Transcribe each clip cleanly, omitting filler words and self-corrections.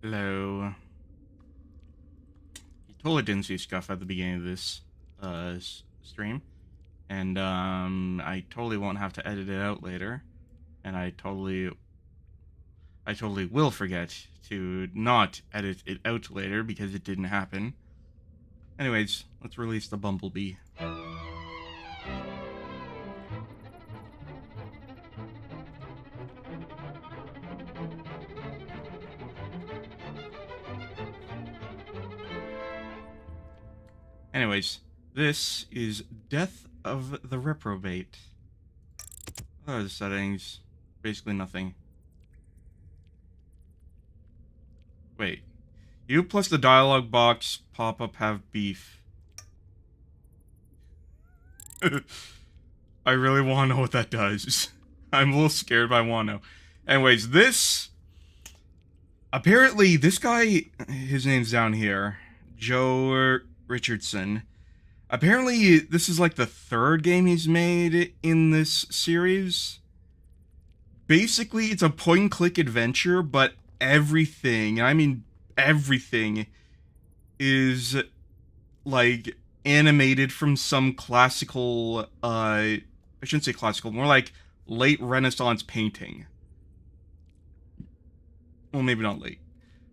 Hello. You totally didn't see Scuff at the beginning of this stream, and I totally won't have to edit it out later, and I totally will forget to not edit it out later because it didn't happen. Anyways, let's release the Bumblebee. Anyways, this is Death of the Reprobate. Other settings, basically nothing. Wait, you plus the dialogue box pop-up have beef. I really want to know what that does. I'm a little scared, but I want to know. Anyways, this... Apparently, this guy, his name's down here, Joe Richardson. Apparently, this is like the third game he's made in this series. Basically, it's a point-and-click adventure, but everything, I mean everything, is like animated from some classical, I shouldn't say classical, more like late Renaissance painting. Well, maybe not late.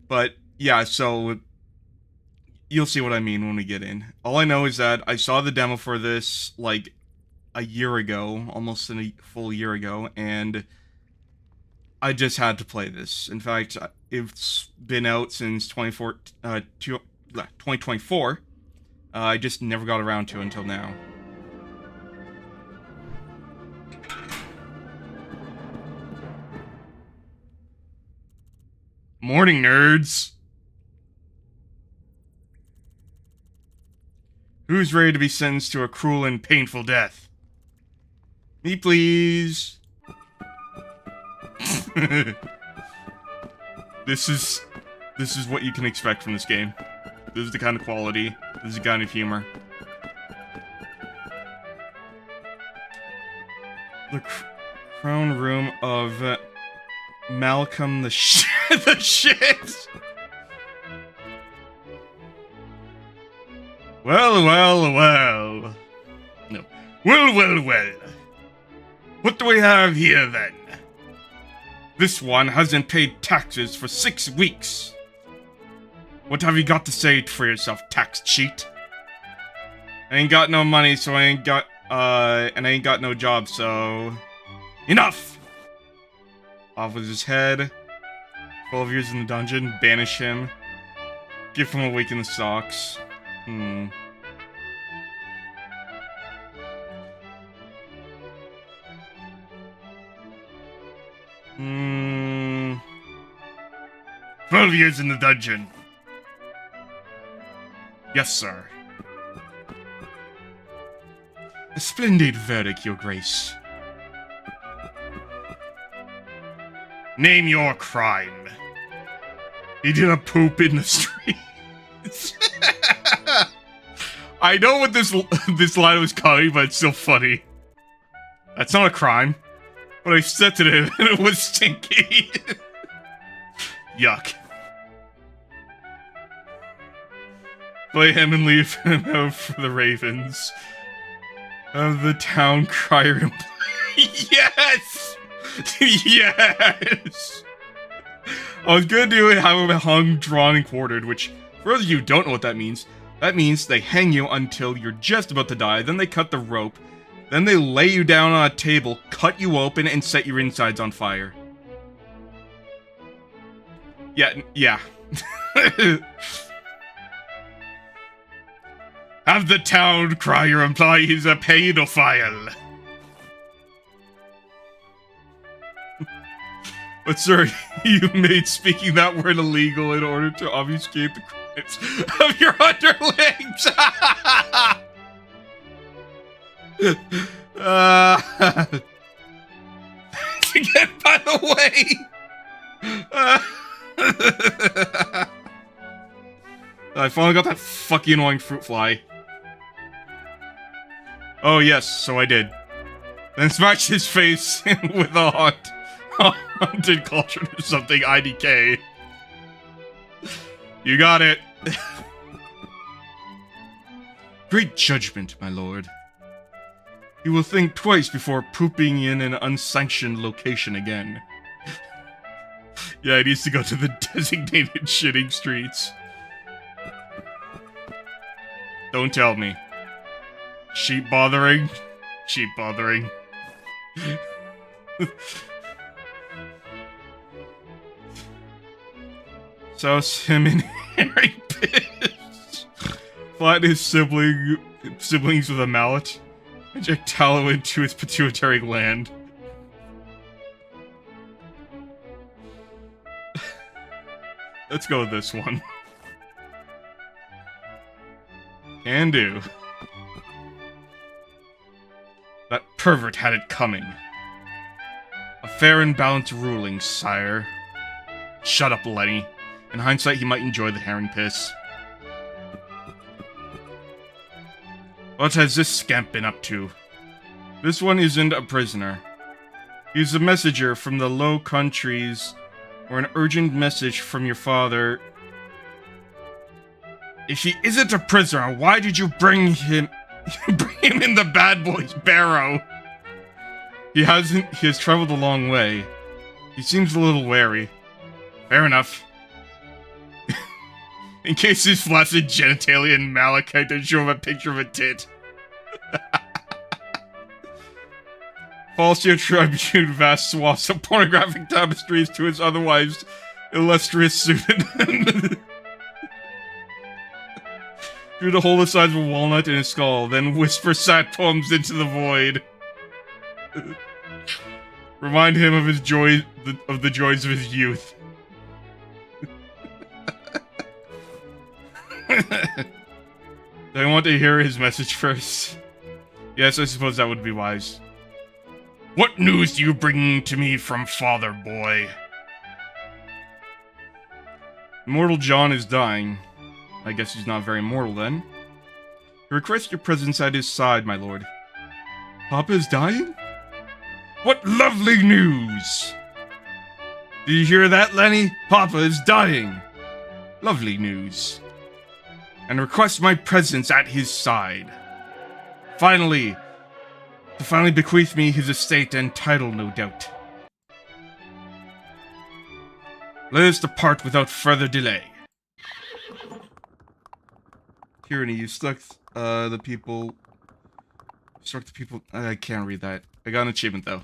But, yeah, so you'll see what I mean when we get in. All I know is that I saw the demo for this, like, a year ago, almost a full year ago, and I just had to play this. In fact, it's been out since 2024. I just never got around to it until now. Morning, nerds! Who's ready to be sentenced to a cruel and painful death? Me, please. This is what you can expect from this game. This is the kind of quality. This is the kind of humor. The crown room of Malcolm the shit. Well. No. Well. What do we have here, then? This one hasn't paid taxes for 6 weeks. What have you got to say for yourself, tax cheat? I ain't got no money, so I ain't got, and I ain't got no job, so... Enough! Off with his head. 12 years in the dungeon. Banish him. Give him a week in the stocks. 12 years in the dungeon. Yes, sir. A splendid verdict, your grace. Name your crime. He did a poop in the streets. I know what this line was coming, but it's still funny. That's not a crime. But I said to him, and it was stinky. Yuck. Play him and leave him out for the ravens. Of the town crier. Yes! Yes! I was gonna do it how it hung, drawn, and quartered, which, for those of you who don't know what that means they hang you until you're just about to die, then they cut the rope, then they lay you down on a table, cut you open, and set your insides on fire. Yeah. Have the town crier imply he's a pedophile. But sir, you made speaking that word illegal in order to obfuscate the crimes of your underlings. Again, by the way. I finally got that fucking annoying fruit fly. Oh yes, so I did. Then smash his face with a haunted cauldron or something, IDK. You got it. Great judgment, my lord. You will think twice before pooping in an unsanctioned location again. Yeah, he needs to go to the designated shitting streets. Don't tell me. Sheep bothering? Sheep bothering. Souse him in Harry piss. Flatten his siblings with a mallet. Inject tallow into his pituitary gland. Let's go with this one. Can do. That pervert had it coming. A fair and balanced ruling, sire. Shut up, Lenny. In hindsight, he might enjoy the herring piss. What has this scamp been up to? This one isn't a prisoner. He's a messenger from the Low Countries, or an urgent message from your father. If he isn't a prisoner, why did you bring him in the bad boy's barrow? He has traveled a long way. He seems a little wary. Fair enough. In case his flaccid genitalia and malachite don't show him a picture of a tit. Falsio Tribune vast swaths of pornographic tapestries to his otherwise illustrious pseudonym. Drew the hole the size of a walnut in his skull, then whisper sad poems into the void. Remind him of his joy, of the joys of his youth. Do I want to hear his message first? Yes, I suppose that would be wise. What news do you bring to me from father, boy? Immortal John is dying. I guess he's not very mortal then. I request your presence at his side, my lord. Papa is dying? What lovely news! Did you hear that, Lenny? Papa is dying. Lovely news. And request my presence at his side. Finally, to finally bequeath me his estate and title, no doubt. Let us depart without further delay. Tyranny, you struck the people. Struck the people. I can't read that. I got an achievement though.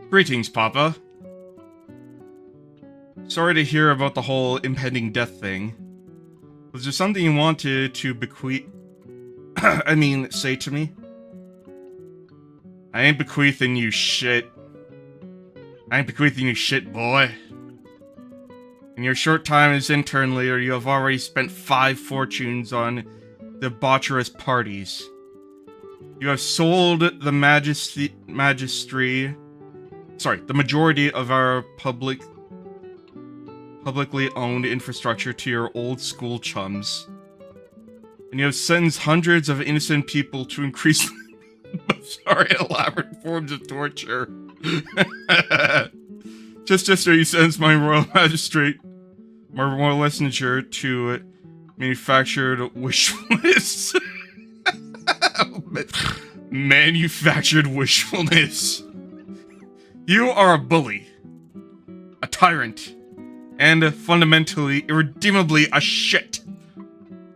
Greetings, Papa. Sorry to hear about the whole impending death thing. Was there something you wanted to bequeath... say to me? I ain't bequeathing you shit. I ain't bequeathing you shit, boy. In your short time as intern leader, you have already spent 5 fortunes on debaucherous parties. You have sold the the majority of our publicly owned infrastructure to your old school chums. And you have sentenced hundreds of innocent people to increasingly elaborate forms of torture. Just yesterday you sentenced my royal messenger to manufactured wishfulness. Manufactured wishfulness. You are a bully, a tyrant, and fundamentally, irredeemably a shit.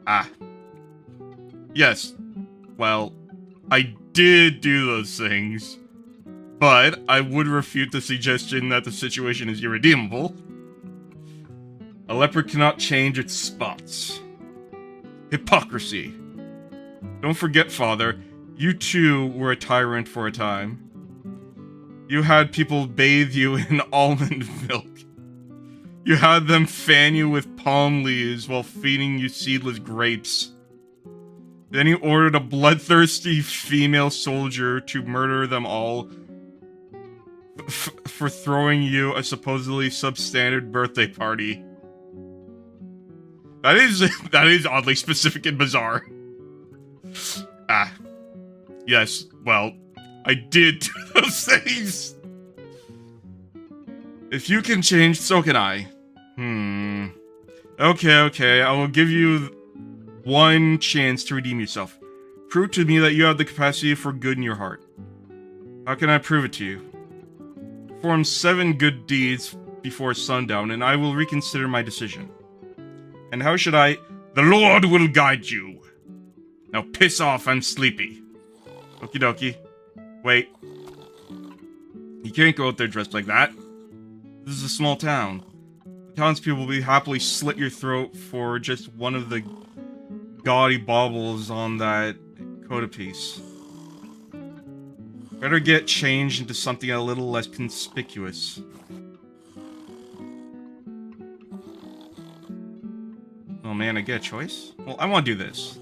Ah. Yes. Well, I did do those things, but I would refute the suggestion that the situation is irredeemable. A leopard cannot change its spots. Hypocrisy. Don't forget, Father, you too were a tyrant for a time. You had people bathe you in almond milk. You had them fan you with palm leaves while feeding you seedless grapes. Then you ordered a bloodthirsty female soldier to murder them all for throwing you a supposedly substandard birthday party. That is oddly specific and bizarre. Ah. Yes, well, I did do those things. If you can change, so can I. Okay, I will give you one chance to redeem yourself. Prove to me that you have the capacity for good in your heart. How can I prove it to you? Perform 7 good deeds before sundown, and I will reconsider my decision. And how should I? The Lord will guide you. Now piss off, I'm sleepy. Okie dokie. Wait. You can't go out there dressed like that. This is a small town. The townspeople will be happily slit your throat for just one of the gaudy baubles on that codipiece. Better get changed into something a little less conspicuous. Oh man, I get a choice? Well, I want to do this.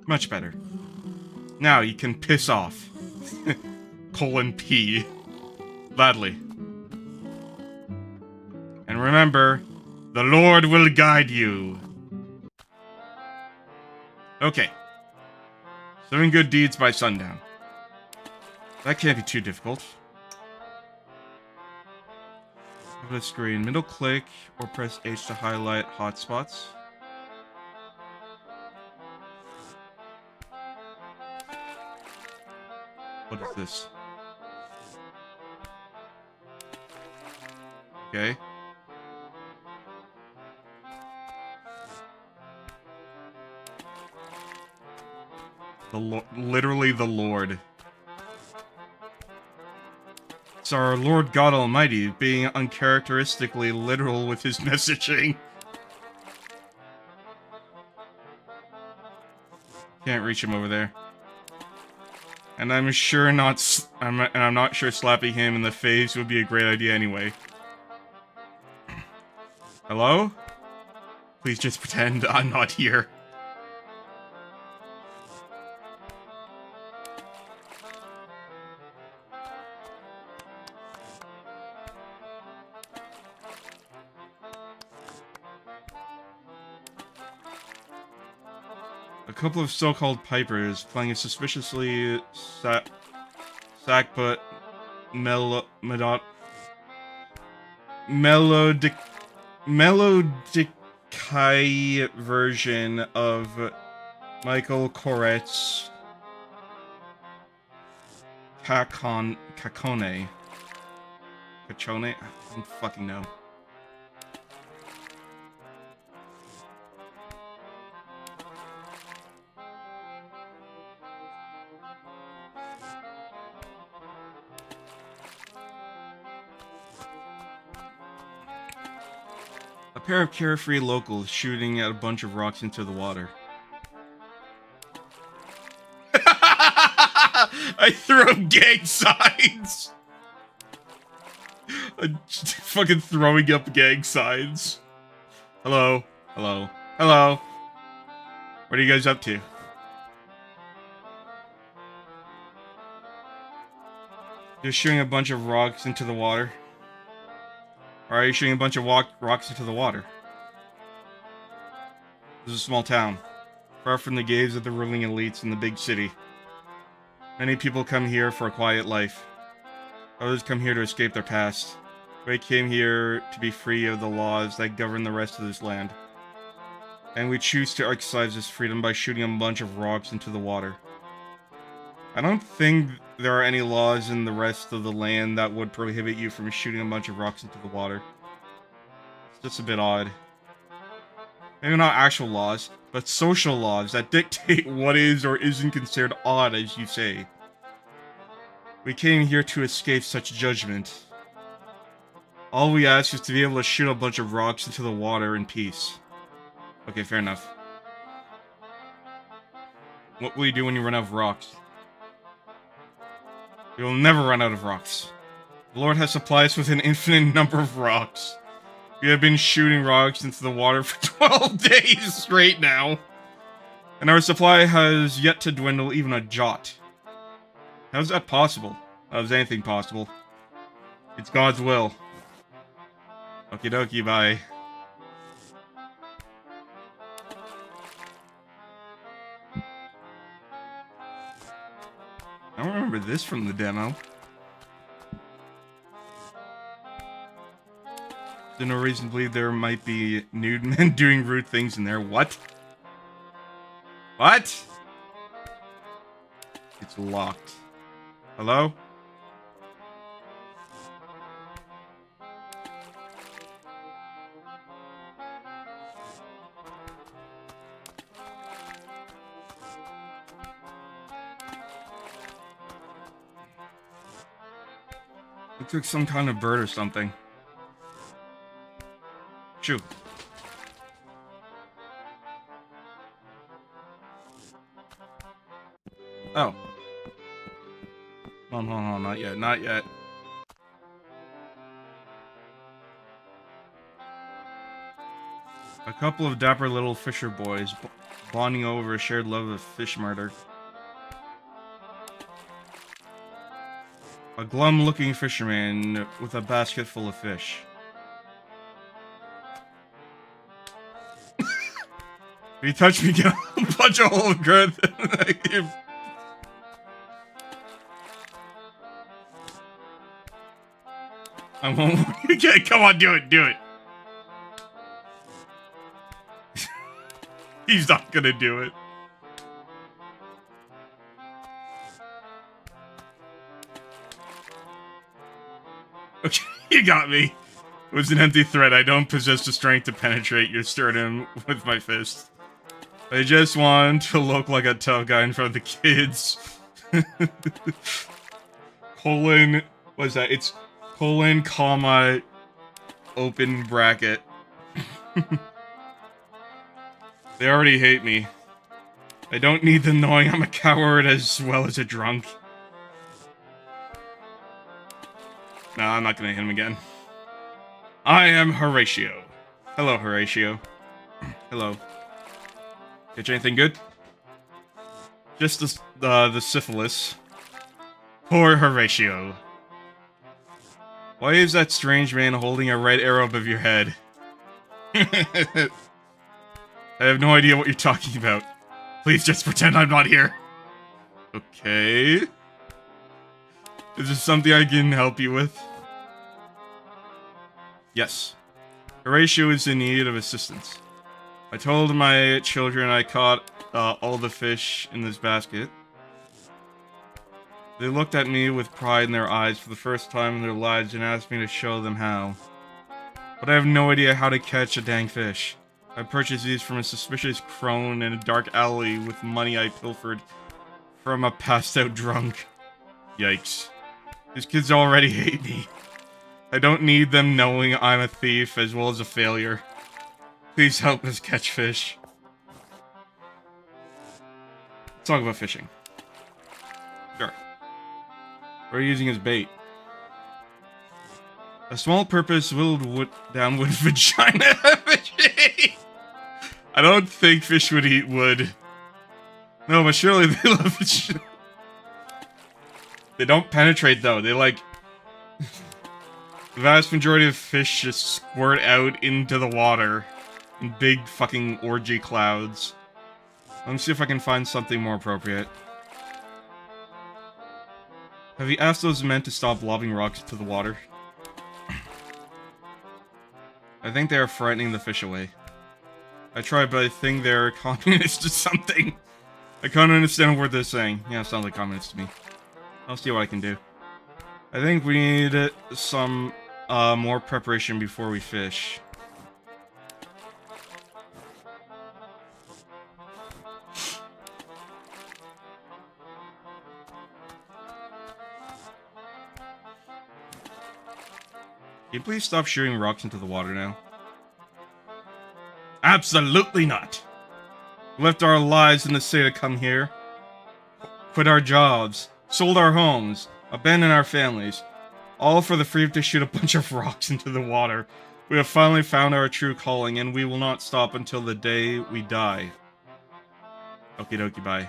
Much better. Now you can piss off. P. Gladly. And remember, the Lord will guide you. Okay. 7 good deeds by sundown. That can't be too difficult. Over the screen, middle click or press H to highlight hotspots. What is this? Okay. Literally the Lord. It's our Lord God Almighty being uncharacteristically literal with his messaging. Can't reach him over there. And I'm sure not. I'm not sure slapping him in the face would be a great idea anyway. Hello? Please just pretend I'm not here. A couple of so-called pipers playing a suspiciously sackbut melodic version of Michael Corrett's Cachone. I don't fucking know. A pair of carefree locals shooting at a bunch of rocks into the water. I threw up gang signs! I'm fucking throwing up gang signs. Hello? Hello? Hello? What are you guys up to? Just shooting a bunch of rocks into the water. Or are you shooting a bunch of rocks into the water? This is a small town, far from the gaze of the ruling elites in the big city. Many people come here for a quiet life. Others come here to escape their past. We came here to be free of the laws that govern the rest of this land. And we choose to exercise this freedom by shooting a bunch of rocks into the water. I don't think there are any laws in the rest of the land that would prohibit you from shooting a bunch of rocks into the water. It's just a bit odd. Maybe not actual laws, but social laws that dictate what is or isn't considered odd, as you say. We came here to escape such judgment. All we ask is to be able to shoot a bunch of rocks into the water in peace. Okay, fair enough. What will you do when you run out of rocks? You will never run out of rocks. The Lord has supplied us with an infinite number of rocks. We have been shooting rocks into the water for 12 days straight now. And our supply has yet to dwindle even a jot. How is that possible? How is anything possible? It's God's will. Okie dokie, bye. I don't remember this from the demo. There's no reason to believe there might be nude men doing rude things in there. What? What? It's locked. Hello? Looks like some kind of bird or something. Shoo. Oh. Hold on, not yet, not yet. A couple of dapper little fisher boys bonding over a shared love of fish murder. A glum-looking fisherman with a basket full of fish. If you touch me, I'll punch a hole in good. I won't. Okay, come on, do it, do it. He's not gonna do it. Okay, you got me. It was an empty threat. I don't possess the strength to penetrate your sternum with my fist. I just want to look like a tough guy in front of the kids. Colon, what is that? It's colon, comma, open bracket. They already hate me. I don't need them knowing I'm a coward as well as a drunk. No, I'm not gonna hit him again. I am Horatio. Hello, Horatio. Hello. Get you anything good? Just the syphilis. Poor Horatio. Why is that strange man holding a red arrow above your head? I have no idea what you're talking about. Please just pretend I'm not here. Okay. Is there something I can help you with? Yes. Horatio is in need of assistance. I told my children I caught all the fish in this basket. They looked at me with pride in their eyes for the first time in their lives and asked me to show them how. But I have no idea how to catch a dang fish. I purchased these from a suspicious crone in a dark alley with money I pilfered from a passed-out drunk. Yikes. These kids already hate me. I don't need them knowing I'm a thief as well as a failure. Please help us catch fish. Let's talk about fishing. Sure. What are you using as bait? A small purpose whittled downwood vagina. I don't think fish would eat wood. No, but surely they love it. They don't penetrate though. They like... The vast majority of fish just squirt out into the water in big fucking orgy clouds. Let me see if I can find something more appropriate. Have you asked those men to stop lobbing rocks into the water? I think they are frightening the fish away. I tried, but I think they're communist or something. I can't understand what they're saying. Yeah, it sounds like communists to me. I'll see what I can do. I think we need some more preparation before we fish. Can you please stop shooting rocks into the water now? Absolutely not! We left our lives in the city to come here. Quit our jobs. Sold our homes. Abandoned our families. All for the freedom to shoot a bunch of rocks into the water. We have finally found our true calling, and we will not stop until the day we die. Okie dokie, bye.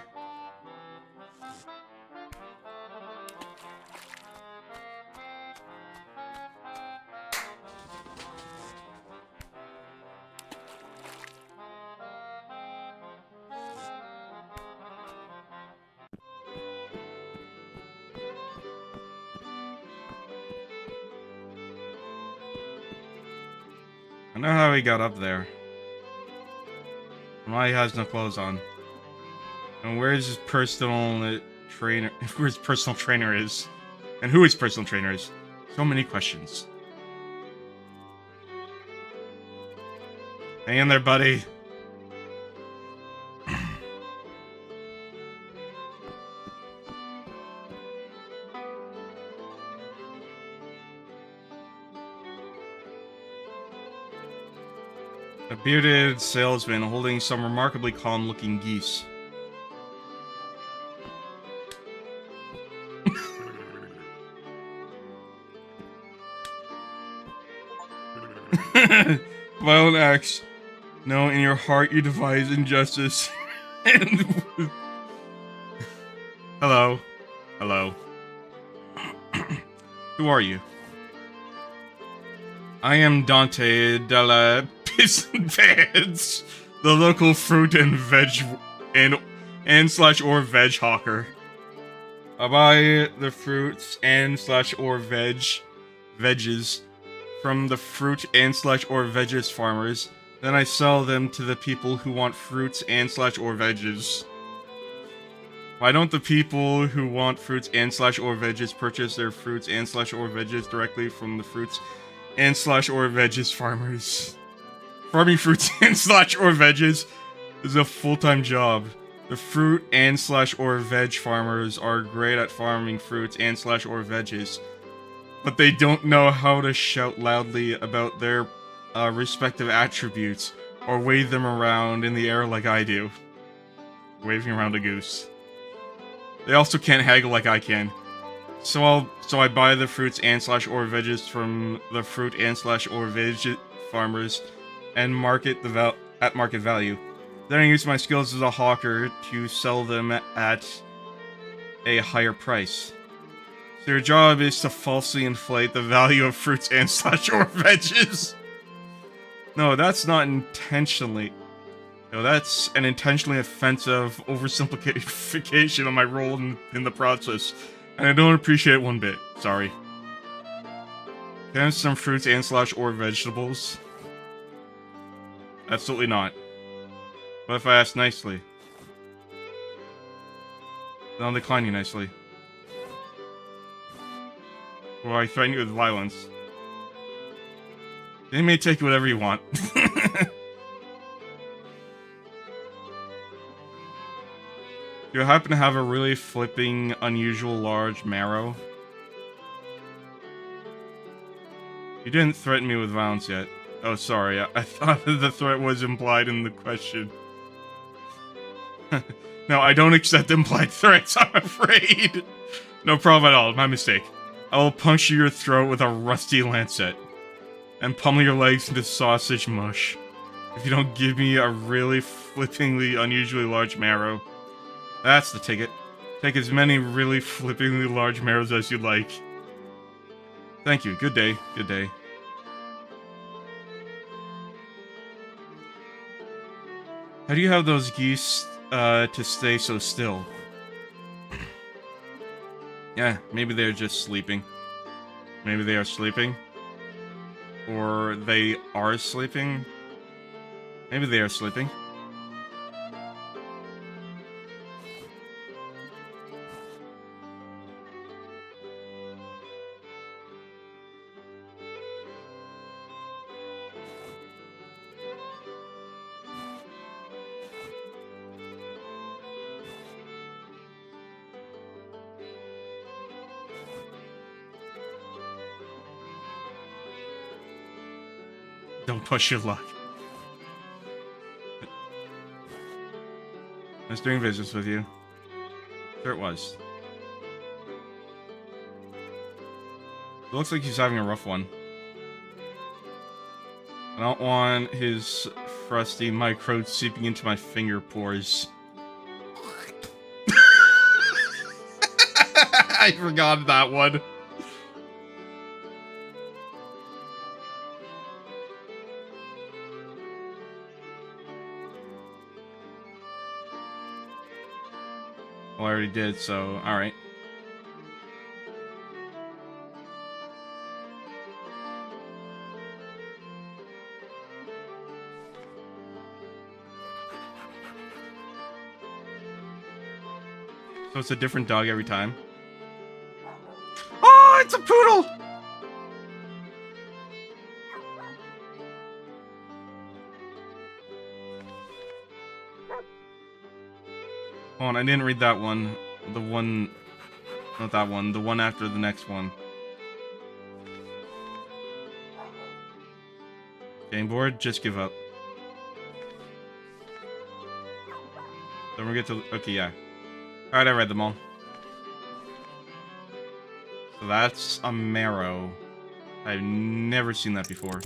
I know how he got up there. And why he has no clothes on. And where his personal trainer... Who his personal trainer is. And who his personal trainer is. So many questions. Hang in there, buddy. A bearded salesman holding some remarkably calm-looking geese. My own axe. No, in your heart you devise injustice. Hello. Hello. Who are you? I am Dante della Pants, the local fruit and veg and slash or veg hawker. I buy the fruits and slash or veggies from the fruit and slash or veggies farmers. Then I sell them to the people who want fruits and slash or veggies. Why don't the people who want fruits and slash or veggies purchase their fruits and slash or veggies directly from the fruits and slash or veggies farmers? Farming fruits and slash or veggies is a full-time job. The fruit and slash or veg farmers are great at farming fruits and slash or veggies, but they don't know how to shout loudly about their respective attributes or wave them around in the air like I do. Waving around a goose. They also can't haggle like I can. So I buy the fruits and slash or veggies from the fruit and slash or veg farmers and market at market value. Then I use my skills as a hawker to sell them at a higher price. So your job is to falsely inflate the value of fruits and slash or veggies. No, that's not intentionally. No, that's an intentionally offensive oversimplification of my role in the process. And I don't appreciate it one bit. Sorry. Can I have some fruits and slash or vegetables? Absolutely not. What if I ask nicely? Then I'll decline you nicely. Or I threaten you with violence. They may take whatever you want. Do you happen to have a really flipping, unusual large marrow? You didn't threaten me with violence yet. Oh, sorry. I thought the threat was implied in the question. No, I don't accept implied threats, I'm afraid. No problem at all, my mistake. I will puncture your throat with a rusty lancet and pummel your legs into sausage mush if you don't give me a really flippingly unusually large marrow. That's the ticket. Take as many really flippingly large marrows as you like. Thank you. Good day. Good day. How do you have those geese to stay so still? Yeah, maybe they're just sleeping. Maybe they are sleeping. Or they are sleeping. Maybe they are sleeping. Don't push your luck. I was doing business with you. Sure it was. It looks like he's having a rough one. I don't want his frosty microbes seeping into my finger pores. I forgot that one. Well, I already did, so alright. So it's a different dog every time. Oh, it's a poodle! Hold on, I didn't read that one. The one... Not that one. The one after the next one. Game board, just give up. Then we get to... Okay, yeah. Alright, I read them all. So that's a marrow. I've never seen that before.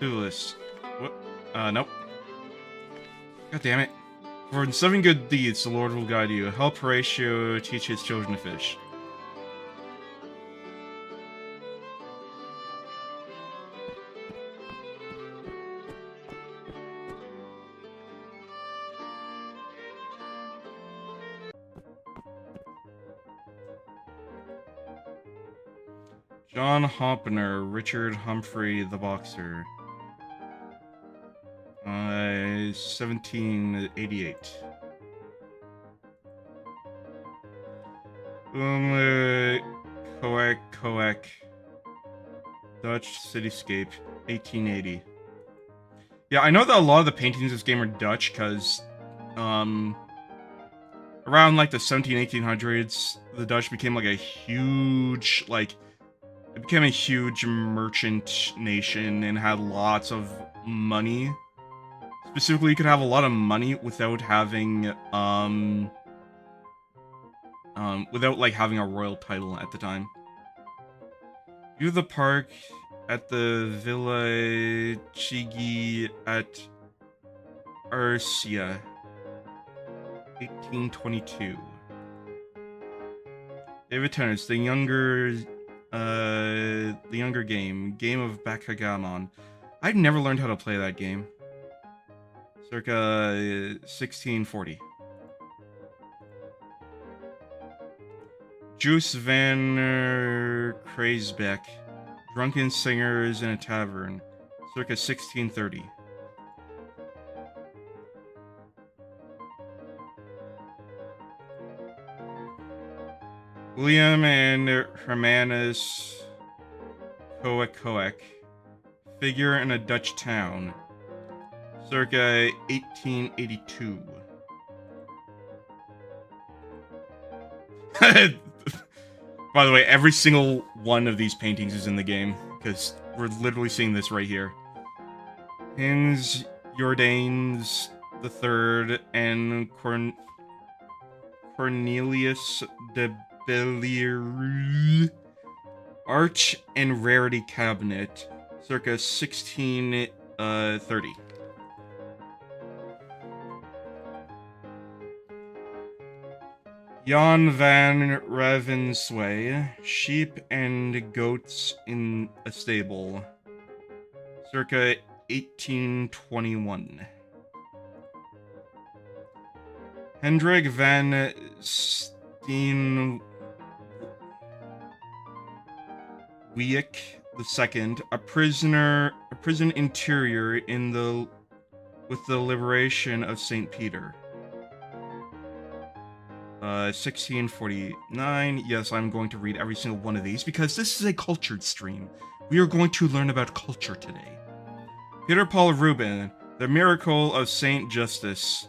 To this. What? Nope. God damn it. For in 7 good deeds, the Lord will guide you. Help Horatio teach his children to fish. John Hoppner, Richard Humphrey, the boxer. 1788. Koek. Dutch Cityscape, 1880. Yeah, I know that a lot of the paintings in this game are Dutch, because, around, like, the 1800s, the Dutch became, like, a huge, like, it became a huge merchant nation and had lots of money. Specifically, you could have a lot of money without having, without, like, having a royal title at the time. View the park at the Villa Chigi at Arcia, 1822. David Tennant's The Younger Game of Backgammon. I've never learned how to play that game. Circa 1640. Juice van Kreisbeck, Drunken Singers in a Tavern, circa 1630. William and Hermanus Koek, figure in a Dutch town, circa 1882. By the way, every single one of these paintings is in the game, because we're literally seeing this right here. Hans Jordaens III and Cornelius de Belleroux Art and Rarity Cabinet, circa 1630. Jan van Ravensway, Sheep and Goats in a Stable, circa 1821. Hendrik van Steenwijk II, a prison interior with the liberation of St. Peter. 1649. Yes, I'm going to read every single one of these because this is a cultured stream. We are going to learn about culture today. Peter Paul Rubin, The Miracle of Saint Justice,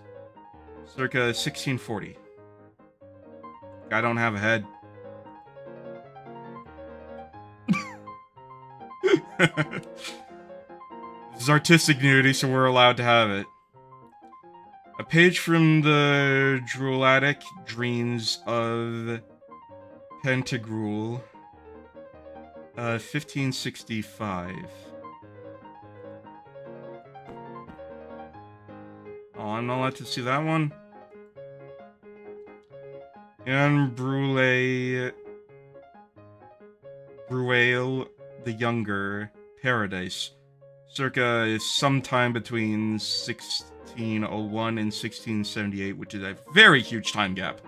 circa 1640. I don't have a head. This is artistic nudity, so we're allowed to have it. A page from the Drulatic Dreams of Pantagruel, 1565. Oh, I'm not allowed to see that one. Anne Bruale the Younger, Paradise, circa sometime between 1601 and 1678, which is a very huge time gap.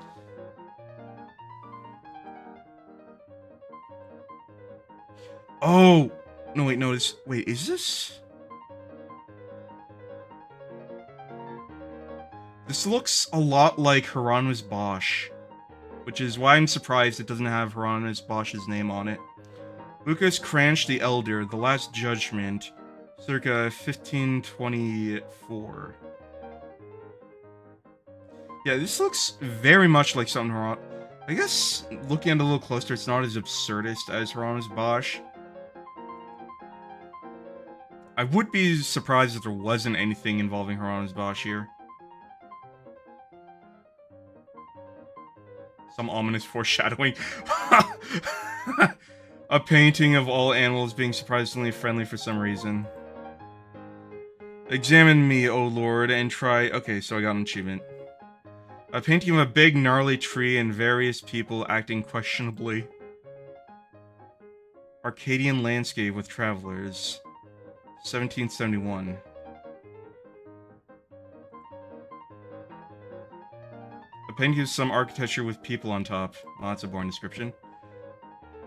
Oh! No, wait, no, wait, is this? This looks a lot like Hieronymus Bosch, which is why I'm surprised it doesn't have Hieronymus Bosch's name on it. Lucas Cranch the Elder, The Last Judgment, circa 1524. Yeah, this looks very much like something I guess, looking at it a little closer, it's not as absurdist as Hieronymus Bosch. I would be surprised if there wasn't anything involving Hieronymus Bosch here. Some ominous foreshadowing. A painting of all animals being surprisingly friendly for some reason. Examine me, O Lord, and try... Okay, so I got an achievement. A painting of a big, gnarly tree and various people acting questionably. Arcadian landscape with travelers. 1771. A painting of some architecture with people on top. Well, that's a boring description.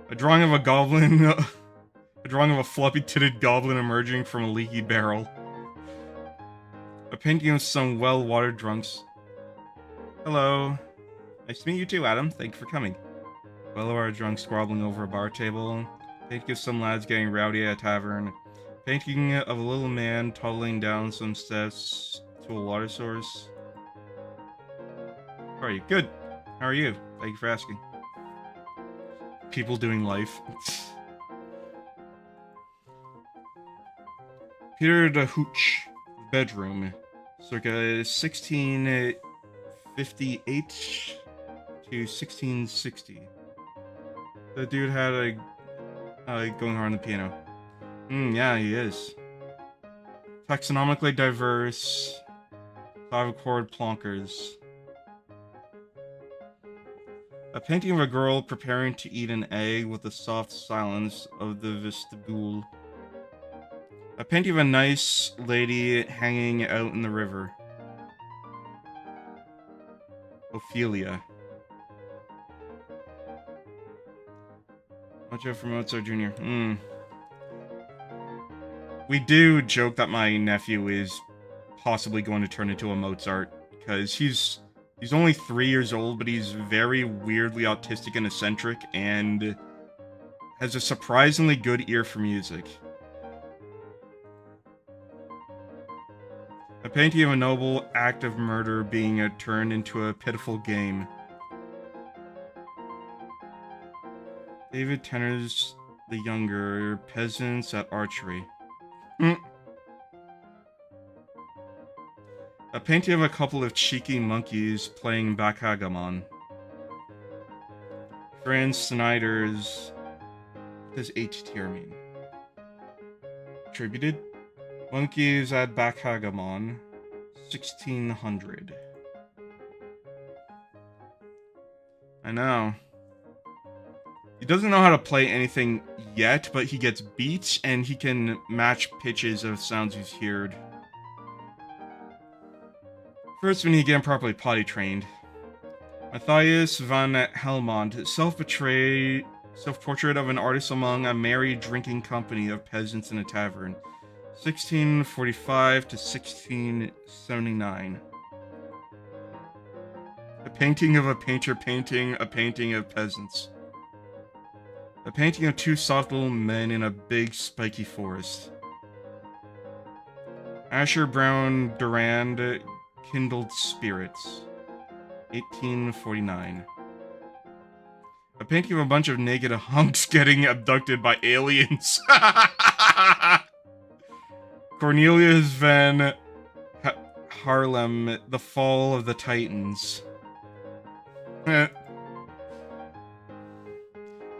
A drawing of a goblin... a drawing of a floppy-titted goblin emerging from a leaky barrel. A painting of some well-watered drunks. Hello. Nice to meet you too, Adam. Thank you for coming. Well-watered drunks squabbling over a bar table. Painting of some lads getting rowdy at a tavern. Painting of a little man toddling down some steps to a water source. How are you? Good. How are you? Thank you for asking. People doing life. Peter the Hooch. Bedroom. Circa 1658 to 1660. The dude had a going hard on the piano. Yeah, he is. Taxonomically diverse. Clavichord plonkers. A painting of a girl preparing to eat an egg with the soft silence of the vestibule. A painting of a nice lady hanging out in the river. Ophelia. Watch out for Mozart Jr. We do joke that my nephew is possibly going to turn into a Mozart, because he's only 3 years old, but he's very weirdly autistic and eccentric, and has a surprisingly good ear for music. A painting of a noble act of murder being turned into a pitiful game. David Tenners the Younger, peasants at archery. A painting of a couple of cheeky monkeys playing backgammon. Franz Snyder's... What does H-tier mean? Attributed? Monkeys at backgammon. 1600. I know. He doesn't know how to play anything yet, but he gets beats and he can match pitches of sounds he's heard. First, we need to get him properly potty trained. Matthias van Helmont, self-portrait of an artist among a merry drinking company of peasants in a tavern. 1645 to 1679. A painting of a painter painting a painting of peasants. A painting of two soft little men in a big spiky forest. Asher Brown Durand, Kindled Spirits. 1849. A painting of a bunch of naked hunks getting abducted by aliens. Cornelius van Haarlem, The Fall of the Titans. A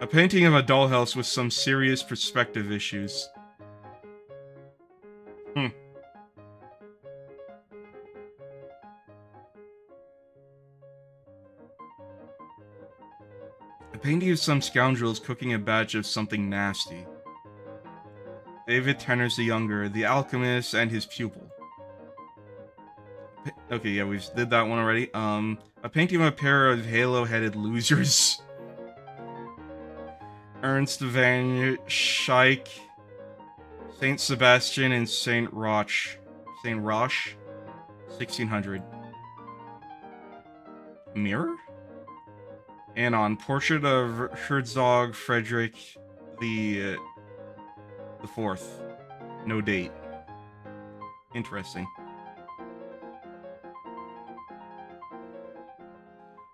painting of a dollhouse with some serious perspective issues. A painting of some scoundrels cooking a batch of something nasty. David Tenners the Younger, The Alchemist and His Pupil. Okay, yeah, we did that one already. A painting of a pair of halo-headed losers. Ernst van Schaik, Saint Sebastian and Saint Roch. Saint Roch? 1600. Mirror? Anon, portrait of Herzog Frederick the Fourth. No date. Interesting.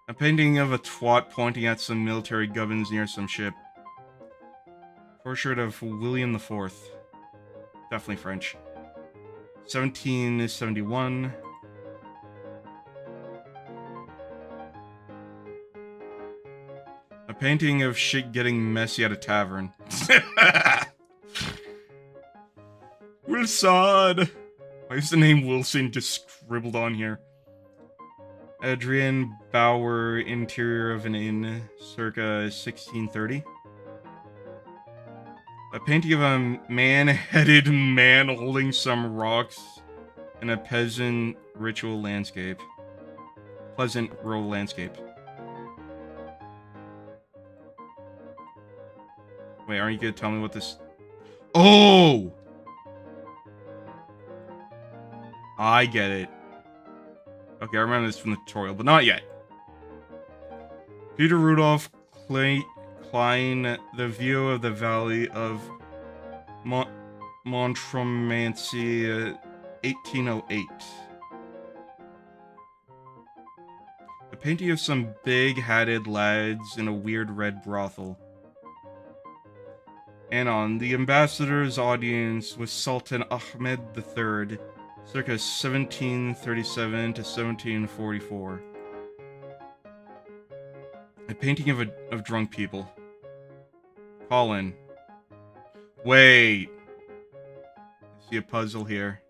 A painting of a twat pointing at some military gubbins near some ship. Portrait of William the Fourth. Definitely French. 1771. A painting of shit getting messy at a tavern. Wilson! Why is the name Wilson just scribbled on here? Adrian Bauer, interior of an inn, circa 1630. A painting of a man-headed man holding some rocks in a pleasant rural landscape. Wait, aren't you gonna tell me what this... Oh! I get it. Okay, I remember this from the tutorial, but not yet. Peter Rudolph Klein, The View of the Valley of Montmorency, 1808. A painting of some big-hatted lads in a weird red brothel. Anon, the ambassador's audience with Sultan Ahmed III, circa 1737 to 1744. A painting of drunk people. Colin. Wait. I see a puzzle here.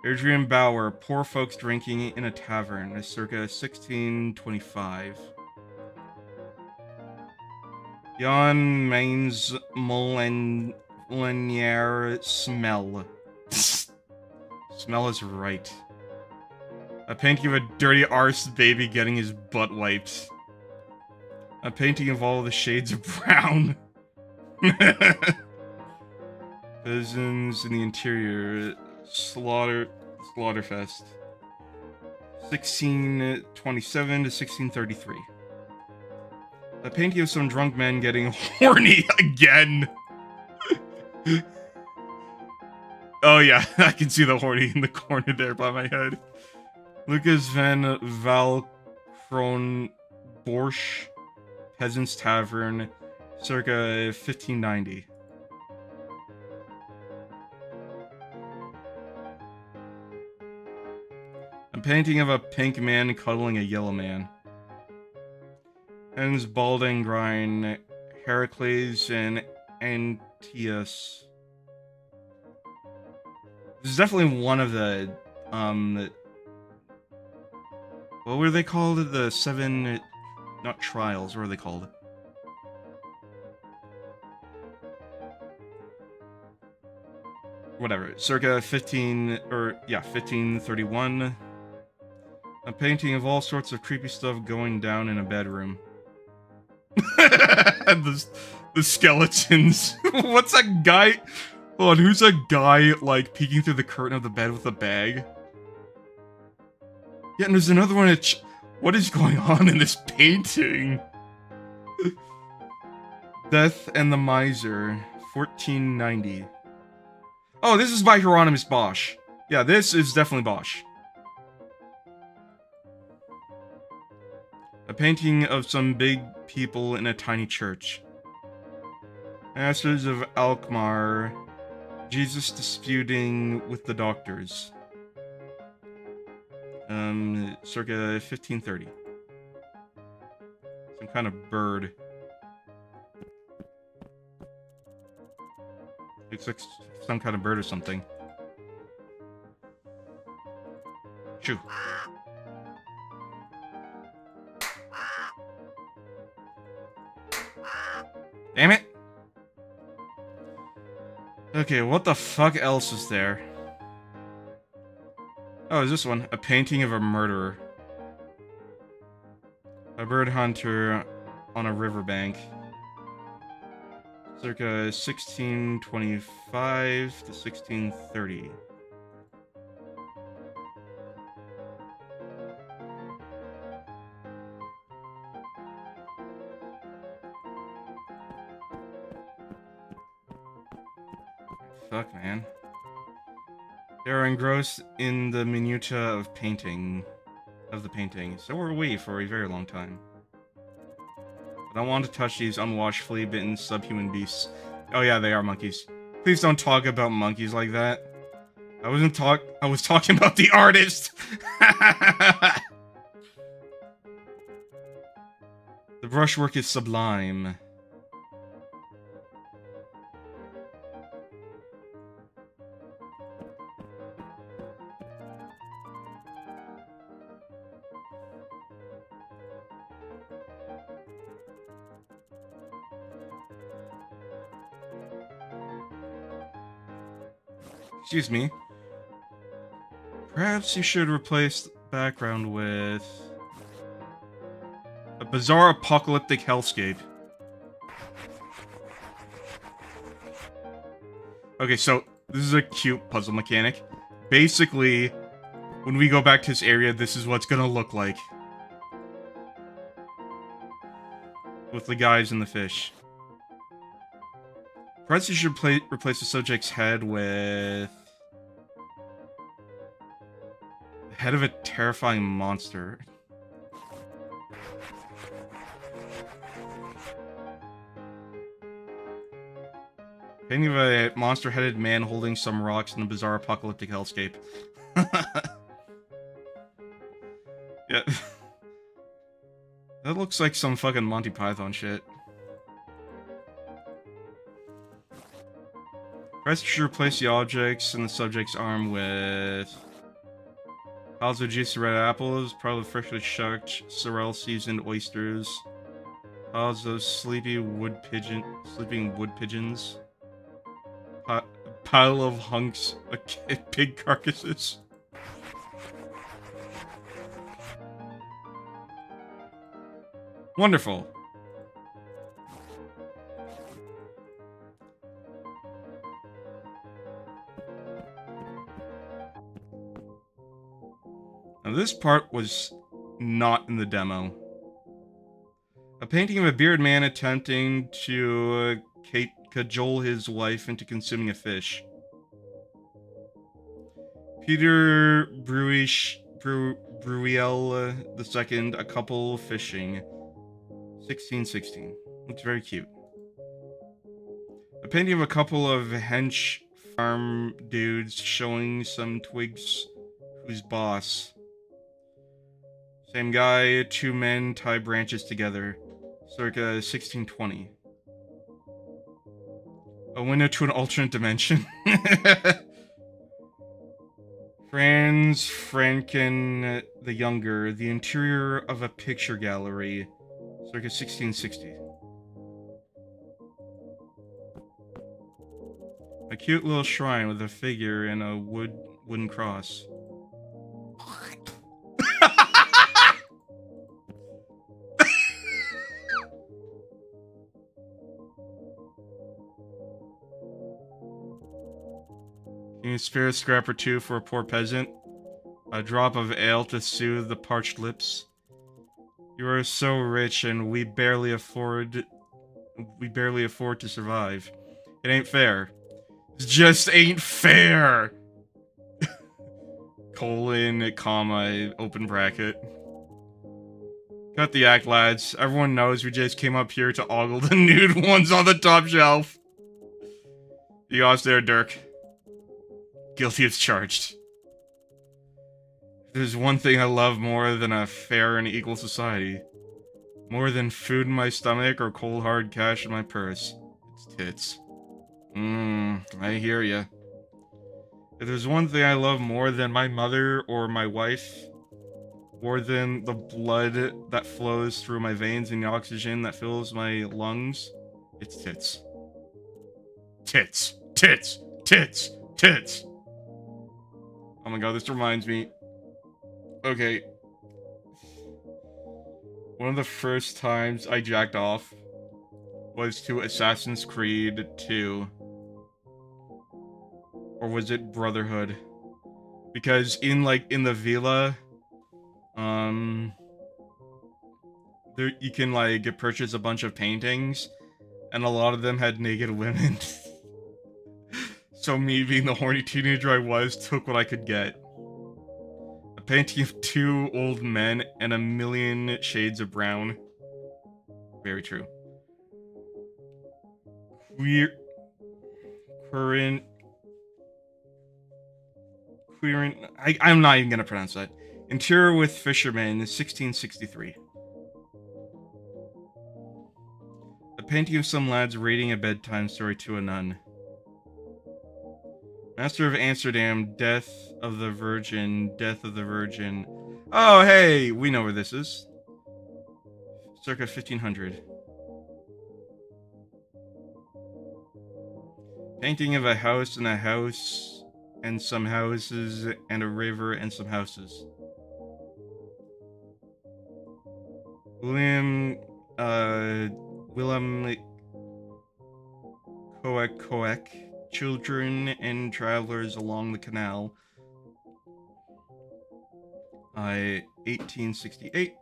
Adrian Bauer, poor folks drinking in a tavern, circa 1625. Jan Mainz Molinier Smell. Smell is right. A painting of a dirty arse baby getting his butt wiped. A painting of all the shades of brown. Peasants in the interior. Slaughterfest. 1627 to 1633. A painting of some drunk men getting horny again. Oh yeah, I can see the horny in the corner there by my head. Lucas van Valkronborsch, Peasant's Tavern, circa 1590. A painting of a pink man cuddling a yellow man. Hans Baldengrein, Heracles, and Antius. This is definitely one of the, what were they called? The 7, not trials, what were they called? Whatever, circa 1531. A painting of all sorts of creepy stuff going down in a bedroom. the skeletons. What's that guy? Hold on, who's that guy, like, peeking through the curtain of the bed with a bag? Yeah, and there's another one what is going on in this painting? Death and the Miser, 1490. Oh, this is by Hieronymus Bosch. Yeah, this is definitely Bosch. A painting of some big people in a tiny church. Masters of Alkmaar. Jesus disputing with the doctors. Circa 1530. Some kind of bird. Looks like some kind of bird or something. Shoo. Damn it! Okay, what the fuck else is there? Oh, is this one? A painting of a murderer. A bird hunter on a riverbank. Circa 1625 to 1630. Fuck, man. They are engrossed in the minutiae of the painting. So were we for a very long time. I don't want to touch these unwashed, flea-bitten, subhuman beasts. Oh yeah, they are monkeys. Please don't talk about monkeys like that. I was talking about the artist! The brushwork is sublime. Excuse me. Perhaps you should replace the background with a bizarre apocalyptic hellscape. Okay, so this is a cute puzzle mechanic. Basically, when we go back to this area, this is what's gonna look like. With the guys and the fish. Perhaps you should replace the subject's head with... the head of a terrifying monster. Painting of a monster-headed man holding some rocks in a bizarre apocalyptic hellscape. Yeah. That looks like some fucking Monty Python shit. Press should replace the objects in the subject's arm with piles of juicy red apples, probably freshly shucked sorrel seasoned oysters, piles of sleeping wood pigeons, pile of hunks of pig carcasses. Wonderful. Now this part was not in the demo. A painting of a bearded man attempting to cajole his wife into consuming a fish. Peter Bruiel II, a couple fishing. 1616. Looks very cute. A painting of a couple of hench farm dudes showing some twigs who's boss. Same guy, two men tie branches together. Circa 1620. A window to an alternate dimension. Franz Franken the Younger, the interior of a picture gallery. Circa 1660. A cute little shrine with a figure and a wooden cross. Can you spare a scrap or two for a poor peasant? A drop of ale to soothe the parched lips. You are so rich and we barely afford to survive. It ain't fair. It just ain't fair! Colon, comma, open bracket. Cut the act, lads. Everyone knows we just came up here to ogle the nude ones on the top shelf. You lost there, Dirk. Guilty as charged. There's one thing I love more than a fair and equal society. More than food in my stomach or cold hard cash in my purse. It's tits. I hear ya. If there's one thing I love more than my mother or my wife, more than the blood that flows through my veins and the oxygen that fills my lungs, it's tits. Tits. Tits. Tits. Tits. Oh my god, this reminds me. Okay. One of the first times I jacked off was to Assassin's Creed 2. Or was it Brotherhood? Because in the villa, there you can purchase a bunch of paintings, and a lot of them had naked women. So me, being the horny teenager I was, took what I could get. A painting of two old men and a million shades of brown. Very true. I'm not even gonna pronounce that. Interior with Fisherman, 1663. A painting of some lads reading a bedtime story to a nun. Master of Amsterdam, Death of the Virgin, Death of the Virgin. Oh, hey, we know where this is. Circa 1500. Painting of a house and some houses, and a river and some houses. William, Willem Coek, children and travelers along the canal. 1868.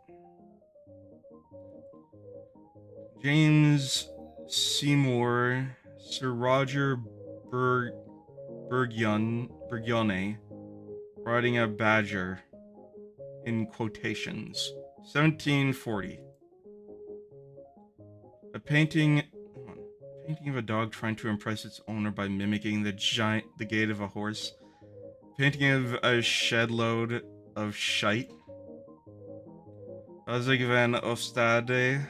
James Seymour, Sir Roger Burgione, riding a badger, in quotations. 1740. A painting of a dog trying to impress its owner by mimicking the gait of a horse. Painting of a shed load of shite. Azig van Ostade,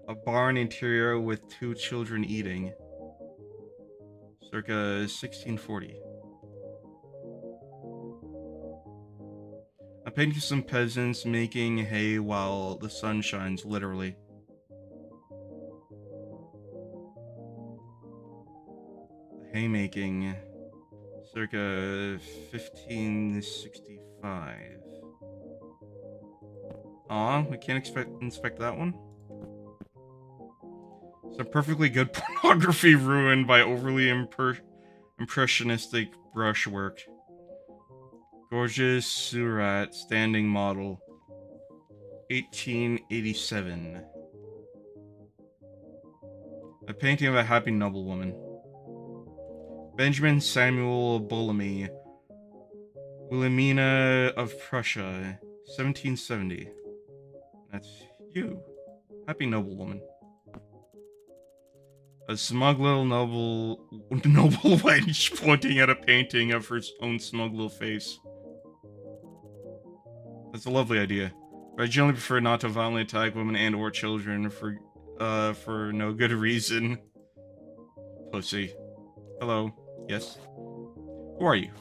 a barn interior with two children eating. Circa 1640. A painting of some peasants making hay while the sun shines, literally. Haymaking, circa 1565. Aw, we can't inspect that one. It's a perfectly good pornography ruined by overly impressionistic brushwork. Gorgeous Surat standing model. 1887. A painting of a happy noblewoman. Benjamin Samuel Bellamy, Wilhelmina of Prussia, 1770. That's you. Happy noblewoman. A smug little noble wench pointing at a painting of her own smug little face. That's a lovely idea. But I generally prefer not to violently attack women and or children for no good reason. Pussy. Hello. Yes? Who are you?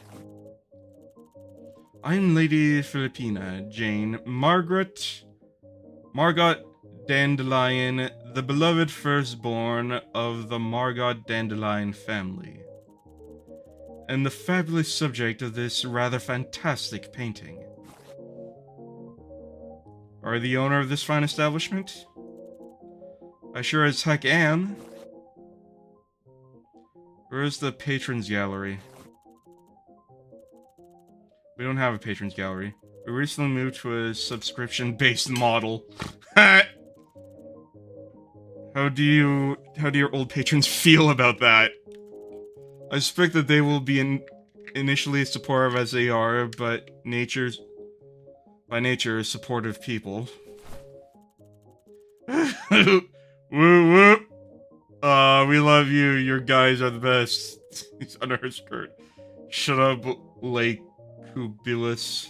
I'm Lady Philippina Jane Margaret Dandelion, the beloved firstborn of the Margot Dandelion family, and the fabulous subject of this rather fantastic painting. Are you the owner of this fine establishment? I sure as heck am. Where is the patrons gallery? We don't have a patrons gallery. We recently moved to a subscription-based model. How do your old patrons feel about that? I suspect that they will be initially supportive as they are, but by nature, supportive people. Whoop whoop. We love you. Your guys are the best. He's under her skirt. Shut up, Lake Kubilis.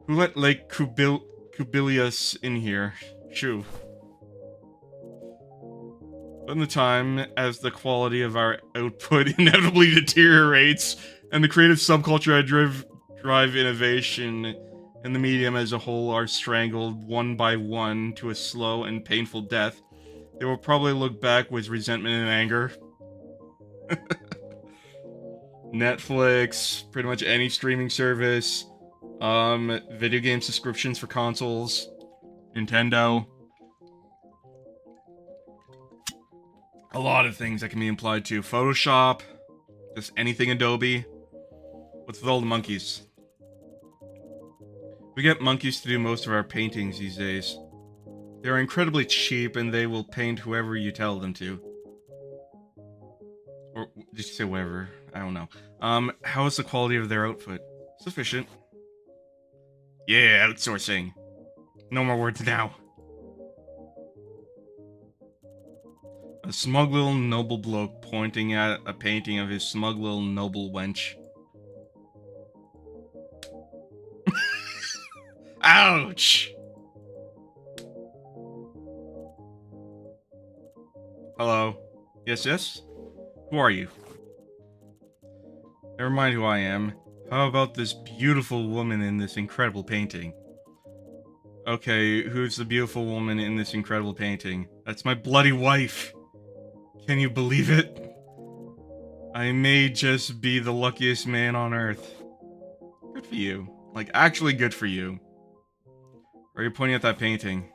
Who let Lake Kubilius in here? Shoo. In the time, as the quality of our output inevitably deteriorates, and the creative subculture I drive innovation and the medium as a whole are strangled one by one to a slow and painful death, they will probably look back with resentment and anger. Netflix, pretty much any streaming service, video game subscriptions for consoles, Nintendo. A lot of things that can be implied to. Photoshop, just anything Adobe. What's with all the monkeys? We get monkeys to do most of our paintings these days. They're incredibly cheap and they will paint whoever you tell them to. Or just say whatever. I don't know. How is the quality of their outfit? Sufficient. Yeah, outsourcing. No more words now. A smug little noble bloke pointing at a painting of his smug little noble wench. Ouch! Hello. Yes, yes? Who are you? Never mind who I am. How about this beautiful woman in this incredible painting? Okay, who's the beautiful woman in this incredible painting? That's my bloody wife! Can you believe it? I may just be the luckiest man on earth. Good for you. Like, actually good for you. Are you pointing at that painting?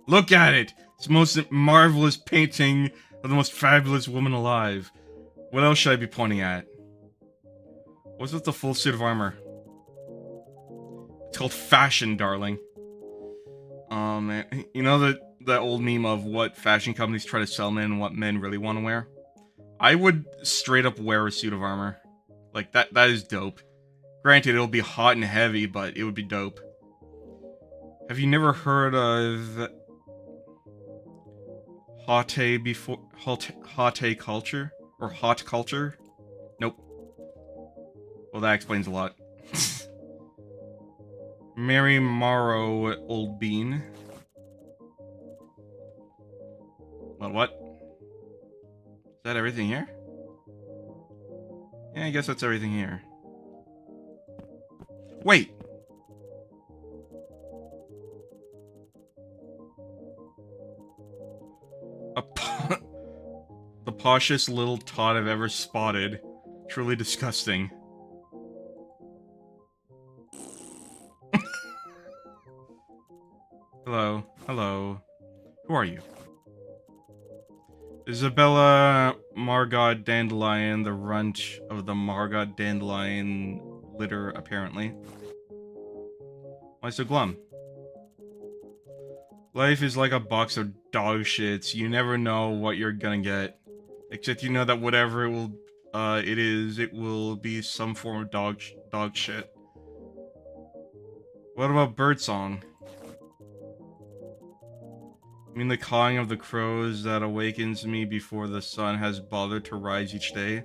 Look at it! It's the most marvelous painting of the most fabulous woman alive. What else should I be pointing at? What's with the full suit of armor? It's called fashion, darling. Man. You know that old meme of what fashion companies try to sell men and what men really want to wear? I would straight up wear a suit of armor. Like, that is dope. Granted, it'll be hot and heavy, but it would be dope. Have you never heard of hate culture? Or hot culture? Nope. Well, that explains a lot. Mary Morrow, old bean. Well, what? Is that everything here? Yeah, I guess that's everything here. Wait! The poshest little tot I've ever spotted. Truly disgusting. Hello. Hello. Who are you? Isabella Margot Dandelion, the runt of the Margot Dandelion litter, apparently. Why so glum? Life is like a box of dog shits. You never know what you're gonna get. Except you know that whatever it will be some form of dog shit. What about birdsong? I mean the cawing of the crows that awakens me before the sun has bothered to rise each day?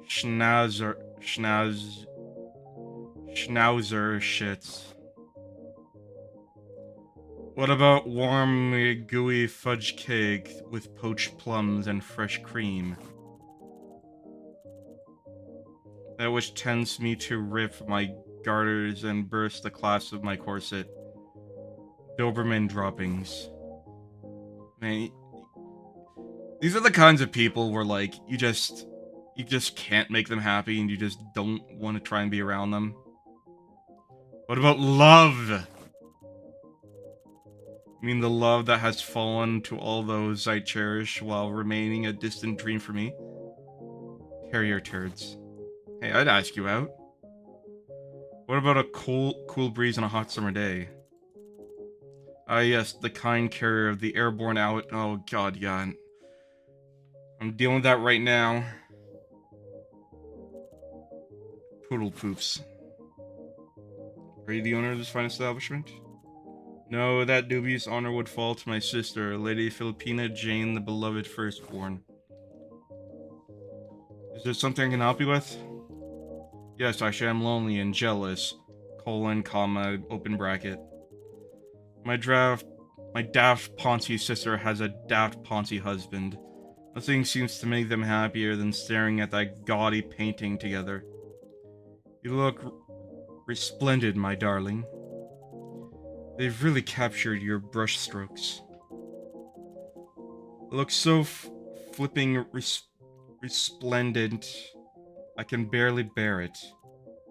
Schnauzer shits. What about warm, gooey fudge cake with poached plums and fresh cream? That which tempts me to rip my garters and burst the clasp of my corset. Doberman droppings. Man, these are the kinds of people where, like, you just can't make them happy and you just don't want to try and be around them. What about love? I mean the love that has fallen to all those I cherish while remaining a distant dream for me? Carrier turds. Hey, I'd ask you out. What about a cool breeze on a hot summer day? Ah yes, the kind carrier of the airborne out. Oh god, yeah. I'm dealing with that right now. Poodle poops. Are you the owner of this fine establishment? No, that dubious honor would fall to my sister, Lady Filipina Jane, the beloved firstborn. Is there something I can help you with? Yes, actually I'm lonely and jealous. Colon, comma, open bracket. My daft Ponzi sister has a daft Ponzi husband. Nothing seems to make them happier than staring at that gaudy painting together. You look resplendent, my darling. They've really captured your brush strokes. It looks so flipping resplendent, I can barely bear it.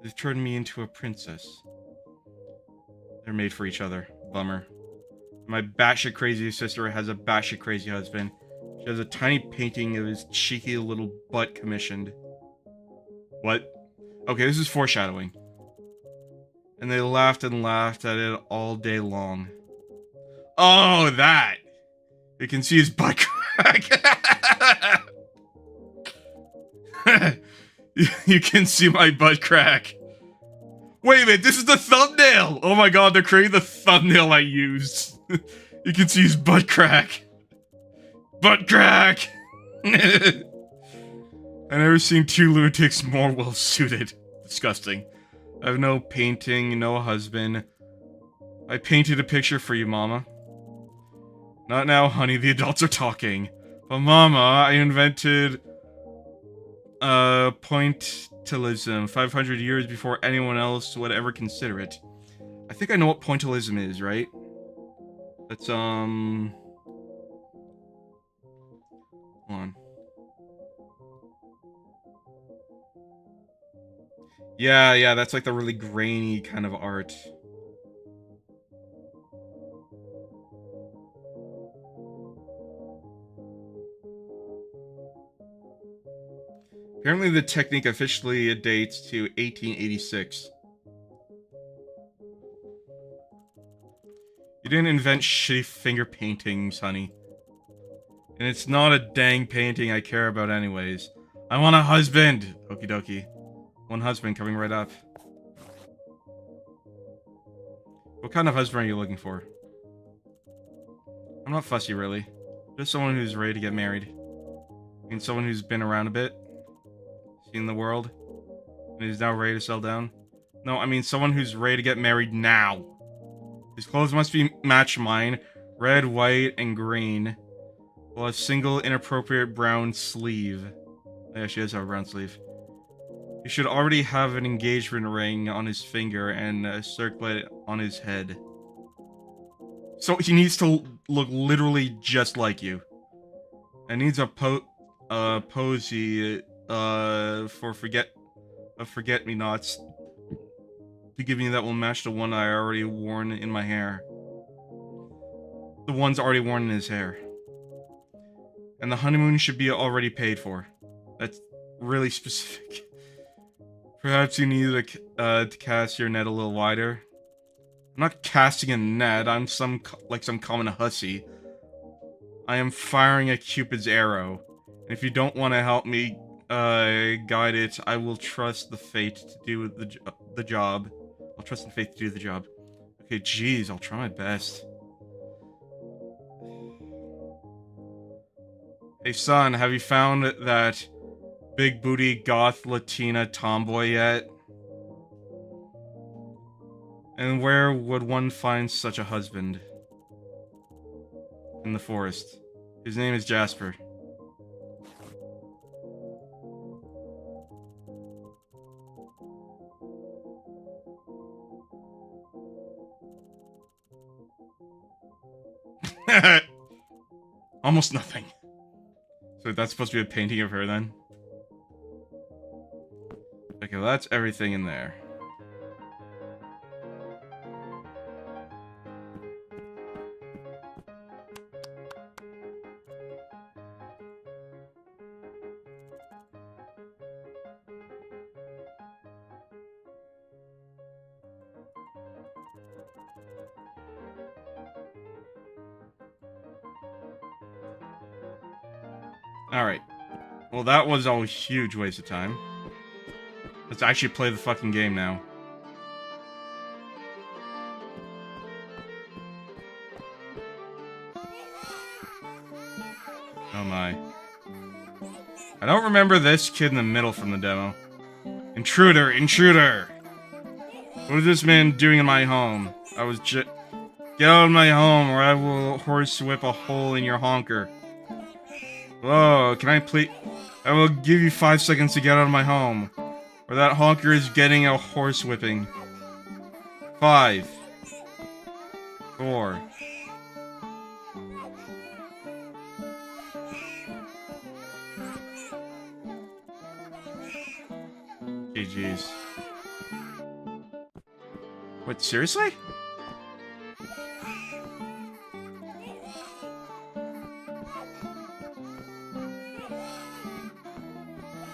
They've turned me into a princess. They're made for each other. Bummer. My batshit crazy sister has a batshit crazy husband. She has a tiny painting of his cheeky little butt commissioned. What? Okay, this is foreshadowing. And they laughed and laughed at it all day long. Oh, that! You can see his butt crack. You can see my butt crack. Wait a minute, this is the thumbnail! Oh my god, they're creating the thumbnail I used. You can see his butt crack. Butt crack! I've never seen two lunatics more well suited. Disgusting. I have no painting, no husband. I painted a picture for you, Mama. Not now, honey, the adults are talking. But Mama, I invented pointillism 500 years before anyone else would ever consider it. I think I know what pointillism is, right? That's, hold on. Yeah, that's like the really grainy kind of art. Apparently the technique officially dates to 1886. You didn't invent shitty finger paintings, honey. And it's not a dang painting I care about anyways. I want a husband! Okie dokie. One husband coming right up. What kind of husband are you looking for? I'm not fussy, really. Just someone who's ready to get married. I mean, someone who's been around a bit. Seen the world. And is now ready to settle down. No, I mean someone who's ready to get married now. His clothes must match mine. Red, white, and green. While a single inappropriate brown sleeve. Yeah, she does have a brown sleeve. He should already have an engagement ring on his finger and a circlet on his head. So he needs to look literally just like you. And needs a posy for forget-me-nots to give me that will match the one I already worn in my hair. The one's already worn in his hair. And the honeymoon should be already paid for. That's really specific. Perhaps you need to cast your net a little wider. I'm not casting a net, I'm some common hussy. I am firing a Cupid's arrow. And if you don't want to help me guide it, I will trust the fate to do the job. I'll trust the fate to do the job. Okay, jeez, I'll try my best. Hey son, have you found that big booty goth Latina tomboy yet? And where would one find such a husband? In the forest. His name is Jasper. Almost nothing. So that's supposed to be a painting of her then? Okay, well that's everything in there. Alright. Well, that was a huge waste of time. Let's actually play the fucking game now. Oh my. I don't remember this kid in the middle from the demo. Intruder! Intruder! What is this man doing in my home? Get out of my home or I will horsewhip a hole in your honker. Whoa, can I please? I will give you 5 seconds to get out of my home. Or that honker is getting a horse whipping. 5. 4. Okay, jeez. What, seriously?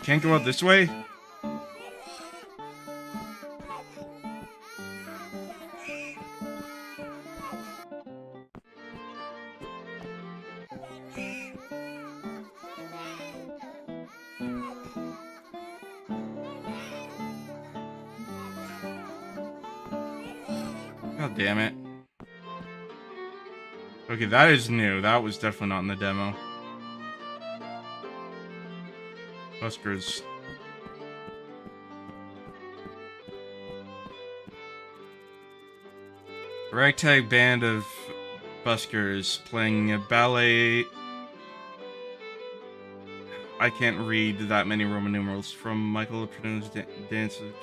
Can't go out this way? God damn it. Okay, that is new. That was definitely not in the demo. Buskers. A ragtag band of buskers playing a ballet. I can't read that many Roman numerals from Michael Pruneau's dances.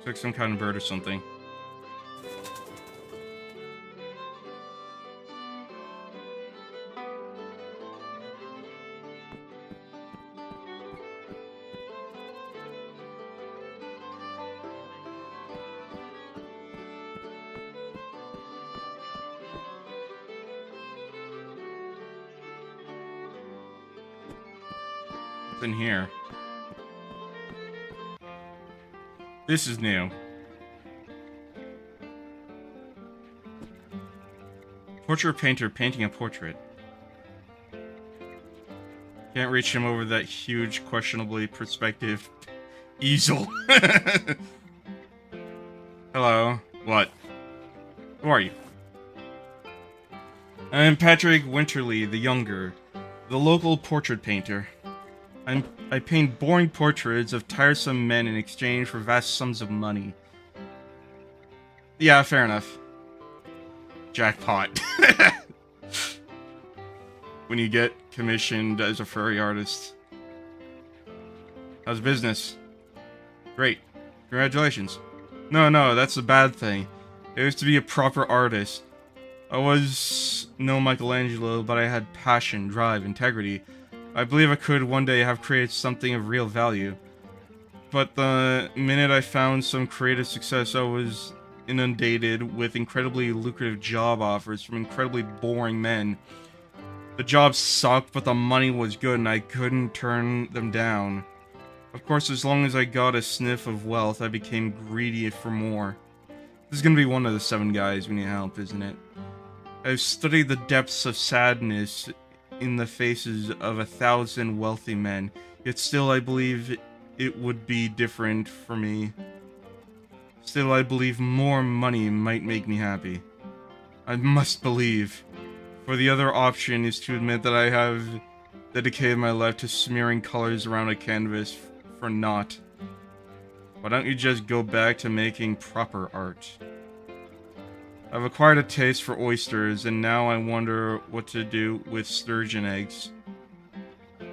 like some kind of bird or something. What's in here? This is new. Portrait painter painting a portrait. Can't reach him over that huge, questionably perspective easel. Hello. What? Who are you? I'm Patrick Winterly the Younger, the local portrait painter. I paint boring portraits of tiresome men in exchange for vast sums of money. Yeah, fair enough. Jackpot. When you get commissioned as a furry artist. How's business? Great. Congratulations. No, that's the bad thing. It was to be a proper artist. I was no Michelangelo, but I had passion, drive, integrity. I believe I could one day have created something of real value. But the minute I found some creative success, I was inundated with incredibly lucrative job offers from incredibly boring men. The jobs sucked, but the money was good and I couldn't turn them down. Of course, as long as I got a sniff of wealth, I became greedy for more. This is gonna be one of the 7 guys we need help, isn't it? I've studied the depths of sadness in the faces of 1,000 wealthy men, yet still I believe it would be different for me. Still, I believe more money might make me happy. I must believe. For the other option is to admit that I have dedicated my life to smearing colors around a canvas for naught. Why don't you just go back to making proper art? I've acquired a taste for oysters, and now I wonder what to do with sturgeon eggs.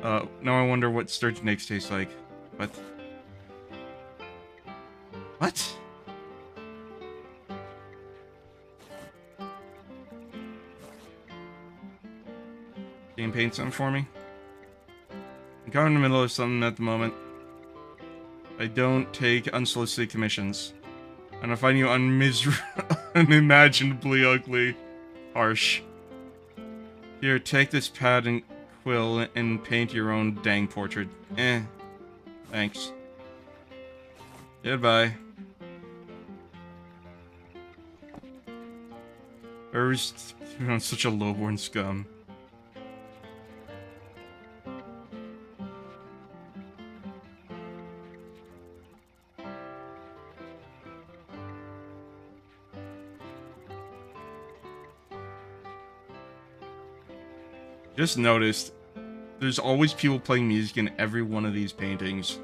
Now I wonder what sturgeon eggs taste like. What? What? Can you paint something for me? I'm kind of in the middle of something at the moment. I don't take unsolicited commissions. And I find you unimaginably ugly. Harsh. Here, take this pad and quill and paint your own dang portrait. Thanks. Goodbye. Whoever's such a lowborn scum. Just noticed, there's always people playing music in every one of these paintings.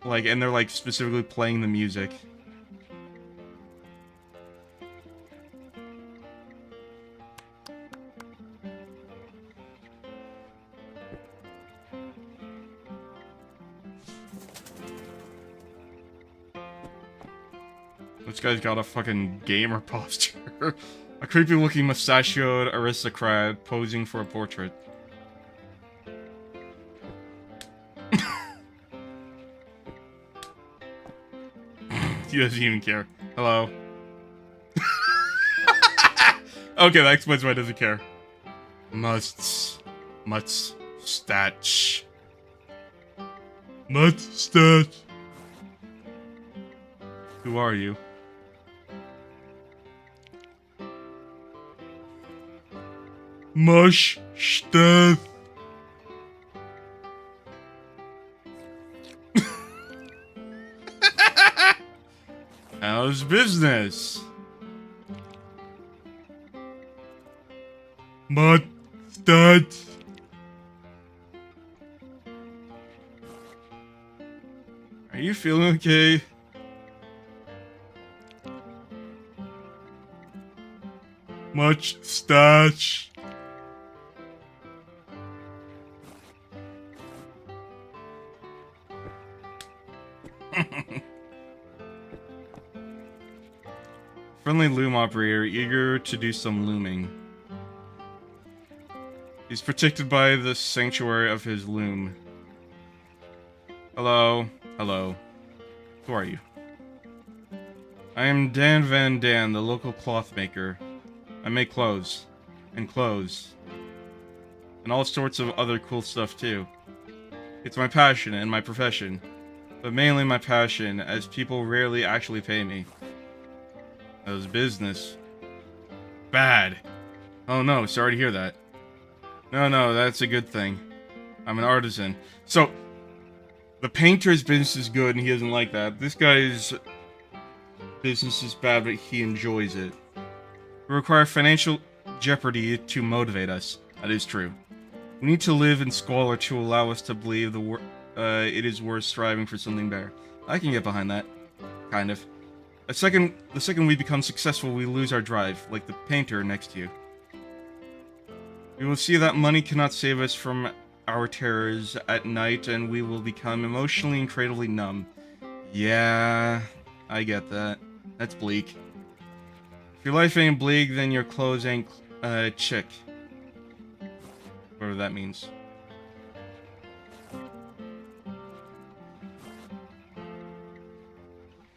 Like, and they're like specifically playing the music. This guy's got a fucking gamer posture. A creepy-looking mustachioed aristocrat posing for a portrait. He doesn't even care. Hello. Okay, that explains why he doesn't care. Mustache. Mustache. Who are you? Mush stuff. How's business? Mustache. Are you feeling okay? Mustache. Friendly loom operator, eager to do some looming. He's protected by the sanctuary of his loom. Hello. Hello. Who are you? I am Dan Van Dan, the local cloth maker. I make clothes. And clothes. And all sorts of other cool stuff too. It's my passion and my profession. But mainly my passion, as people rarely actually pay me. That was business. Bad. Oh no, sorry to hear that. No, that's a good thing. I'm an artisan. So, the painter's business is good and he doesn't like that. This guy's business is bad, but he enjoys it. We require financial jeopardy to motivate us. That is true. We need to live in squalor to allow us to believe it is worth striving for something better. I can get behind that. Kind of. The second we become successful, we lose our drive, like the painter next to you. We will see that money cannot save us from our terrors at night, and we will become emotionally incredibly numb. Yeah, I get that. That's bleak. If your life ain't bleak, then your clothes ain't, chick. Whatever that means.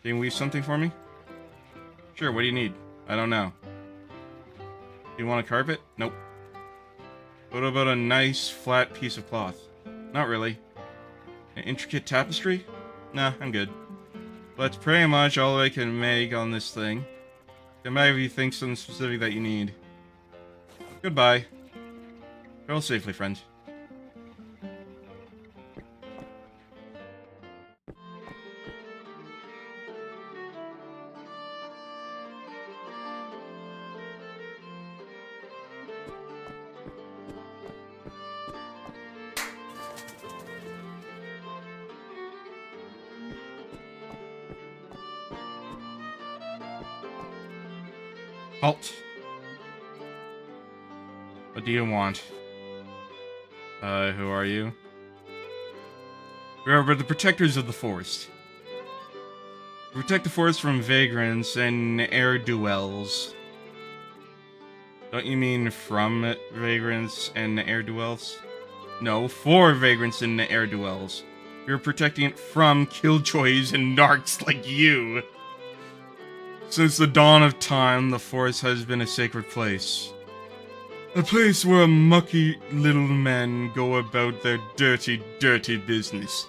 Can you weave something for me? Sure, what do you need? I don't know. You want a carpet? Nope. What about a nice, flat piece of cloth? Not really. An intricate tapestry? Nah, I'm good. That's pretty much all I can make on this thing. Come back if you think something specific that you need. Goodbye. Travel safely, friend. Halt. What do you want? Who are you? We are the protectors of the forest. We protect the forest from vagrants and ne'er-do-wells. Don't you mean from vagrants and ne'er-do-wells? No, for vagrants and ne'er-do-wells. We are protecting it from killjoys and narcs like you. Since the dawn of time, the forest has been a sacred place. A place where mucky little men go about their dirty, dirty business.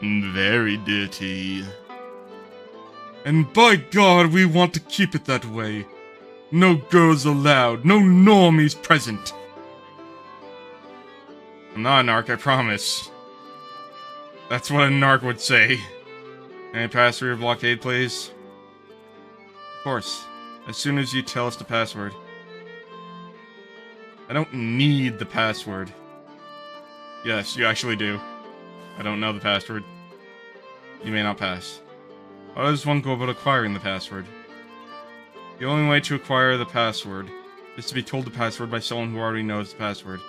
Very dirty. And by God, we want to keep it that way. No girls allowed, no normies present. I'm not a narc, I promise. That's what a narc would say. Can I pass through your blockade, please? Of course, as soon as you tell us the password. I don't need the password. Yes, you actually do. I don't know the password. You may not pass. How does one go about acquiring the password? The only way to acquire the password is to be told the password by someone who already knows the password.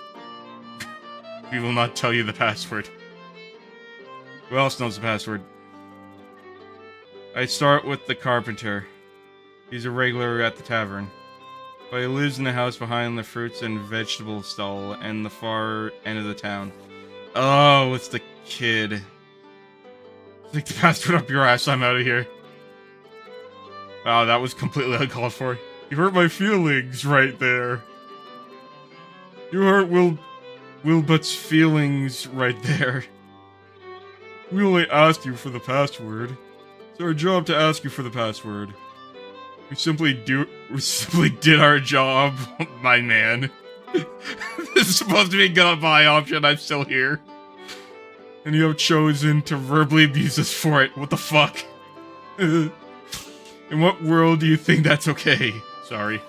We will not tell you the password. Who else knows the password? I start with the carpenter. He's a regular at the tavern. But he lives in the house behind the fruits and vegetable stall and the far end of the town. Oh, it's the kid. Stick the password up your ass, I'm out of here. Wow, that was completely uncalled for. You hurt my feelings right there. You hurt Wilbut's feelings right there. We only asked you for the password. It's our job to ask you for the password. We simply did our job, my man. This is supposed to be a goodbye option, I'm still here. And you have chosen to verbally abuse us for it. What the fuck? In what world do you think that's okay? Sorry.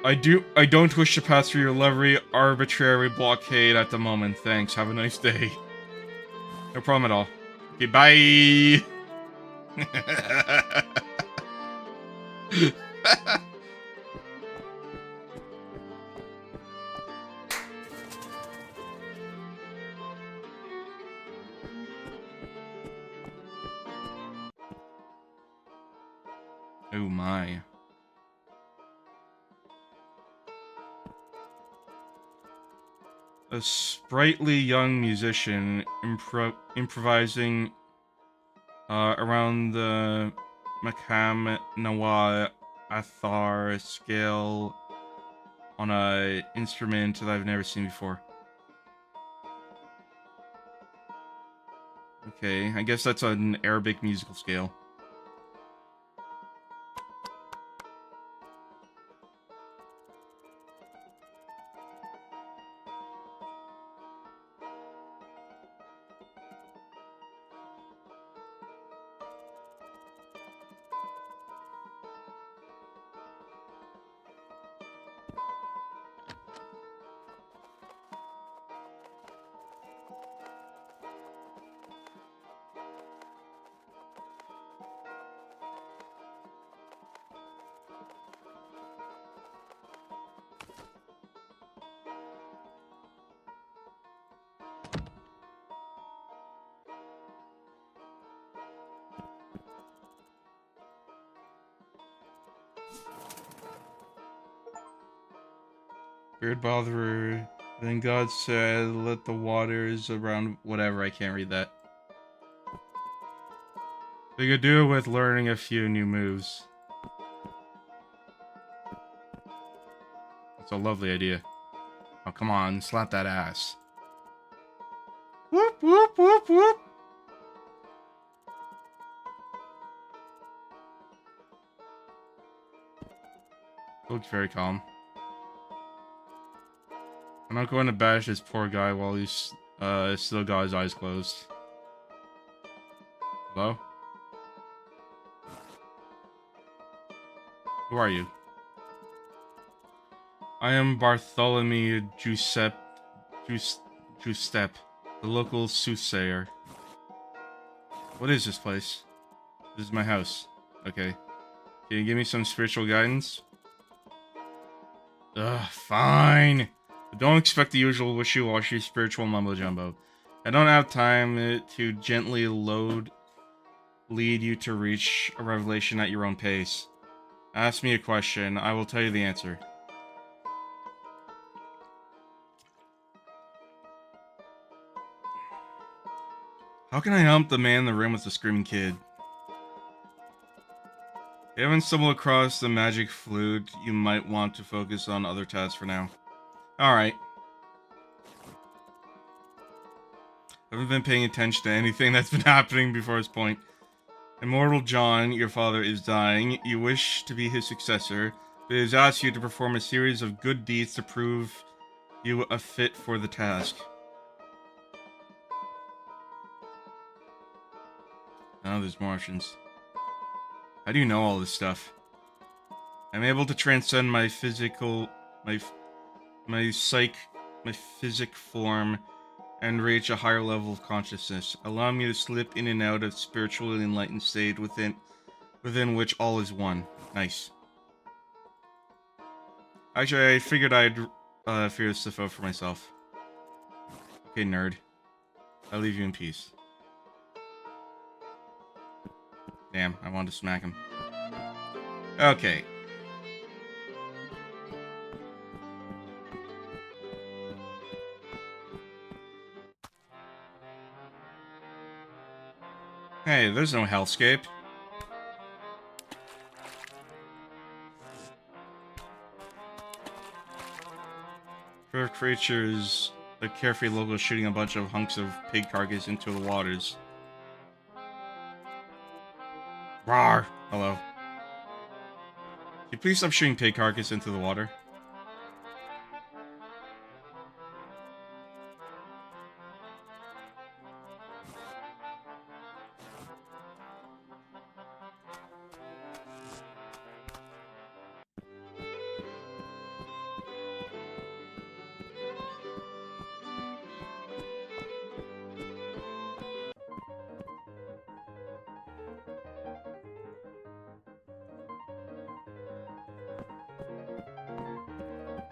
I don't wish to pass through your lovely, arbitrary blockade at the moment. Thanks, have a nice day. No problem at all. Okay, bye! my. A sprightly young musician improvising around the Makam Nawa Athar scale on a instrument that I've never seen before. Okay, I guess that's an Arabic musical scale. Weird botherer. Then God said, let the waters around... Whatever, I can't read that. We could do it with learning a few new moves. That's a lovely idea. Oh, come on, slap that ass. Whoop, whoop, whoop, whoop. Looks very calm. I'm not going to bash this poor guy while he's still got his eyes closed. Hello? Who are you? I am Bartholomew Giuseppe, the local soothsayer. What is this place? This is my house. Okay. Can you give me some spiritual guidance? Ugh, fine. But don't expect the usual wishy-washy spiritual mumbo-jumbo. I don't have time to gently lead you to reach a revelation at your own pace. Ask me a question, I will tell you the answer. How can I help the man in the room with the screaming kid? If you haven't stumbled across the magic flute, you might want to focus on other tasks for now. Alright. I haven't been paying attention to anything that's been happening before this point. Immortal John, your father, is dying. You wish to be his successor, but he has asked you to perform a series of good deeds to prove you a fit for the task. Oh, there's more options. How do you know all this stuff? I'm able to transcend my physical... my physic form and reach a higher level of consciousness, allowing me to slip in and out of spiritually enlightened state within which all is one. Nice. Actually, I figured I'd figure this stuff out for myself. Okay, nerd. I'll leave you in peace. Damn, I wanted to smack him. Okay. Hey, there's no hellscape. For creatures, the carefree local is shooting a bunch of hunks of pig carcass into the waters. Rawr! Hello. Can you please stop shooting pig carcass into the water?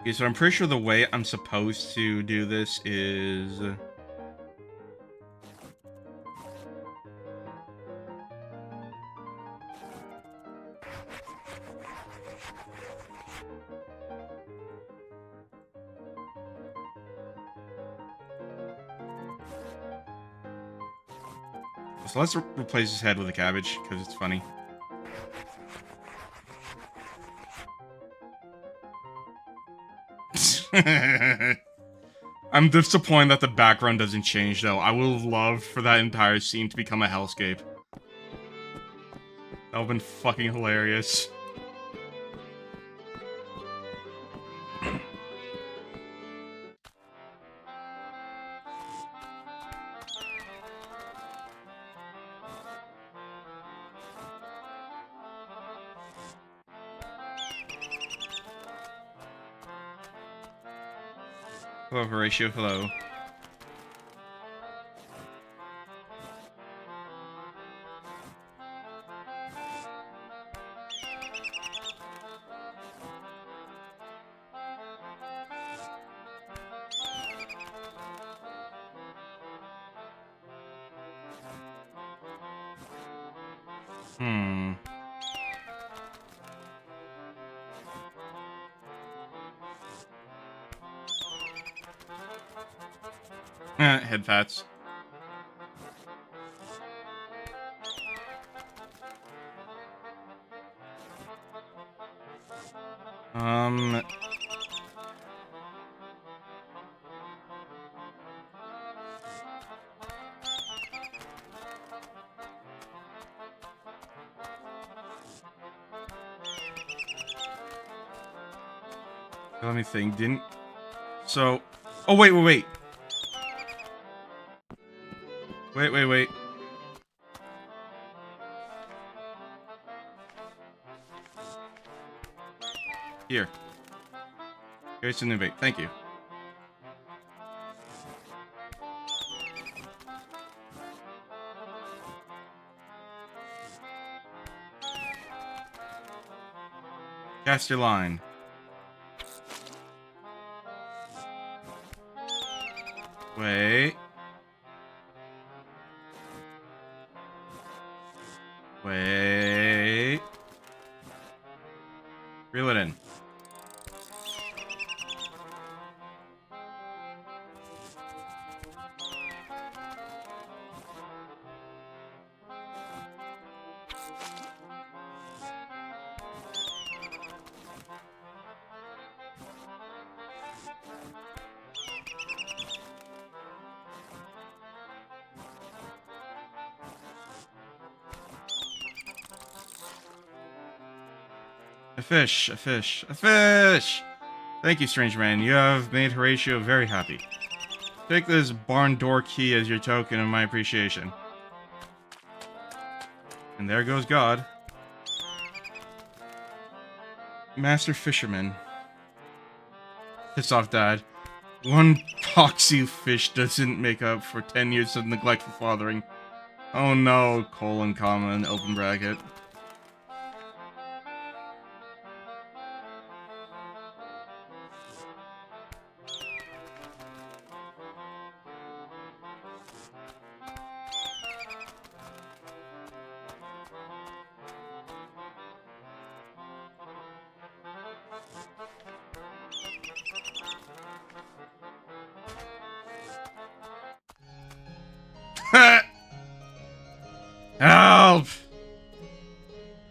Okay, so I'm pretty sure the way I'm supposed to do this is... So let's replace his head with a cabbage, because it's funny. I'm disappointed that the background doesn't change, though. I would love for that entire scene to become a hellscape. That would've been fucking hilarious. Hello, Horatio, hello. Head pats. Let me think, didn't... So... Oh, wait. Wait. Here. Here's an invite. Thank you. Cast your line. Wait. Reel it in. A fish, a fish, a fish! Thank you, strange man. You have made Horatio very happy. Take this barn door key as your token of my appreciation. And there goes God. Master Fisherman. Piss off, Dad. One toxie fish doesn't make up for 10 years of neglectful fathering. Oh no, colon, comma, and open bracket. Help!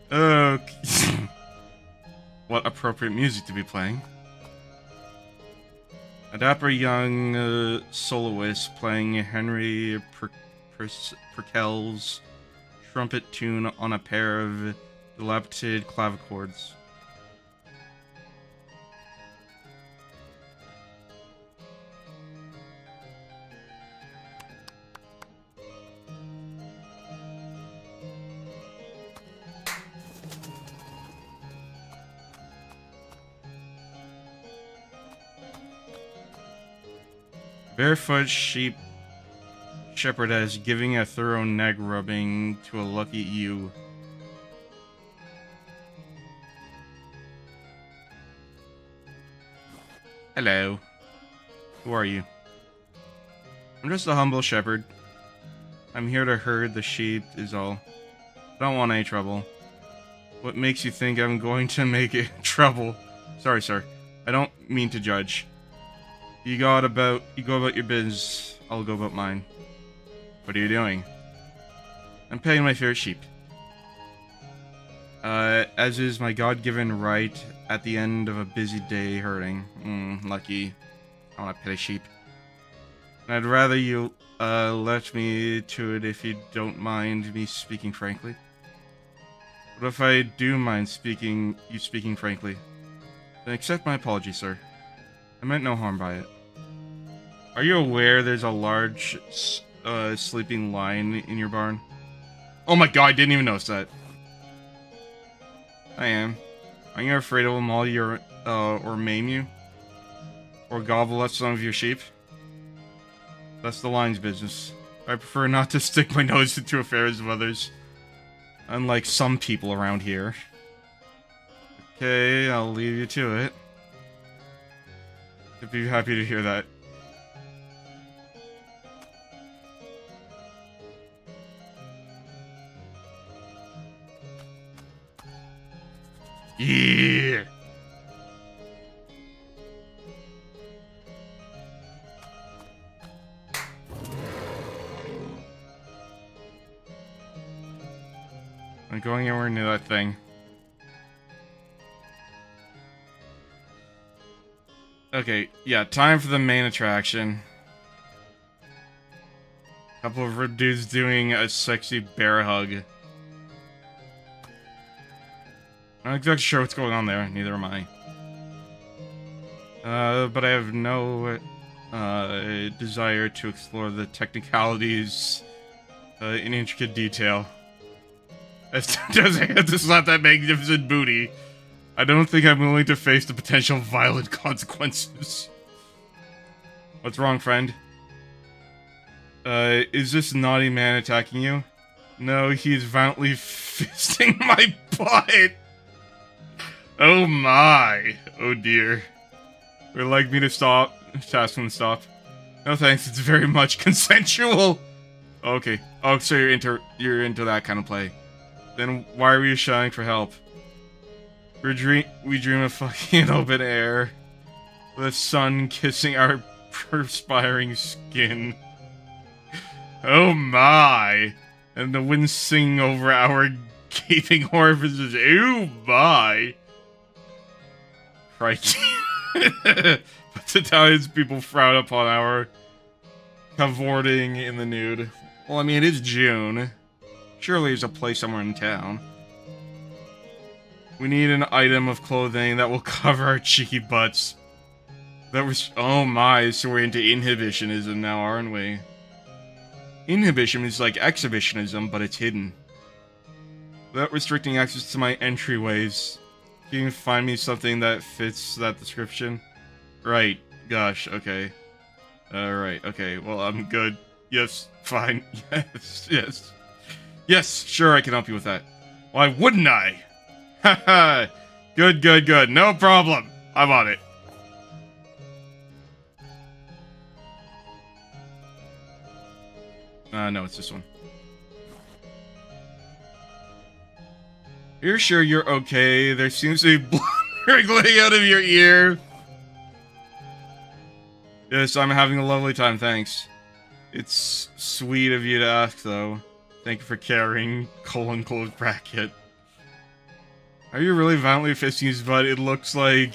Okay. What appropriate music to be playing. A dapper young soloist playing Henry Purcell's trumpet tune on a pair of dilapidated clavichords. Barefoot sheep shepherdess giving a thorough neck rubbing to a lucky ewe. Hello. Who are you? I'm just a humble shepherd. I'm here to herd the sheep is all. I don't want any trouble. What makes you think I'm going to make it trouble? Sorry, sir. I don't mean to judge. You go about your business, I'll go about mine. What are you doing? I'm petting my favorite sheep. As is my God-given right at the end of a busy day herding. Lucky. I want to pet a sheep. I'd rather you, let me to it if you don't mind me speaking frankly. What if I do mind you speaking frankly? Then accept my apology, sir. I meant no harm by it. Are you aware there's a large, sleeping lion in your barn? Oh my god, I didn't even notice that. I am. Are you afraid it will maul you or maim you? Or gobble up some of your sheep? That's the lion's business. I prefer not to stick my nose into affairs of others. Unlike some people around here. Okay, I'll leave you to it. I'd be happy to hear that. Yeah! I'm going anywhere near that thing. Okay, yeah, time for the main attraction. Couple of ripped dudes doing a sexy bear hug. I'm not exactly sure what's going on there, neither am I. But I have no desire to explore the technicalities in intricate detail. As does have to slap that magnificent booty. I don't think I'm willing to face the potential violent consequences. What's wrong, friend? Is this naughty man attacking you? No, he's violently fisting my butt! Oh my! Oh dear. Would you like me to stop? To ask him to stop? No thanks, it's very much consensual! Okay. Oh, so you're into that kind of play. Then why are we shouting for help? We dream of fucking in open air. The sun kissing our perspiring skin. Oh my! And the wind singing over our gaping orifices. Oh my! Crikey. But the Italians people frown upon our cavorting in the nude. Well, I mean, it is June. Surely there's a place somewhere in town. We need an item of clothing that will cover our cheeky butts. That was— oh my, so we're into inhibitionism now, aren't we? Inhibition is like exhibitionism, but it's hidden. Without restricting access to my entryways, can you find me something that fits that description? Right, gosh, okay. Right, okay, well, I'm good. Yes, fine, yes, yes. Yes, sure, I can help you with that. Why wouldn't I? Haha, good, good, good, no problem. I'm on it. No, it's this one. You're sure you're okay? There seems to be blood wriggling out of your ear. Yes, I'm having a lovely time, thanks. It's sweet of you to ask, though. Thank you for caring, close bracket. Are you really violently fisting his butt? It looks like...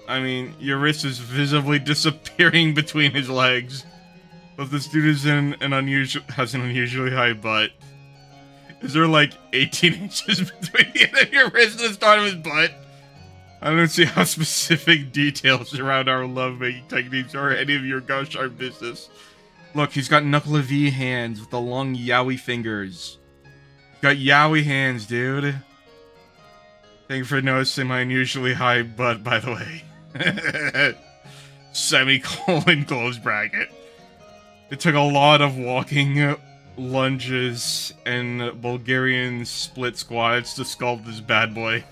I mean, your wrist is visibly disappearing between his legs. But this dude is has an unusually high butt. Is there like 18 inches between the end of your wrist and the start of his butt? I don't see how specific details around our lovemaking techniques are any of your gosh darn business. Look, he's got knuckle V hands with the long yaoi fingers. He's got yaoi hands, dude. Thank you for noticing my unusually high butt, by the way. Semicolon close bracket. It took a lot of walking, lunges, and Bulgarian split squats to sculpt this bad boy.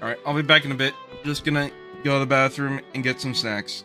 Alright, I'll be back in a bit. Just gonna go to the bathroom, and get some snacks.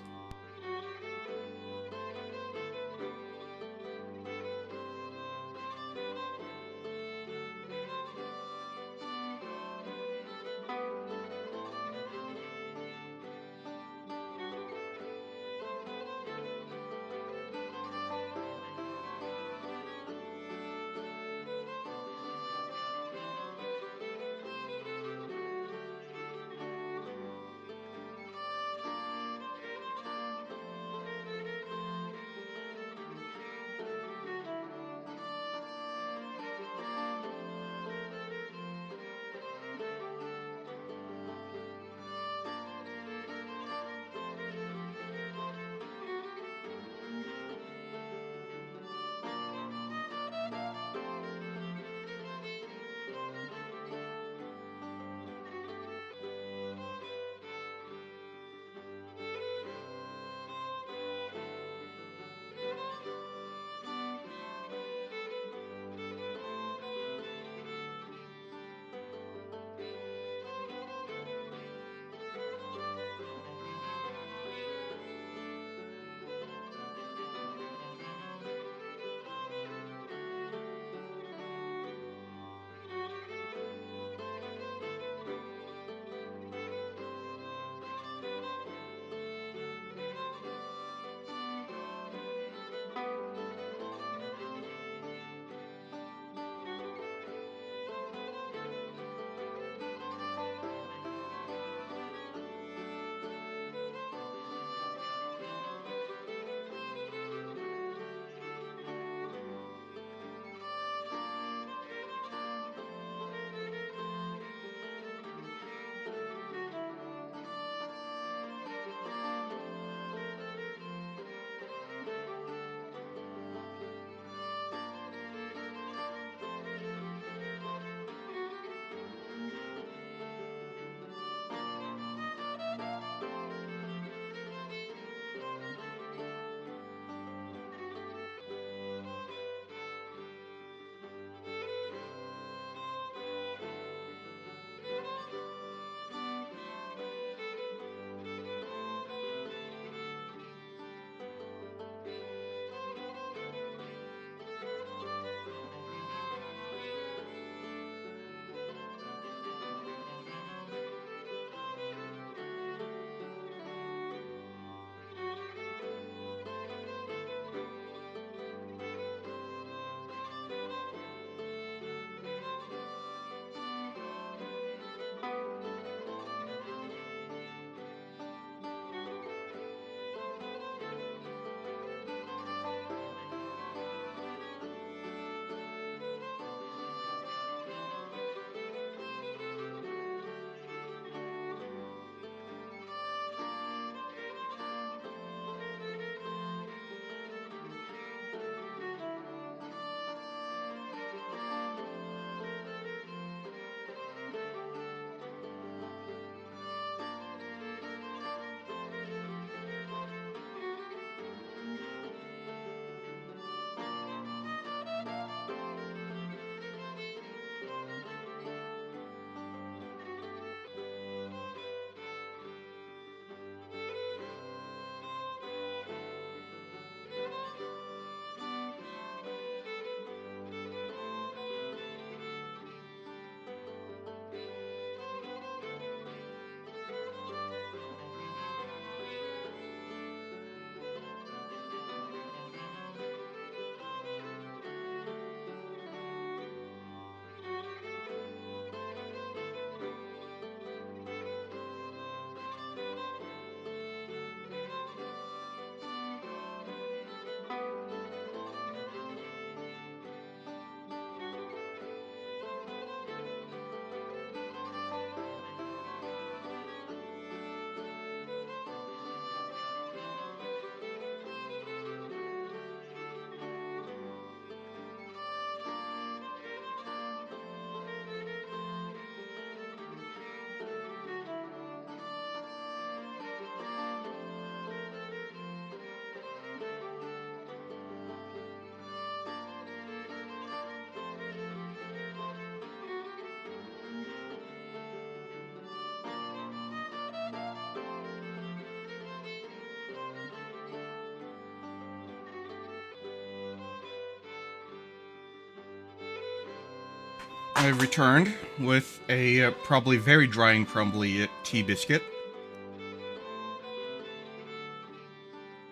I've returned with a probably very dry and crumbly tea biscuit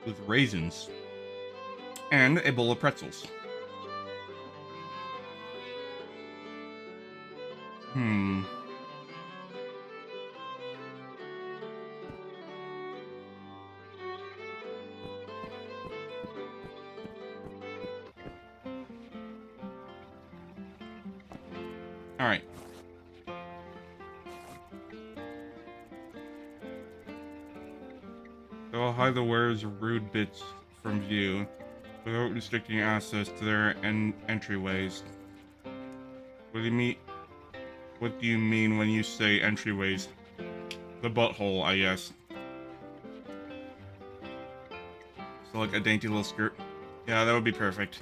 with raisins and a bowl of pretzels. Alright. So I'll hide the wearer's rude bits from view without restricting access to their entryways. What do you mean when you say entryways? The butthole, I guess. So like a dainty little skirt. Yeah, that would be perfect.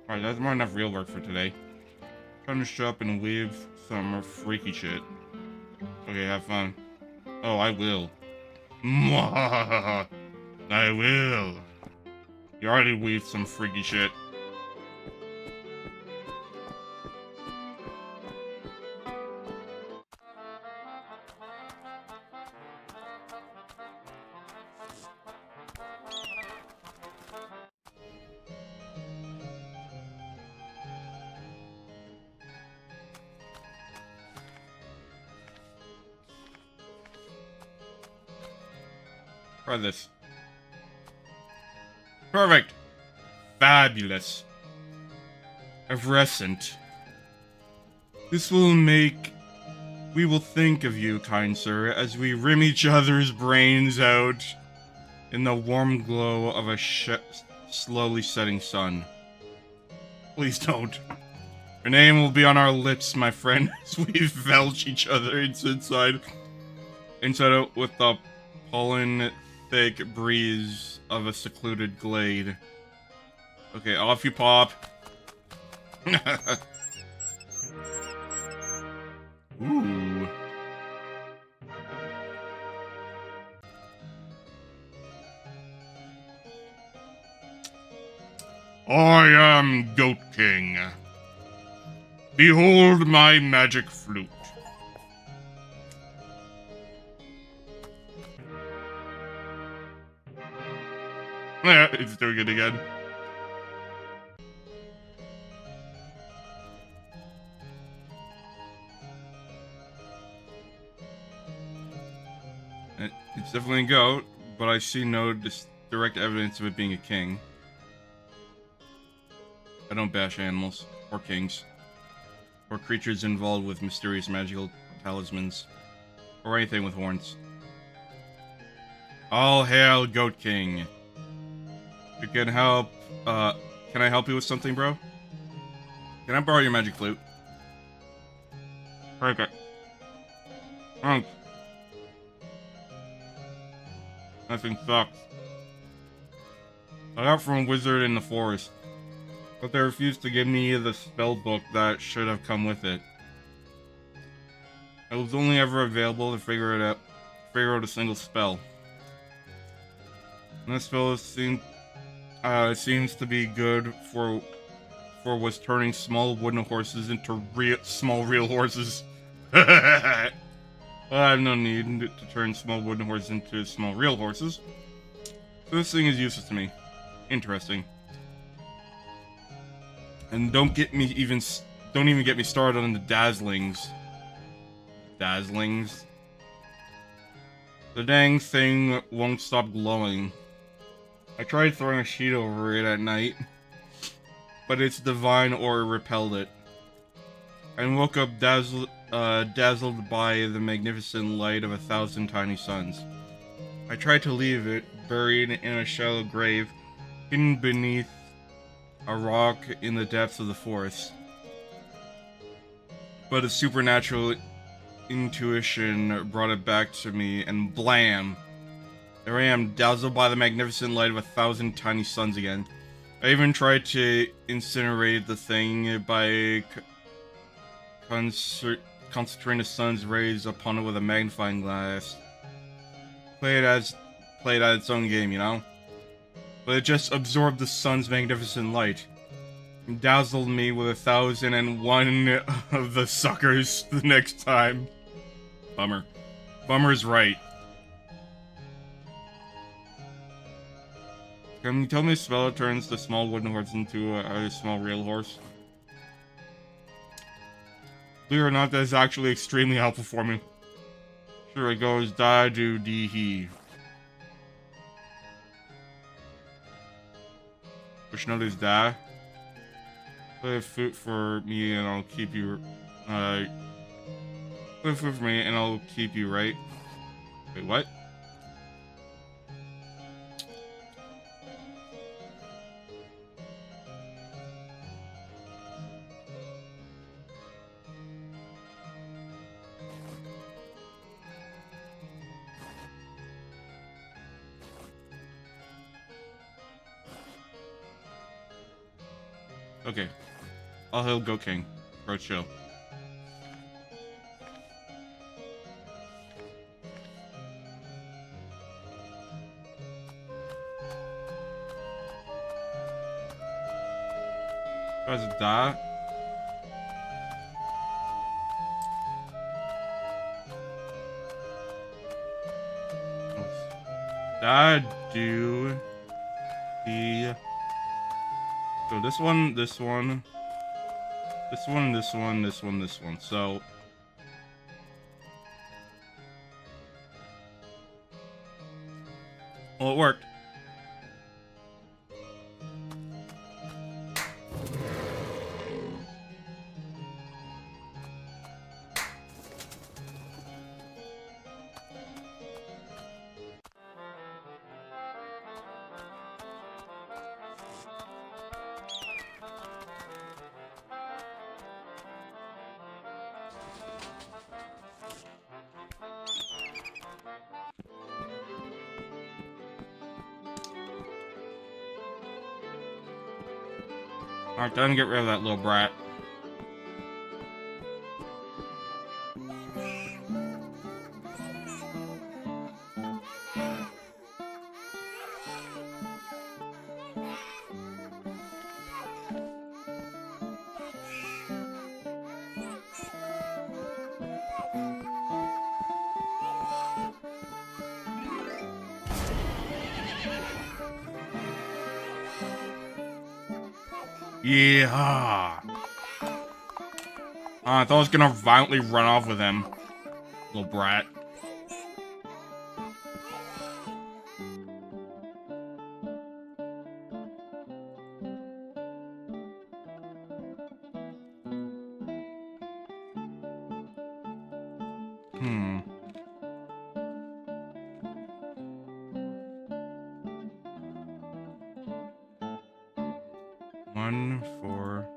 Alright, that's more than enough real work for today. Time to show up and weave some freaky shit. Okay, have fun. Oh, I will. I will. You already weaved some freaky shit. Try this. Perfect. Fabulous. Effervescent. This will make... We will think of you, kind sir, as we rim each other's brains out in the warm glow of a slowly setting sun. Please don't. Your name will be on our lips, my friend, as we belch each other inside out with the pollen thick breeze of a secluded glade. Okay, off you pop. Ooh. I am Goat King. Behold my magic flute. It's doing it again. It's definitely a goat, but I see no direct evidence of it being a king. I don't bash animals, or kings, or creatures involved with mysterious magical talismans, or anything with horns. All hail, Goat King. You can help, can I help you with something, bro? Can I borrow your magic flute? Okay. Thanks. Nothing sucks. I got from a wizard in the forest, but they refused to give me the spell book that should have come with it. It was only ever available to figure out a single spell. And this spell seems to be good for was turning small wooden horses into small real horses. I have no need to turn small wooden horses into small real horses. So this thing is useless to me. Interesting. And don't even get me started on the dazzlings. Dazzlings. The dang thing won't stop glowing. I tried throwing a sheet over it at night, but its divine aura repelled it. And woke up dazzled by the magnificent light of 1,000 tiny suns. I tried to leave it, buried in a shallow grave, hidden beneath a rock in the depths of the forest. But a supernatural intuition brought it back to me, and blam! There I am, dazzled by the magnificent light of 1,000 tiny suns again. I even tried to incinerate the thing by concentrating the sun's rays upon it with a magnifying glass. Play it at its own game, you know? But it just absorbed the sun's magnificent light. And dazzled me with 1,001 of the suckers the next time. Bummer. Bummer's right. Can you tell me spell turns the small wooden horse into a small real horse? Believe it or not, that is actually extremely helpful for me. Sure, it goes da do dee he. Which note is da? Play a flute for me and I'll keep you. Play a flute for me and I'll keep you right. Wait, what? Okay. All hail Go King. Bro, chill. Guys, da. Da do the. So this one, this one, this one, this one, this one, this one. So well, it worked. Alright, time to get rid of that little brat. Yeah. I thought I was gonna violently run off with him. Little brat. One, four,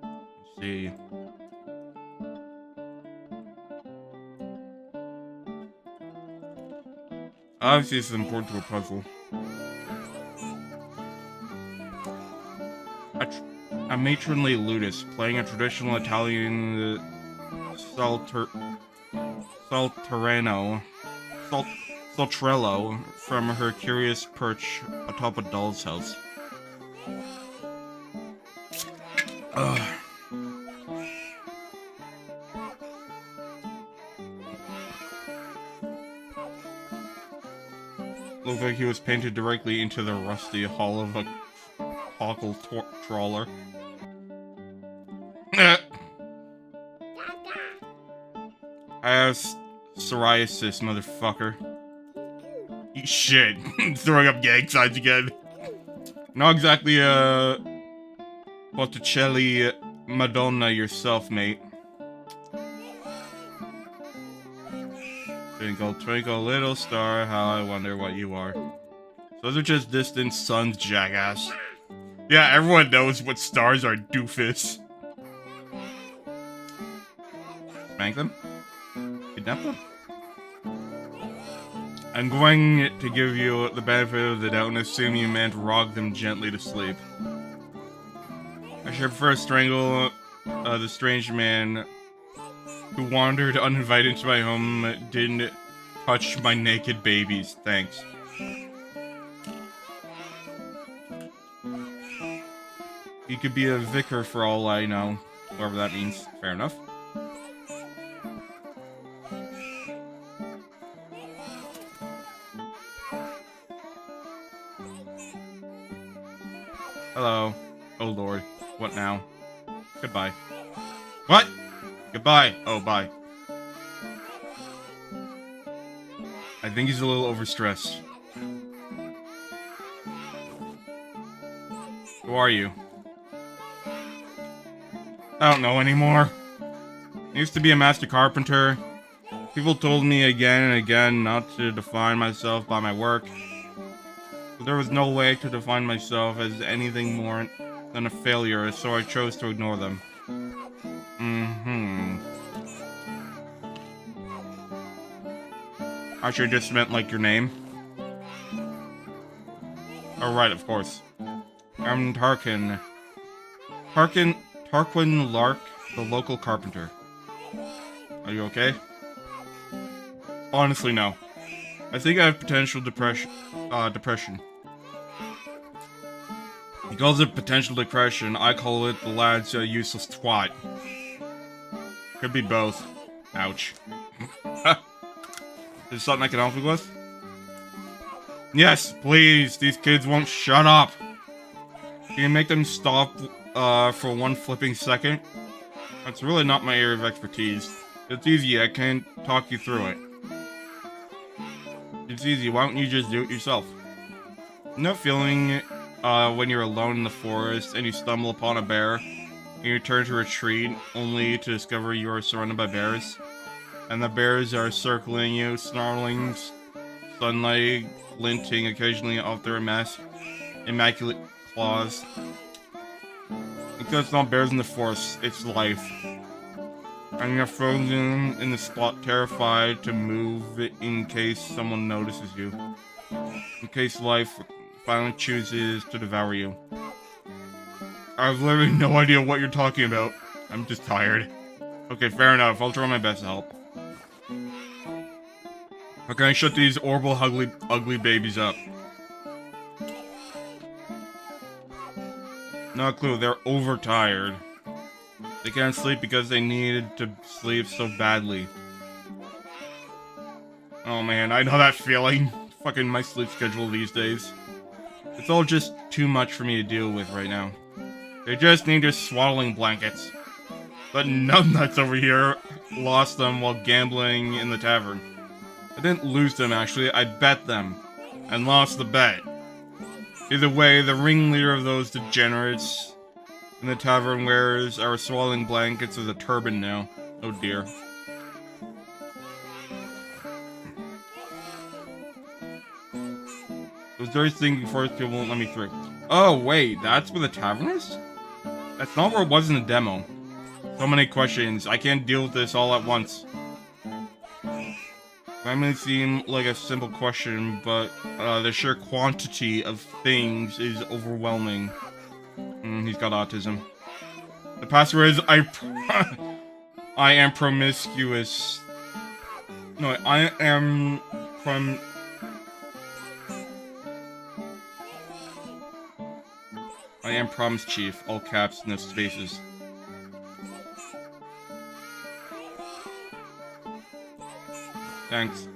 let's see. Obviously, this is important to a puzzle. A matronly ludus playing a traditional Italian saltarello from her curious perch atop a doll's house. Looked like he was painted directly into the rusty hull of a cockle trawler. I have psoriasis, motherfucker. Eat shit. Throwing up gang signs again. Not exactly Botticelli Madonna yourself, mate. Twinkle, twinkle, little star, how I wonder what you are. Those are just distant suns, jackass. Yeah, everyone knows what stars are, doofus. Spank them? Kidnap them? I'm going to give you the benefit of the doubt and assume you meant rock them gently to sleep. I should prefer strangle the strange man who wandered uninvited into my home, didn't touch my naked babies. Thanks. He could be a vicar for all I know. Whatever that means. Fair enough. Hello. Oh lord. What now? Goodbye. What? Goodbye. Oh, bye. I think he's a little overstressed. Who are you? I don't know anymore. I used to be a master carpenter. People told me again and again not to define myself by my work. But there was no way to define myself as anything more than a failure, so I chose to ignore them. I should have just meant like your name. Oh right, of course. I'm Tarquin. Tarquin Lark, the local carpenter. Are you okay? Honestly, no. I think I have potential depression. He calls it potential depression. I call it the lad's useless twat. Could be both. Ouch. Is there something I can help you with? Yes, please. These kids won't shut up. Can you make them stop for one flipping second? That's really not my area of expertise. It's easy, I can talk you through it. It's easy, why don't you just do it yourself? You know feeling when you're alone in the forest and you stumble upon a bear and you turn to retreat only to discover you are surrounded by bears? And the bears are circling you, snarling, sunlight glinting occasionally off their immaculate claws. Because it's not bears in the forest, it's life. And you're frozen in the spot, terrified to move in case someone notices you. In case life finally chooses to devour you. I have literally no idea what you're talking about. I'm just tired. Okay, fair enough. I'll try my best to help. How can I shut these horrible, ugly babies up? No clue. They're overtired. They can't sleep because they needed to sleep so badly. Oh man, I know that feeling. Fucking my sleep schedule these days. It's all just too much for me to deal with right now. They just need their swaddling blankets. But numbnuts over here lost them while gambling in the tavern. I didn't lose them actually, I bet them. And lost the bet. Either way, the ringleader of those degenerates in the tavern wears our swaddling blankets with a turban now. Oh dear. I was very thinking forest people won't let me through. Oh wait, that's where the tavern is? That's not where it was in the demo. So many questions, I can't deal with this all at once. That may seem like a simple question, but the sheer quantity of things is overwhelming. He's got autism. The password is I am promiscuous. No, I am promise chief. All caps, no spaces. Thanks.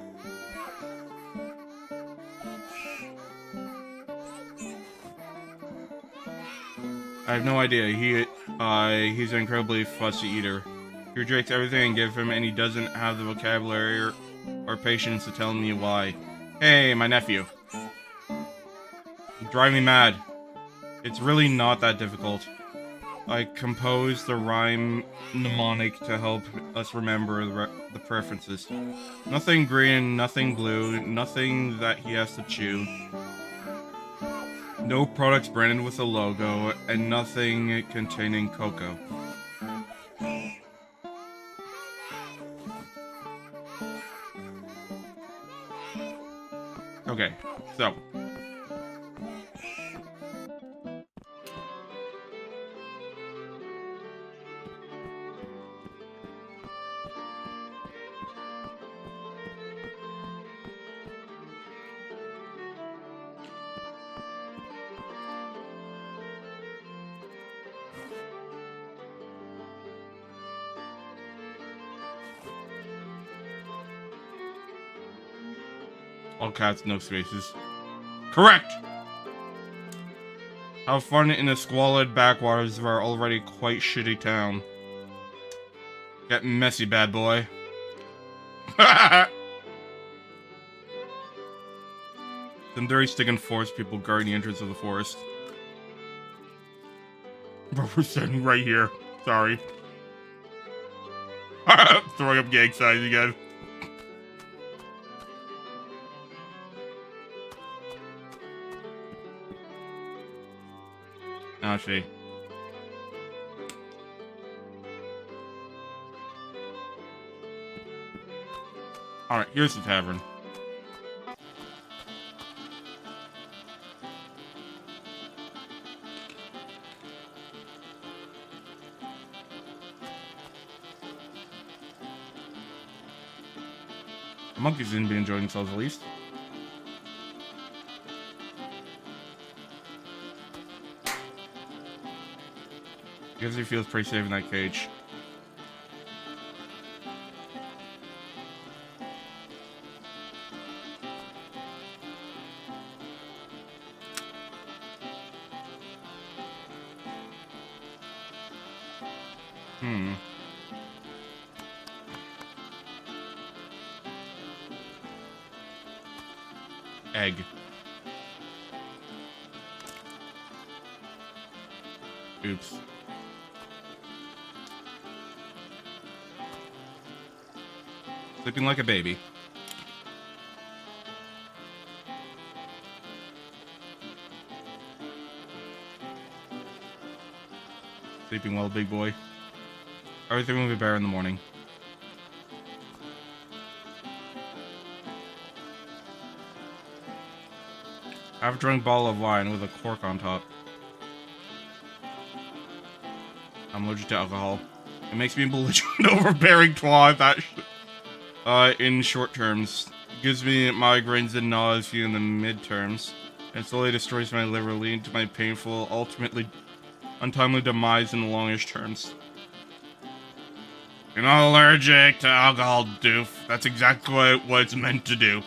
I have no idea. He's an incredibly fussy eater. He rejects everything I give him, and he doesn't have the vocabulary or patience to tell me why. Hey, my nephew. You drive me mad. It's really not that difficult. I composed the rhyme mnemonic to help us remember the preferences. Nothing green, nothing blue, nothing that he has to chew. No products branded with a logo, and nothing containing cocoa. Okay, so. All caps, no spaces. Correct! Have fun in the squalid backwaters of our already quite shitty town. Get messy, bad boy. Some dirty sticking forest people guarding the entrance of the forest. Bro, we're sitting right here. Sorry. Throwing up gang signs again. Actually. Alright, here's the tavern. The monkeys didn't be enjoying themselves at least. Because he feels pretty safe in that cage. Egg. Oops. Sleeping like a baby. Sleeping well, big boy. Everything will be better in the morning. I have a drunk bottle of wine with a cork on top. I'm allergic to alcohol. It makes me a belligerent, overbearing twat. In short terms, it gives me migraines and nausea in the midterms, and slowly destroys my liver, leading to my painful, ultimately untimely demise in the longest terms. You're not allergic to alcohol, doof. That's exactly what it's meant to do.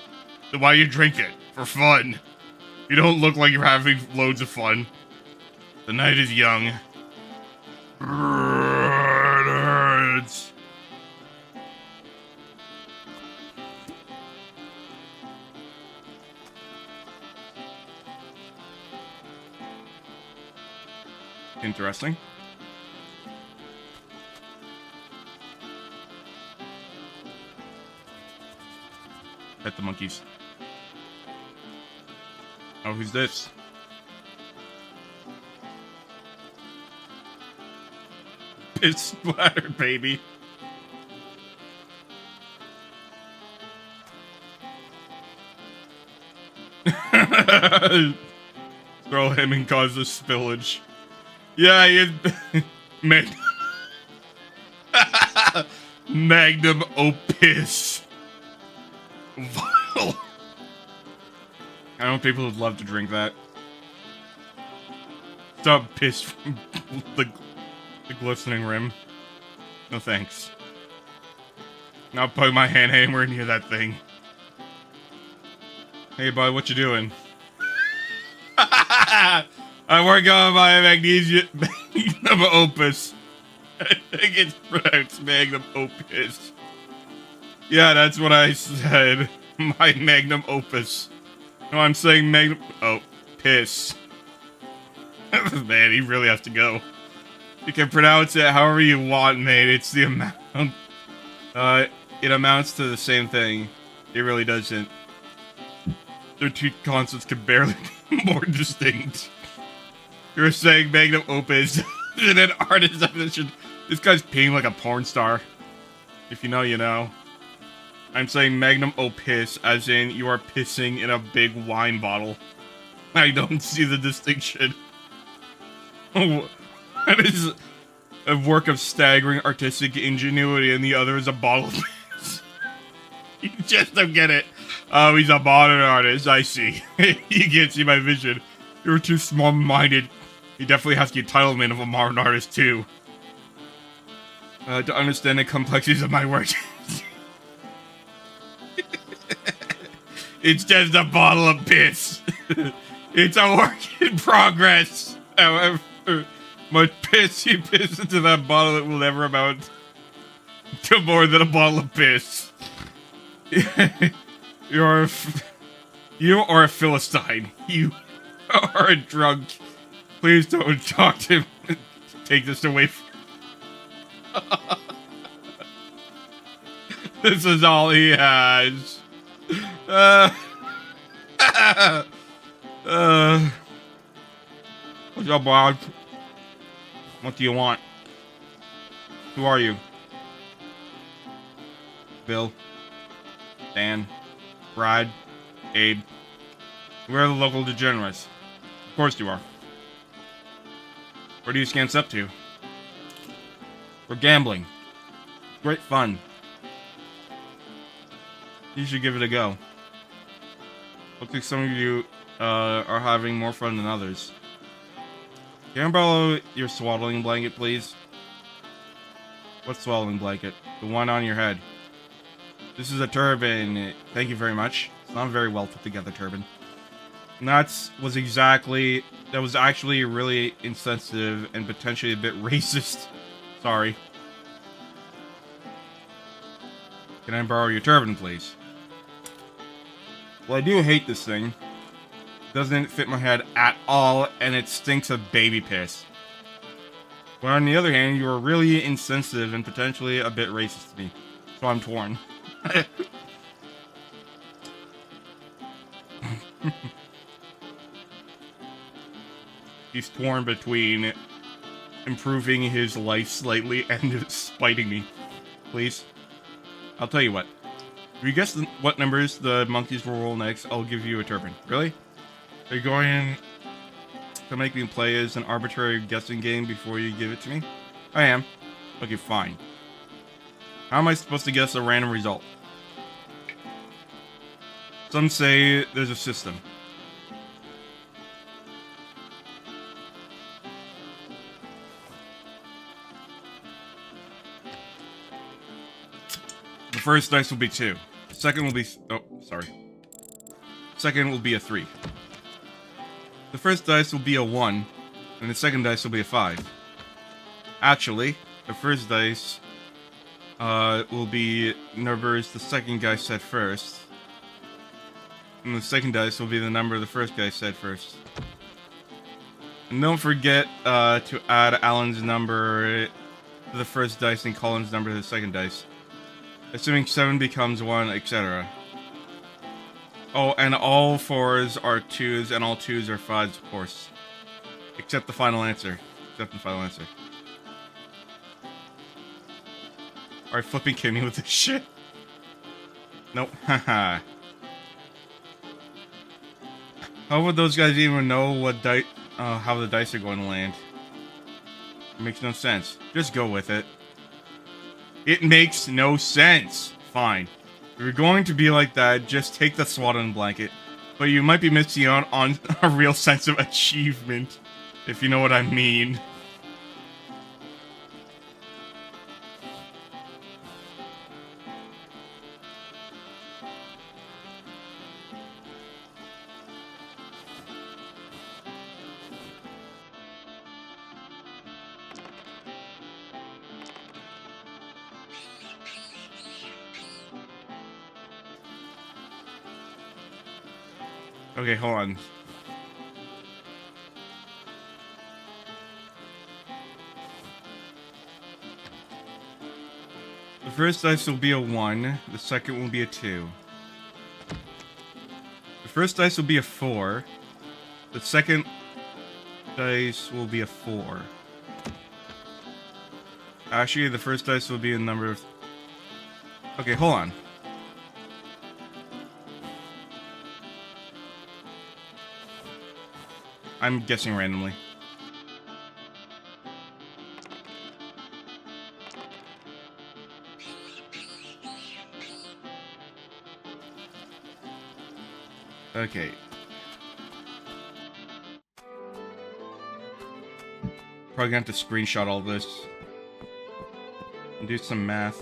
Then why you drink it? For fun. You don't look like you're having loads of fun. The night is young. It hurts. Interesting. Pet the monkeys. Oh, who's this? Piss splattered, baby. Throw him and cause a spillage. Yeah, he is. Magnum opus. Vile. I know people would love to drink that. Stop piss from the glistening rim. No thanks. Not putting my hand anywhere near that thing. Hey bud, what you doing? I'm working on my magnesium opus. I think it's pronounced magnum opus. Yeah, that's what I said. My magnum opus. No, I'm saying magnum... Oh, piss. Man, he really has to go. You can pronounce it however you want, mate. It's the amount... it amounts to the same thing. It really doesn't. Their two concepts can barely be more distinct. You're saying magnum opus in an artist definition. This guy's peeing like a porn star. If you know, you know. I'm saying magnum opus, as in you are pissing in a big wine bottle. I don't see the distinction. That is a work of staggering artistic ingenuity, and the other is a bottle of piss. You just don't get it. Oh, he's a modern artist, I see. You can't see my vision. You're too small-minded. He definitely has the entitlement of a modern artist, too. To understand the complexities of my work. It's just a bottle of piss. It's a work in progress. However much piss you piss into that bottle, it will never amount to more than a bottle of piss. You are a Philistine. You are a drunk. Please don't talk to him. Take this away from... This is all he has. What's up, Bob? What do you want? Who are you? Bill? Dan? Brad? Abe? We're the local degenerates. Of course you are. What are you scants up to? We're gambling. Great fun. You should give it a go. Looks like some of you are having more fun than others. Can I borrow your swaddling blanket, please? What swaddling blanket? The one on your head. This is a turban. Thank you very much. It's not a very well put together turban. And that was actually really insensitive and potentially a bit racist. Sorry. Can I borrow your turban, please? Well, I do hate this thing. It doesn't fit my head at all, and it stinks of baby piss. But on the other hand, you are really insensitive and potentially a bit racist to me. So I'm torn. He's torn between improving his life slightly and spiting me. Please? I'll tell you what. If you guess what numbers the monkeys will roll next, I'll give you a turban. Really? Are you going to make me play as an arbitrary guessing game before you give it to me? I am. Okay, fine. How am I supposed to guess a random result? Some say there's a system. The first dice will be 2. The second will be... oh, sorry. Second will be a 3. The first dice will be a 1, and the second dice will be a 5. Actually, the first dice will be numbers the second guy said first. And the second dice will be the number the first guy said first. And don't forget to add Alan's number to the first dice and Colin's number to the second dice. Assuming 7 becomes 1, etc. Oh, and all 4s are 2s, and all 2s are 5s, of course. Except the final answer. Alright, flipping kidding me with this shit. Nope, haha. How would those guys even know what how the dice are going to land? It makes no sense. Just go with it. It makes no sense. Fine. If you're going to be like that, just take the swaddling blanket. But you might be missing out on a real sense of achievement, if you know what I mean. Okay, hold on. The first dice will be a 1, the second will be a 2. The first dice will be a 4, the second dice will be a 4. Actually, the first dice will be a number of... okay, hold on. I'm guessing randomly. Okay. Probably gonna have to screenshot all this. And do some math.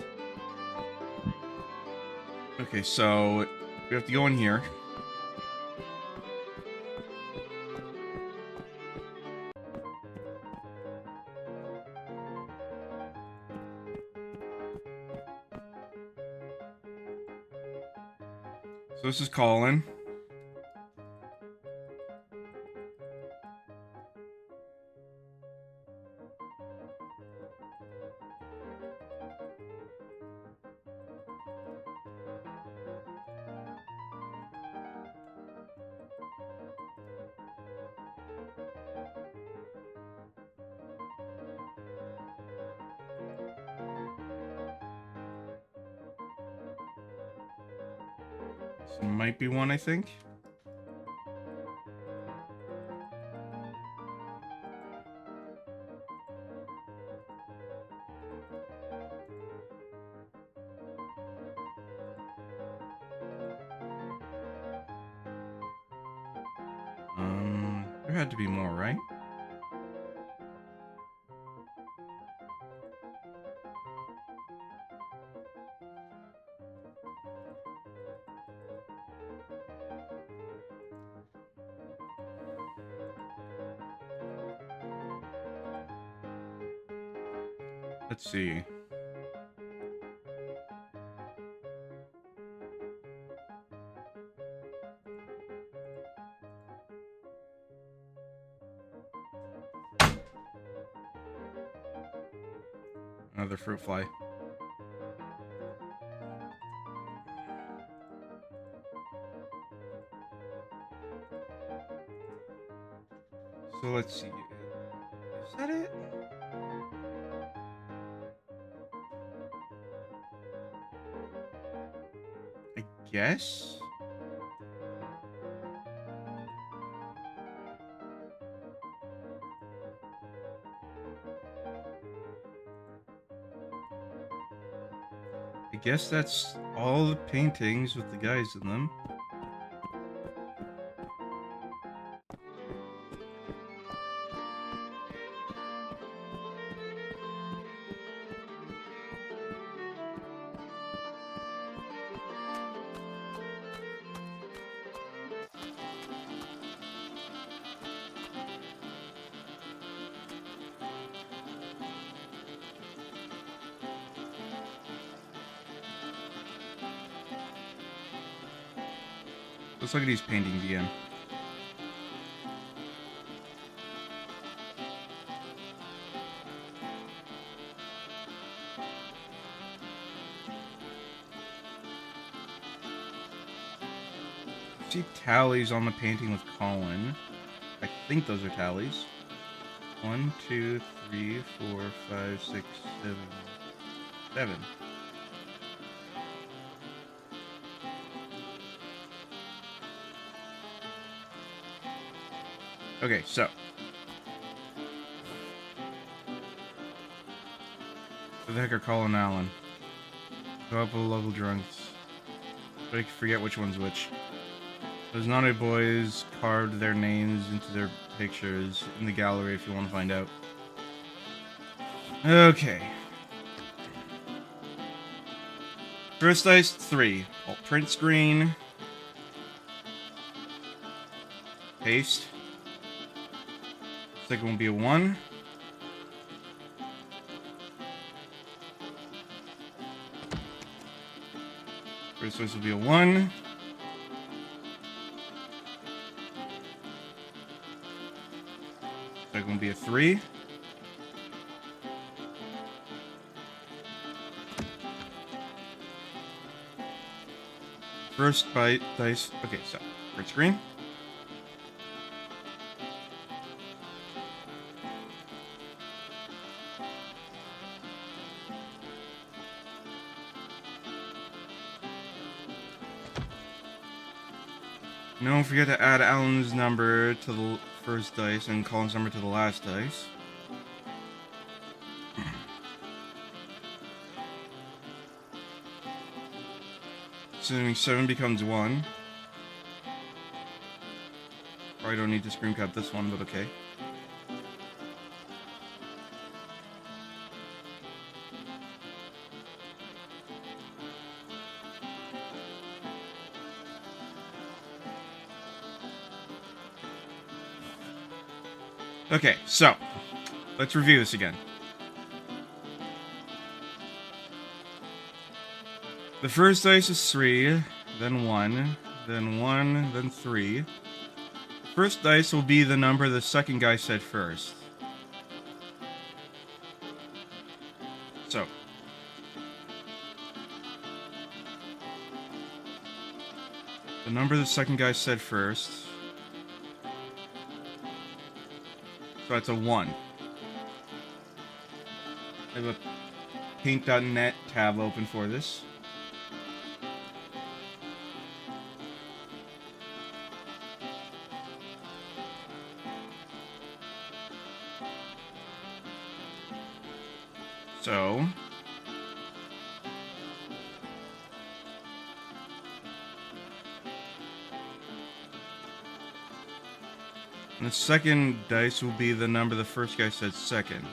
Okay, so we have to go in here. So this is Colin. This might be one, I think. There had to be more, right? Let's see. Another fruit fly. So let's see. Is that it? I guess? I guess that's all the paintings with the guys in them. Let's look at these paintings again. See tallies on the painting with Colin. I think those are tallies. 1, 2, 3, 4, 5, 6, 7, 7. Okay, so. Who the heck are Colin and Allen? Go up with local drunks. But I forget which one's which. Those naughty boys carved their names into their pictures in the gallery if you want to find out. Okay. First dice, 3. Alt print screen. Paste. Second one will be a 1. First dice will be a 1. Second one will be a 3. First bite dice. Okay, so print screen. Don't forget to add Alan's number to the first dice and Colin's number to the last dice. Assuming 7 becomes 1. Probably don't need to screen cap this one, but okay. Okay, so, let's review this again. The first dice is 3, then 1, then 1, then 3. First dice will be the number the second guy said first. So. The number the second guy said first. So that's a 1. I have a paint.net tab open for this. So, and the second dice will be the number the first guy said second.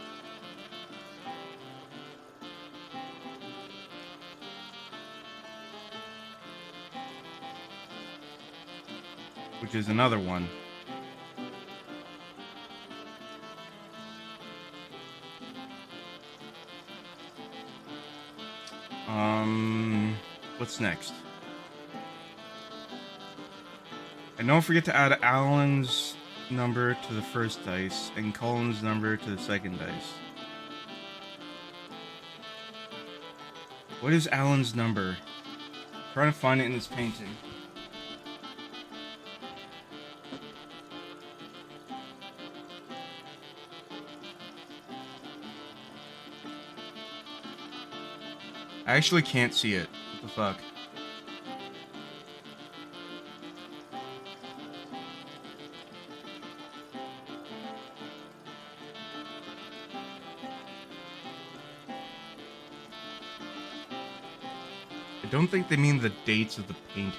Which is another 1. What's next? And don't forget to add Alan's number to the first dice and Colin's number to the second dice. What is Alan's number? I'm trying to find it in this painting. I actually can't see it. What the fuck? I don't think they mean the dates of the painting.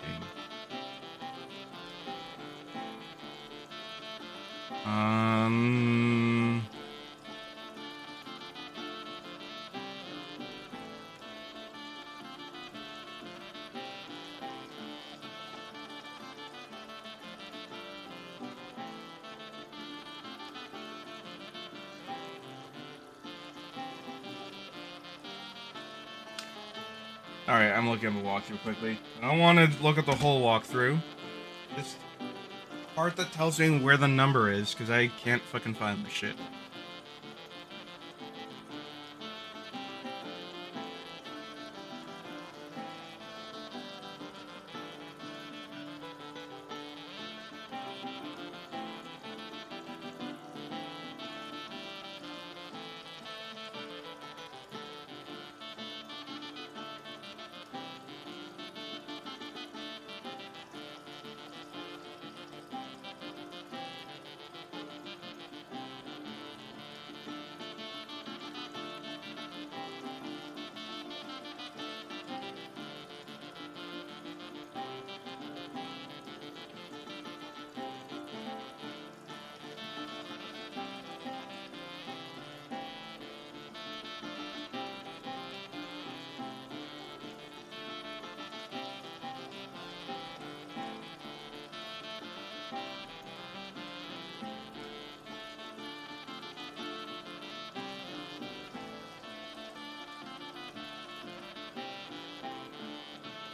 Alright, I'm looking at the walkthrough quickly. I don't want to look at the whole walkthrough. Just part that tells me where the number is, because I can't fucking find the shit.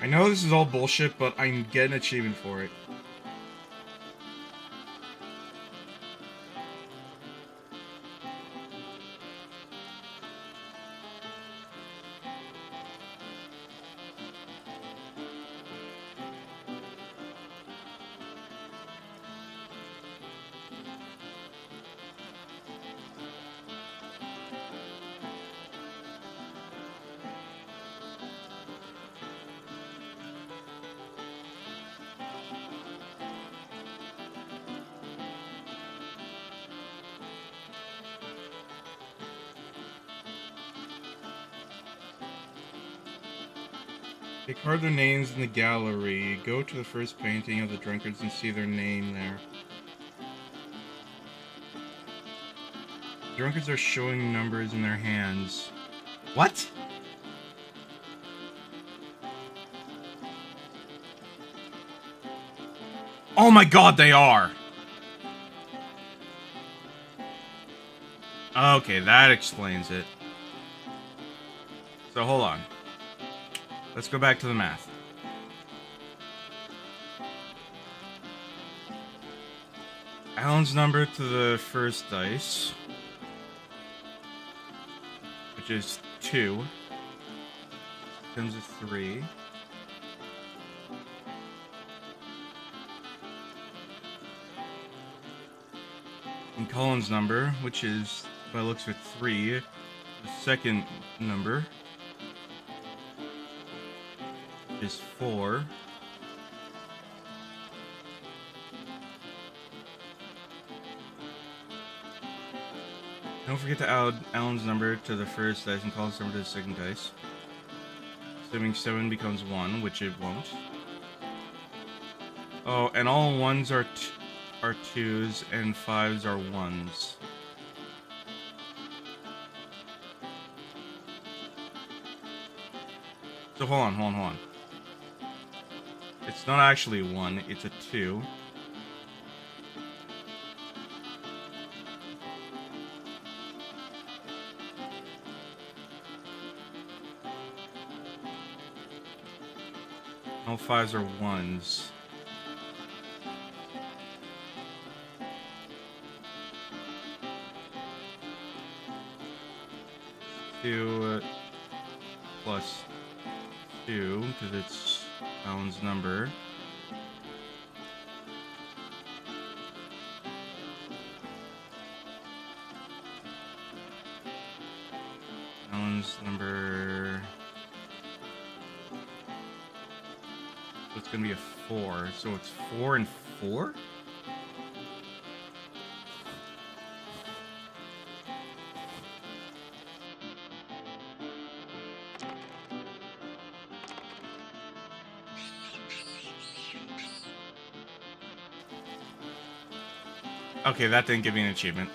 I know this is all bullshit, but I'm getting an achievement for it. They carve their names in the gallery. Go to the first painting of the drunkards and see their name there. The drunkards are showing numbers in their hands. What? Oh my god, they are! Okay, that explains it. So hold on. Let's go back to the math. Alan's number to the first dice, which is 2. Becomes a 3. And Colin's number, which is, by looks of 3, the second number is 4. Don't forget to add Alan's number to the first dice and Colin's number to the second dice. Assuming 7 becomes 1, which it won't. Oh, and all 1s are 2s and 5s are 1s. So hold on. It's not actually 1, it's a 2. All 5s are 1s. Two plus 2, because it's Alan's number. Alan's number. So it's gonna be a 4. So it's 4 and 4? Okay, that didn't give me an achievement.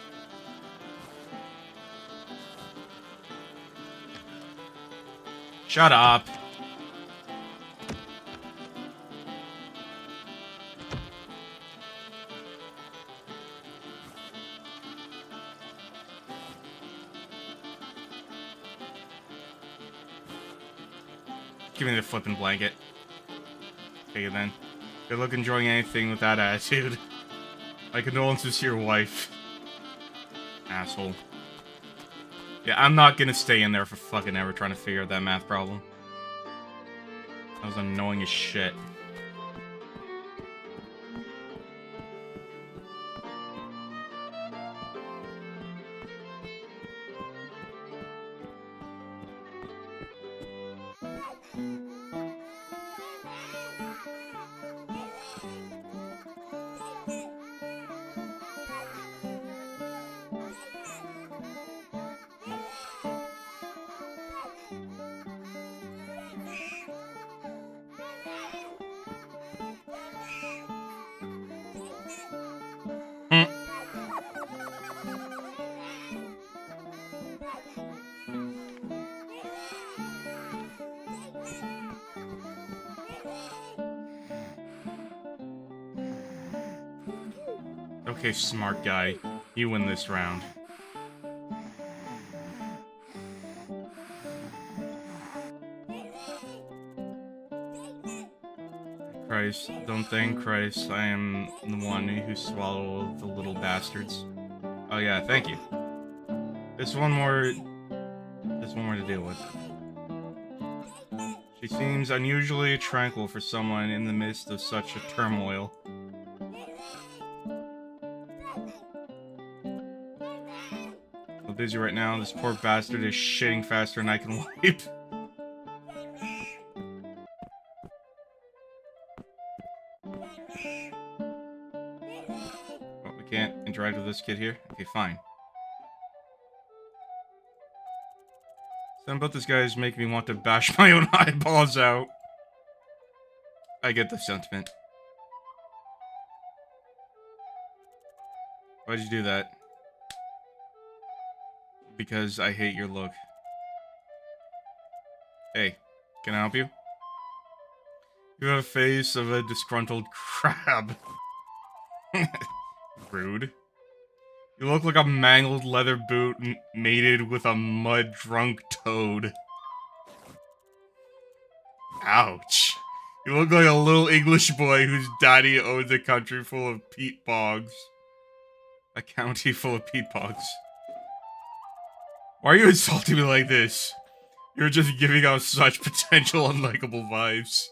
Shut up. Give me the flipping blanket. Okay, then. Good luck enjoying anything with that attitude. My condolences to your wife. Asshole. Yeah, I'm not gonna stay in there for fucking ever trying to figure out that math problem. That was annoying as shit. Okay, smart guy. You win this round. Christ, don't thank Christ. I am the one who swallowed the little bastards. Oh yeah, thank you. There's one more to deal with. She seems unusually tranquil for someone in the midst of such a turmoil. I'm busy right now. This poor bastard is shitting faster than I can wipe. Oh, we can't interact with this kid here? Okay, fine. Something about this guy is making me want to bash my own eyeballs out. I get the sentiment. Why'd you do that? Because I hate your look. Hey, can I help you? You have a face of a disgruntled crab. Rude. You look like a mangled leather boot mated with a mud-drunk toad. Ouch. You look like a little English boy whose daddy owns a country full of peat bogs. A county full of peatbogs. Why are you insulting me like this? You're just giving out such potential unlikable vibes.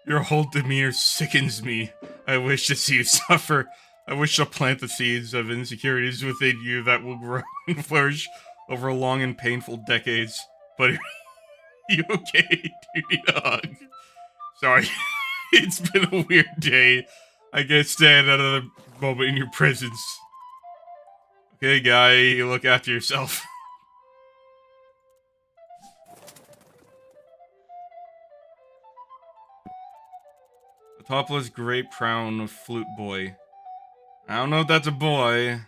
Your whole demeanor sickens me. I wish to see you suffer. I wish to plant the seeds of insecurities within you that will grow and flourish over long and painful decades. But are you okay? Do you need a hug? Sorry. It's been a weird day. I can't stand another moment in your presence. Okay, guy, you look after yourself. The topless grape crown flute boy. I don't know if that's a boy.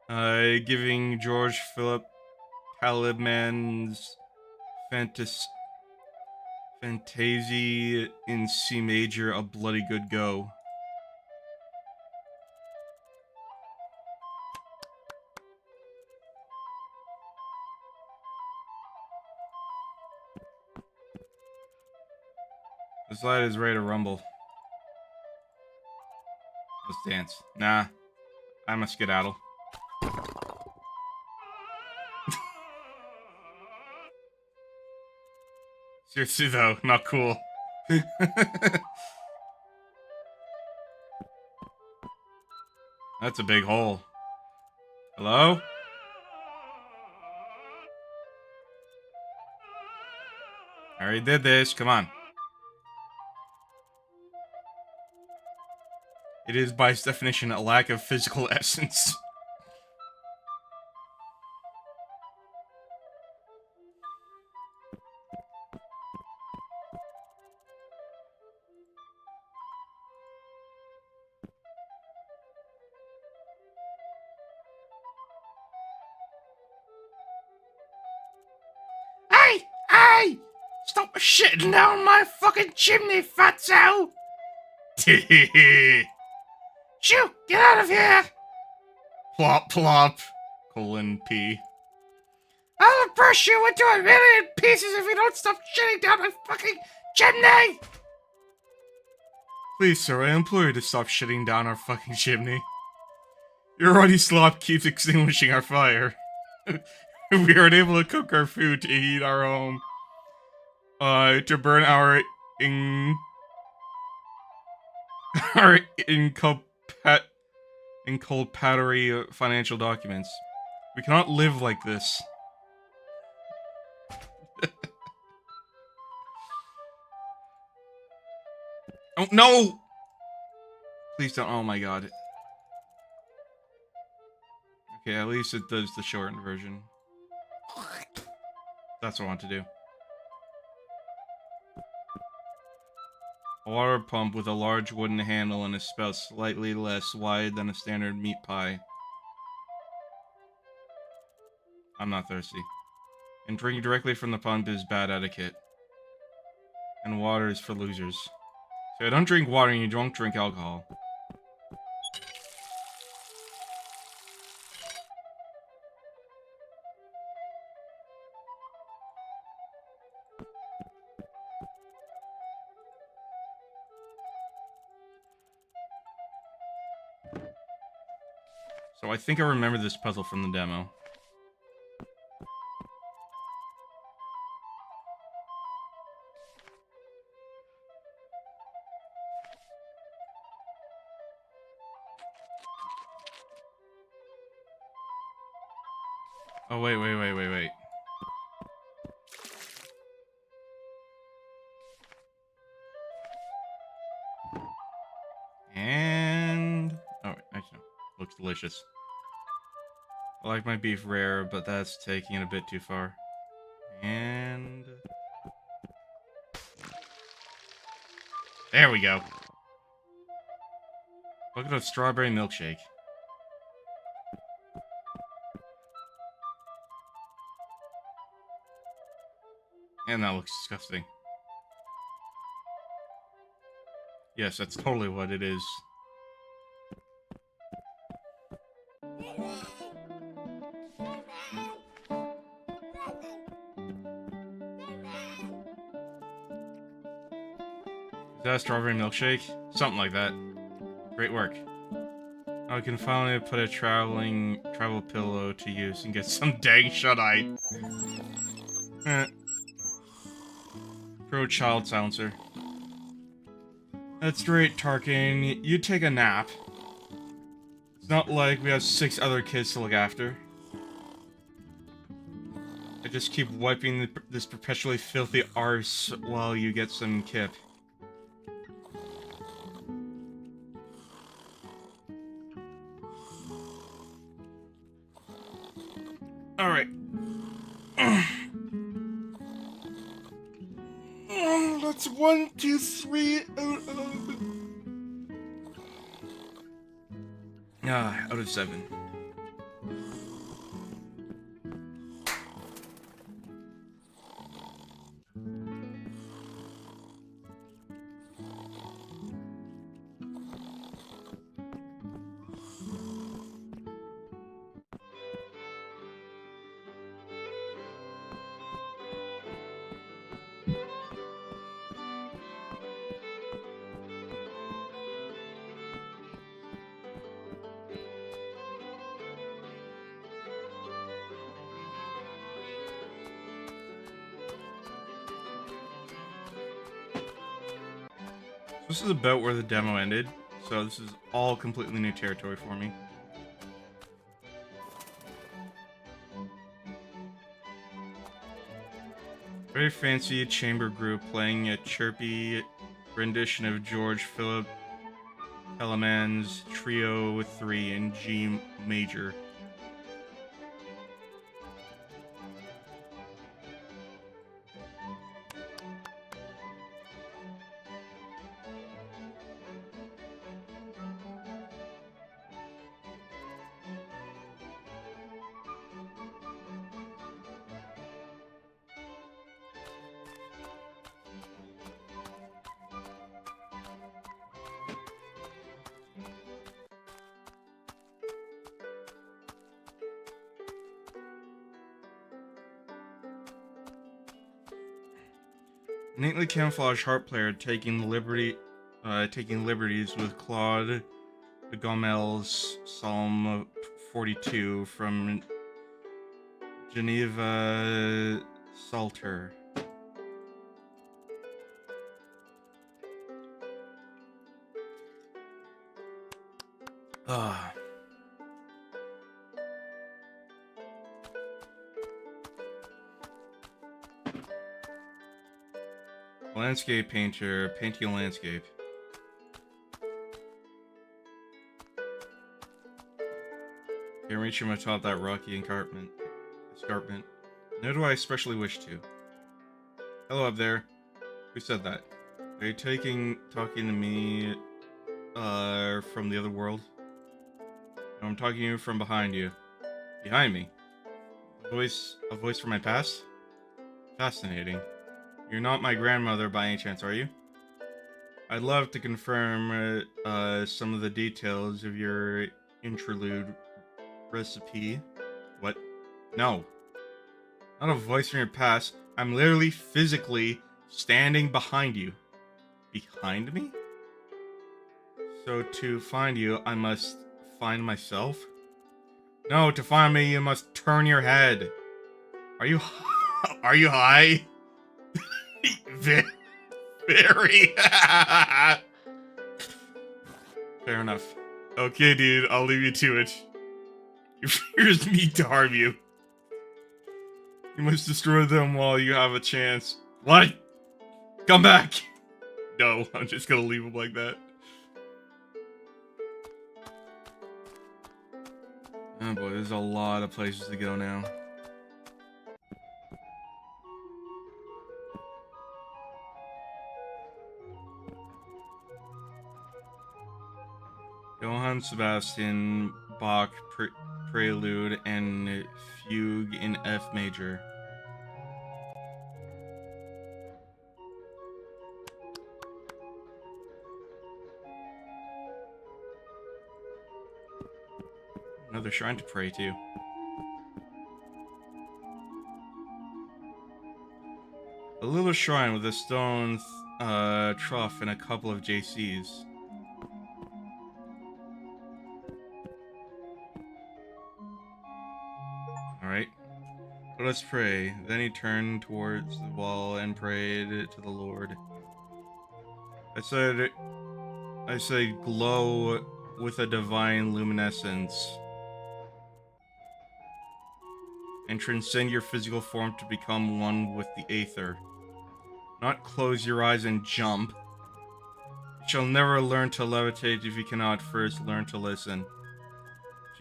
Giving George Philip Palimann's Fantasy in C major a bloody good go. The slide is ready to rumble. Let's dance. Nah, I'm a skedaddle. Seriously though, not cool. That's a big hole. Hello? I already did this, come on. It is by its definition a lack of physical essence. Hey! Stop shitting down my fucking chimney, fatso! Shoo! Get out of here! Plop plop. Colon P. I'll brush you into a million pieces if you don't stop shitting down my fucking chimney! Please, sir, I implore you to stop shitting down our fucking chimney. Your ruddy slop keeps extinguishing our fire. We aren't able to cook our food to heat our home. To burn our inculpatory financial documents. We cannot live like this. Oh, no! Please don't. Oh my god. Okay, at least it does the shortened version. That's what I want to do. A water pump with a large wooden handle and a spout slightly less wide than a standard meat pie. I'm not thirsty. And drinking directly from the pump is bad etiquette. And water is for losers. So don't drink water and you don't drink alcohol. So I think I remember this puzzle from the demo. Oh, wait. And... oh, actually, no. Looks delicious. I like my beef rare, but that's taking it a bit too far. And... there we go. Look at a strawberry milkshake. And that looks disgusting. Yes, that's totally what it is. Is that a strawberry milkshake? Something like that. Great work. I can finally put a travel pillow to use and get some dang shut-eye. Pro child silencer. That's great, Tarkin. You take a nap. It's not like we have 6 other kids to look after. I just keep wiping this perpetually filthy arse while you get some kip. Alright. That's 1, 2, 3 out of 7. This is about where the demo ended, so this is all completely new territory for me. Very fancy chamber group playing a chirpy rendition of George Philip Teleman's Trio 3 in G major. Neatly camouflaged harp player taking liberties with Claude Gomel's Psalm 42 from Geneva Psalter. Landscape painter, painting a landscape. Can't reach him atop that rocky escarpment. Nor do I especially wish to. Hello up there. Who said that? Are you talking to me, from the other world? No, I'm talking to you from behind you. Behind me. A voice from my past? Fascinating. You're not my grandmother by any chance, are you? I'd love to confirm some of the details of your interlude recipe. What? No. Not a voice from your past. I'm literally physically standing behind you. Behind me? So to find you, I must find myself? No, to find me, you must turn your head. Are you high? Very. Fair enough. Okay, dude, I'll leave you to it. Your fears mean to harm you. You must destroy them while you have a chance. What? Come back! No, I'm just gonna leave him like that. Oh boy, there's a lot of places to go now. Johann Sebastian Bach Prelude and Fugue in F major. Another shrine to pray to. A little shrine with a stone trough and a couple of JCs. Let us pray. Then he turned towards the wall and prayed to the Lord. I said, glow with a divine luminescence and transcend your physical form to become one with the aether. Not close your eyes and jump. You shall never learn to levitate if you cannot first learn to listen.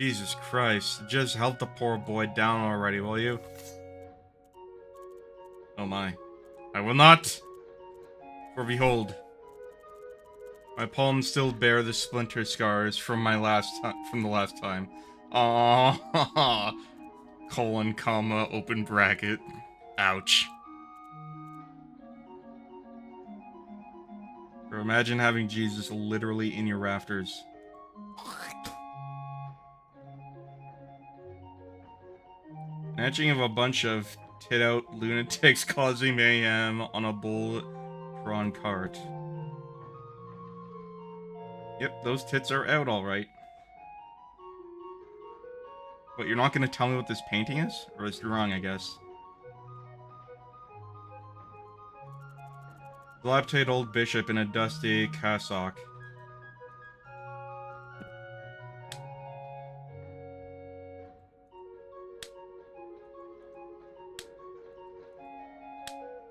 Jesus Christ, just help the poor boy down already, will you? Oh my. I will not! For behold, my palms still bear the splinter scars from the last time. Aww. Colon, comma, open bracket. Ouch. Or imagine having Jesus literally in your rafters. An etching of a bunch of tit-out lunatics causing mayhem on a bull-drawn cart. Yep, those tits are out alright. But you're not gonna tell me what this painting is? Or this drawing, I guess. Dilapidated old bishop in a dusty cassock.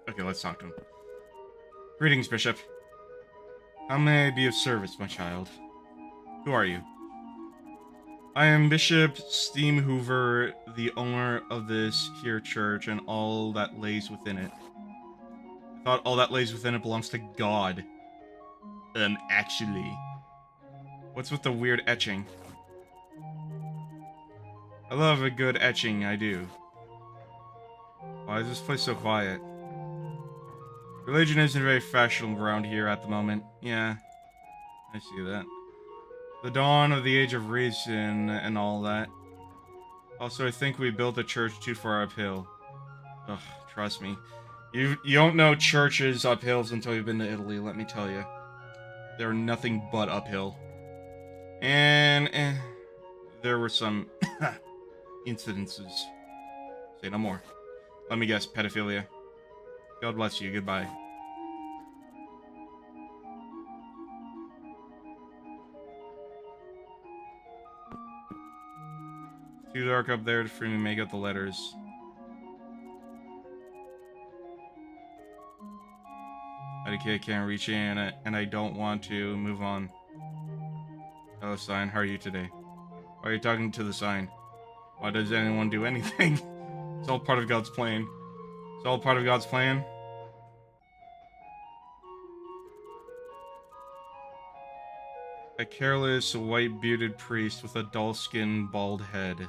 Okay, let's talk to him. Greetings, Bishop. How may I be of service, my child? Who are you? I am Bishop Steam Hoover, the owner of this here church and all that lays within it. I thought all that lays within it belongs to God. Actually. What's with the weird etching? I love a good etching, I do. Why is this place so quiet? Religion isn't very fashionable around here at the moment. Yeah, I see that. The dawn of the age of reason and all that. Also, I think we built the church too far uphill. Ugh, trust me. You don't know churches uphills until you've been to Italy, let me tell you. They're nothing but uphill. And, there were some incidences. Say no more. Let me guess, pedophilia. God bless you, goodbye. It's too dark up there for me to make out the letters. I can't reach in, and I don't want to move on. Hello, sign. How are you today? Why are you talking to the sign? Why does anyone do anything? It's all part of God's plan. It's all part of God's plan. A careless, white-bearded priest with a dull-skinned, bald head.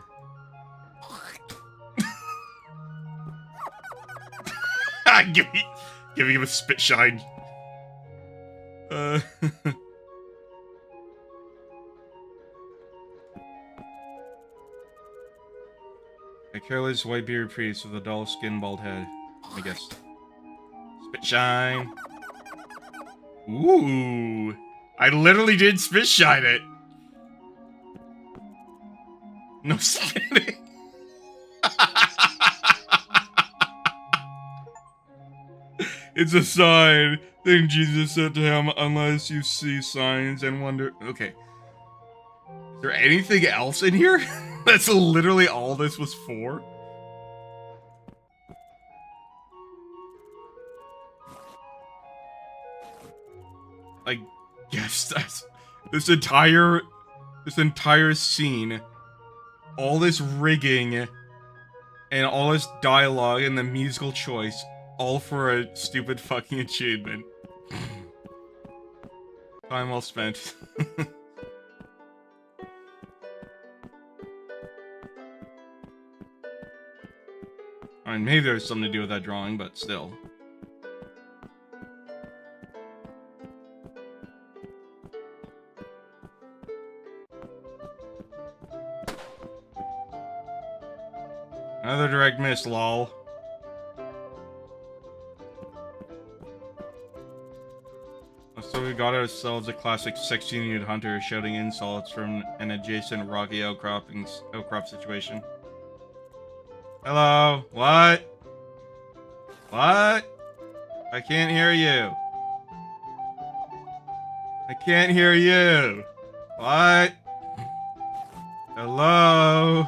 Giving him a spit shine. A careless, white-bearded priest with a dull-skinned, bald head. I guess. Spit shine. Ooh. I literally did spit shine it. No spitting. It's a sign. Then Jesus said to him, unless you see signs and wonder. Okay. Is there anything else in here? That's literally all this was for? I guess that's this entire scene, all this rigging and all this dialogue and the musical choice, all for a stupid fucking achievement. Time well spent. I mean, maybe there's something to do with that drawing, but still. Another direct miss, lol. So we got ourselves a classic 16-unit hunter shouting insults from an adjacent rocky outcrop situation. Hello? What? What? I can't hear you. I can't hear you. What? Hello?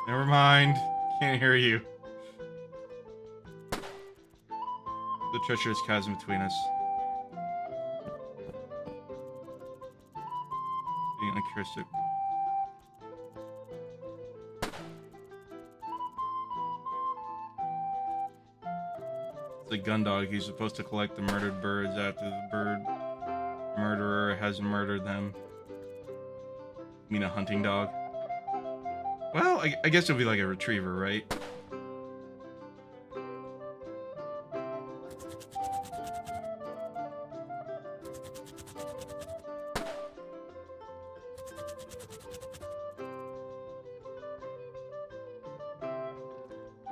Never mind. Can't hear you. The treacherous chasm between us. Being like Christic. It's a gun dog. He's supposed to collect the murdered birds after the bird murderer has murdered them. You mean a hunting dog? Well, I guess it would be like a retriever, right?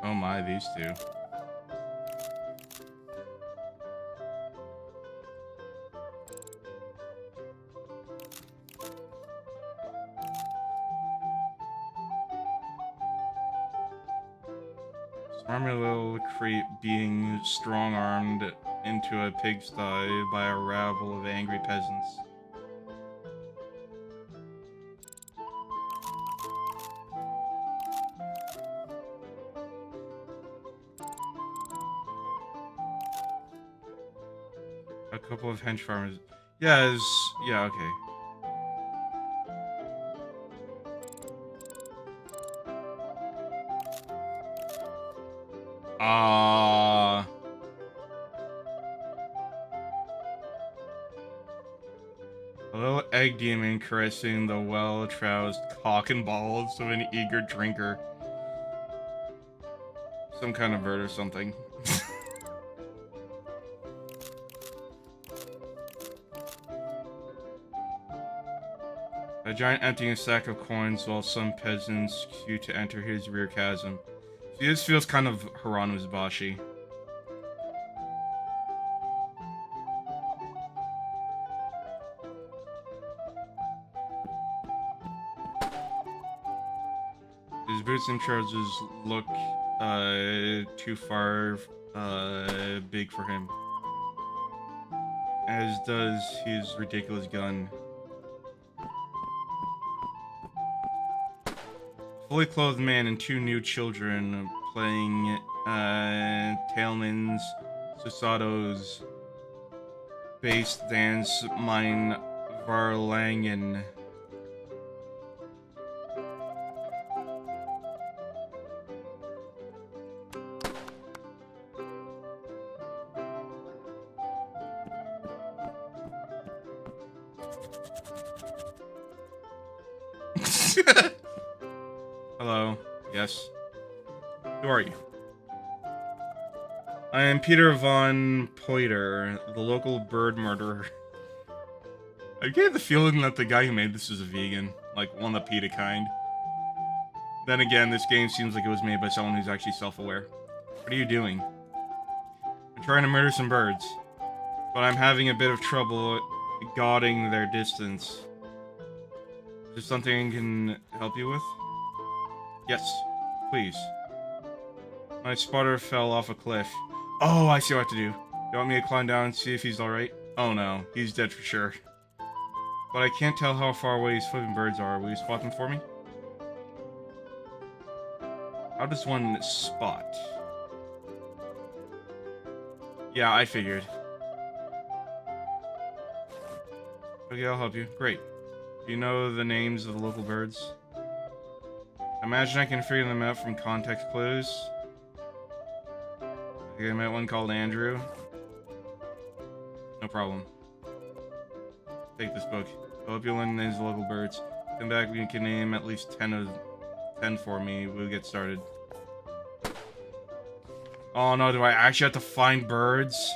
Oh my, these two. Smarmy little creep being strong-armed into a pigsty by a rabble of angry peasants. A couple of hench farmers. Yeah, yeah, okay. A little egg demon caressing the well-troused cock and balls of an eager drinker. Some kind of bird or something. A giant emptying a sack of coins while some peasants queue to enter his rear chasm. See, this feels kind of Haranu's-bashi. His boots and trousers look too far big for him. As does his ridiculous gun. Fully clothed man and two new children playing Tailman's Susado's bass dance Mein Varlangen. Hello. Yes. Who are you? I am Peter von Poiter, the local bird murderer. I get the feeling that the guy who made this is a vegan, like one of the PETA kind. Then again, this game seems like it was made by someone who's actually self-aware. What are you doing? I'm trying to murder some birds, but I'm having a bit of trouble gauging their distance. Is there something I can help you with? Yes, please. My spotter fell off a cliff. Oh, I see what to do. You want me to climb down and see if he's alright? Oh no, he's dead for sure. But I can't tell how far away these flipping birds are. Will you spot them for me? How does one spot? Yeah, I figured. Okay, I'll help you. Great. Do you know the names of the local birds? I imagine I can figure them out from context clues. Okay, I met one called Andrew. No problem. Take this book. I hope you'll learn the names of local birds. Come back when you can name at least 10 for me. We'll get started. Oh no, do I actually have to find birds?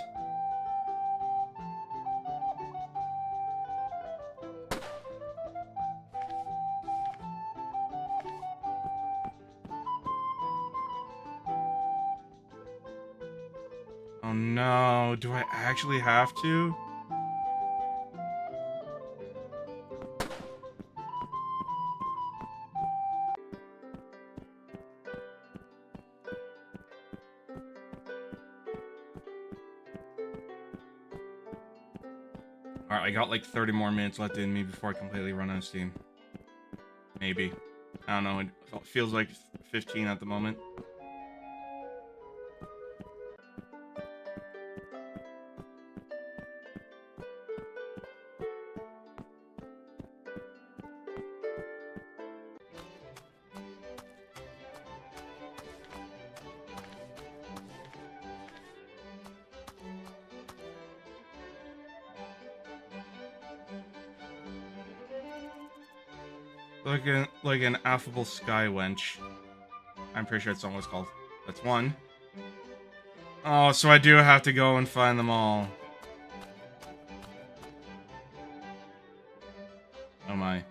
Oh no, do I actually have to? Alright, I got like 30 more minutes left in me before I completely run out of steam. Maybe. I don't know, it feels like 15 at the moment. Like an affable sky wench. I'm pretty sure it's not what it's called. That's one. Oh, so I do have to go and find them all. Oh my. A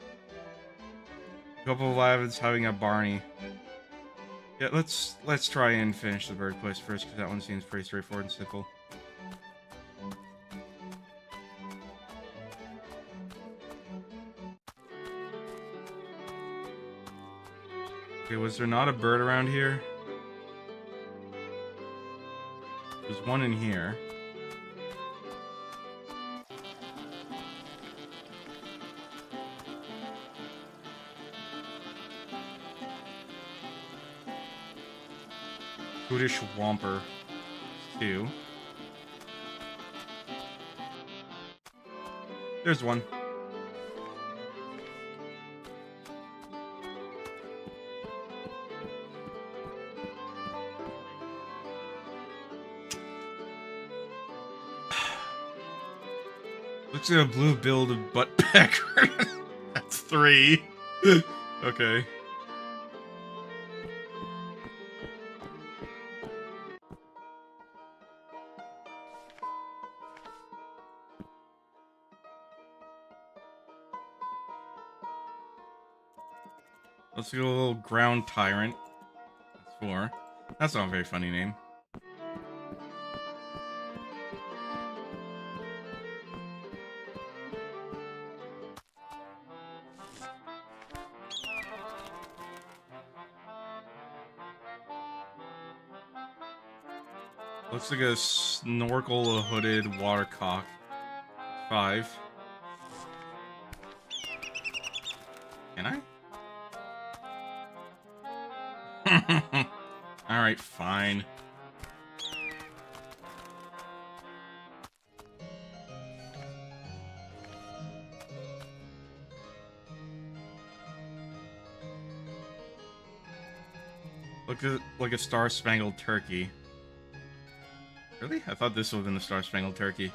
couple of lives having a Barney. Yeah, let's try and finish the bird quest first, because that one seems pretty straightforward and simple. Okay, was there not a bird around here? There's one in here. Brutish Whomper. 2. There's one. Looks like a blue-billed buttpecker. That's 3. Okay. Let's get a little ground tyrant. That's 4. That's not a very funny name. Looks like a snorkel hooded watercock. 5. Can I? Alright, fine. Look at like a star-spangled turkey. Really? I thought this would have been the star-spangled turkey.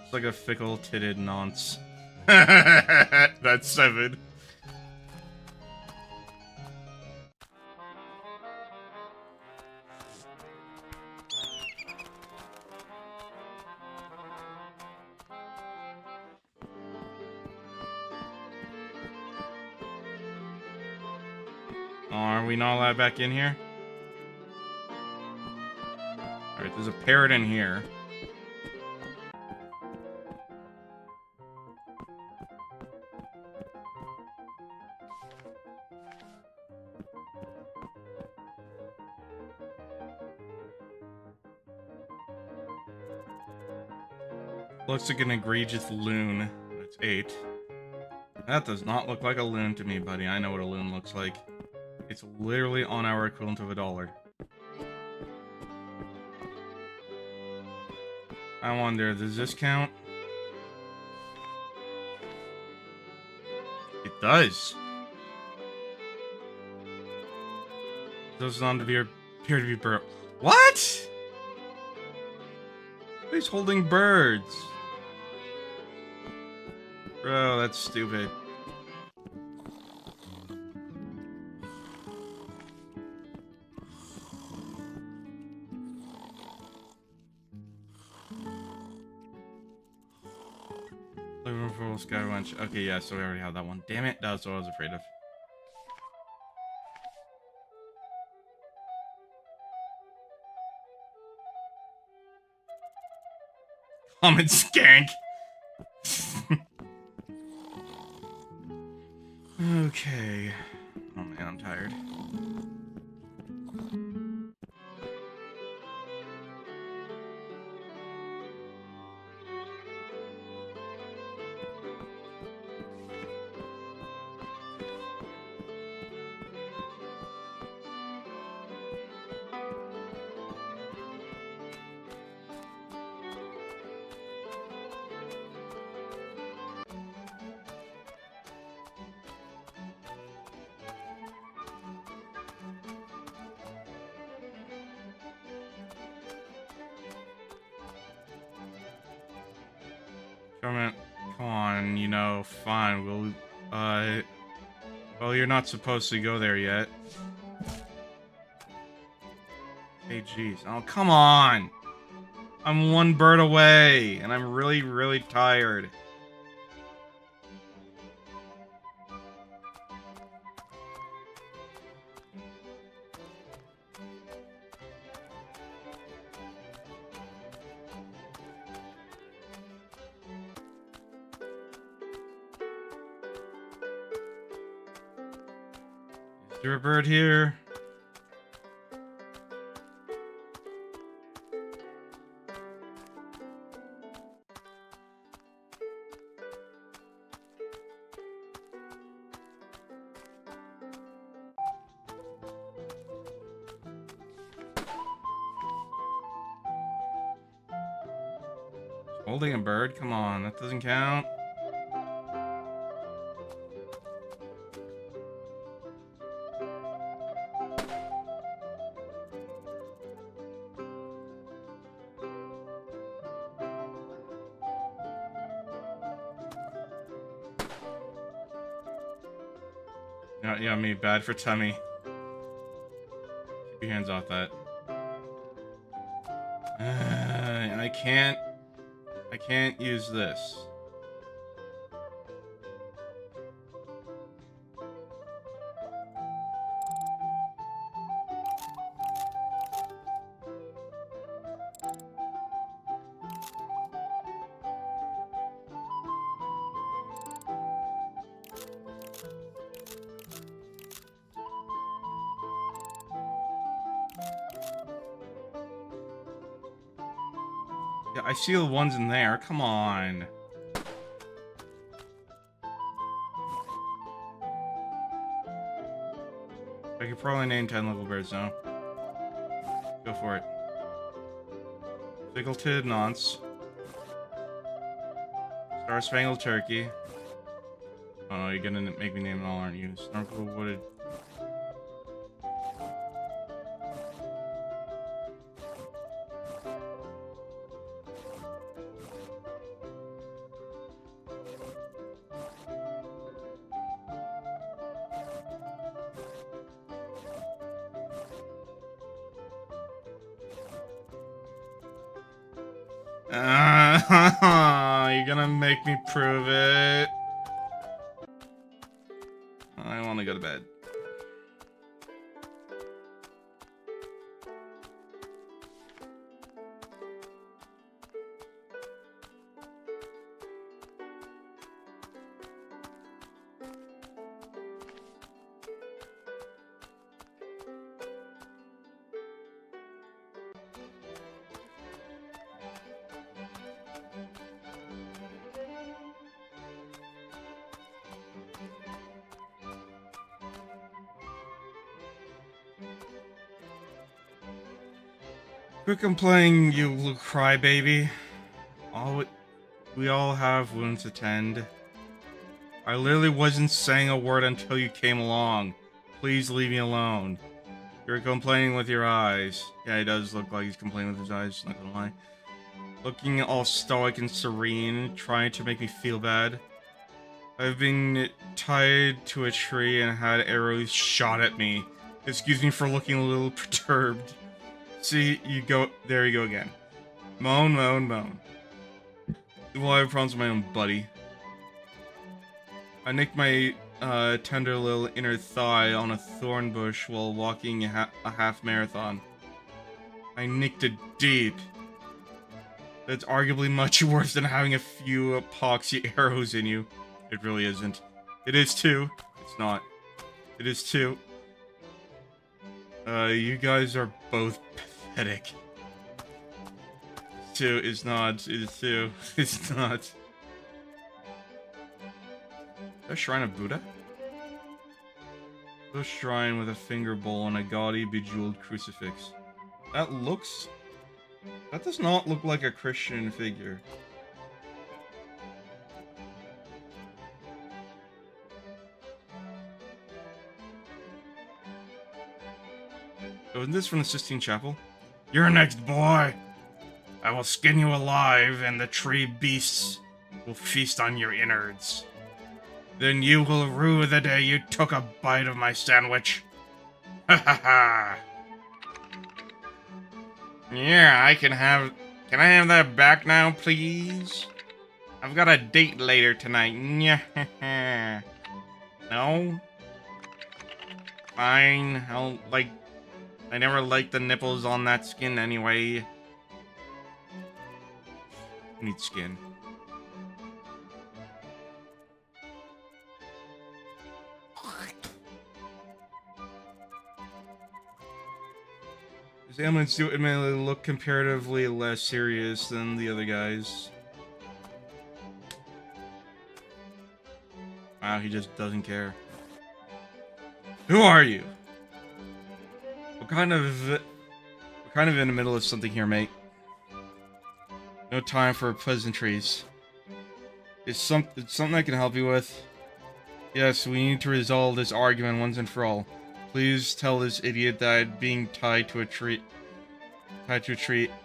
It's like a fickle-titted nonce. That's 7. Oh, are we not allowed back in here? Alright, there's a parrot in here. Looks like an egregious loon. That's 8. That does not look like a loon to me, buddy. I know what a loon looks like. It's literally on our equivalent of $1. I wonder, does this count? It does. Does not appear to be bird. What? He's holding birds. Bro, that's stupid. Liverpool Sky Lunch. Okay, yeah, so we already have that one. Damn it, that's what I was afraid of. Common skank. Okay. Oh man, I'm tired. Come on, you know, fine, well, you're not supposed to go there yet. Hey, jeez. Oh, come on! I'm one bird away, and I'm really, really tired. Is there a bird here? Holding a bird? Come on, that doesn't count. Yeah, me, bad for tummy. Keep your hands off that. And I can't use this. Yeah, I see the ones in there. Come on. I could probably name 10 little birds now. Go for it. Fickleted nonce. Star-spangled turkey. Oh no, you're gonna make me name it all, aren't you? Snorkel wooded. You're gonna make me prove it. I want to go to bed. Quit complaining, you little crybaby. We all have wounds to tend. I literally wasn't saying a word until you came along. Please leave me alone. You're complaining with your eyes. Yeah, he does look like he's complaining with his eyes, not gonna lie. Looking all stoic and serene, trying to make me feel bad. I've been tied to a tree and had arrows shot at me. Excuse me for looking a little perturbed. See, there you go again. Moan, moan, moan. Well, I have problems with my own buddy. I nicked my tender little inner thigh on a thorn bush while walking a half marathon. I nicked it deep. That's arguably much worse than having a few epoxy arrows in you. It really isn't. It is too. It's not. It is too. You guys are both pathetic. Two is not. It is two. It's not. Is that a shrine of Buddha? A shrine with a finger bowl and a gaudy, bejeweled crucifix. That does not look like a Christian figure. So isn't this from the Sistine Chapel? You're next, boy! I will skin you alive, and the tree beasts will feast on your innards. Then you will rue the day you took a bite of my sandwich. Ha ha ha! Yeah, I can have... Can I have that back now, please? I've got a date later tonight. Yeah. No? Fine. I never liked the nipples on that skin anyway. I need skin. His ailments do admittedly look comparatively less serious than the other guys. Wow, he just doesn't care. Who are you? We're kind of in the middle of something here, mate. No time for pleasantries. It's something I can help you with. Yes, we need to resolve this argument once and for all. Please tell this idiot that being tied to a tree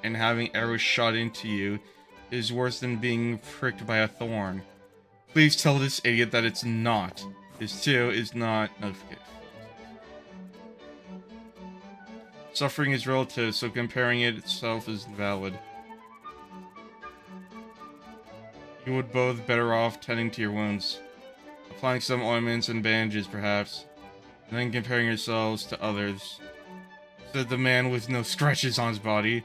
and having arrows shot into you is worse than being pricked by a thorn. Please tell this idiot that it's not. This too is not. Okay. Suffering is relative, so comparing it itself is invalid. You would both better off tending to your wounds, applying some ointments and bandages, perhaps, and then comparing yourselves to others, said the man with no scratches on his body.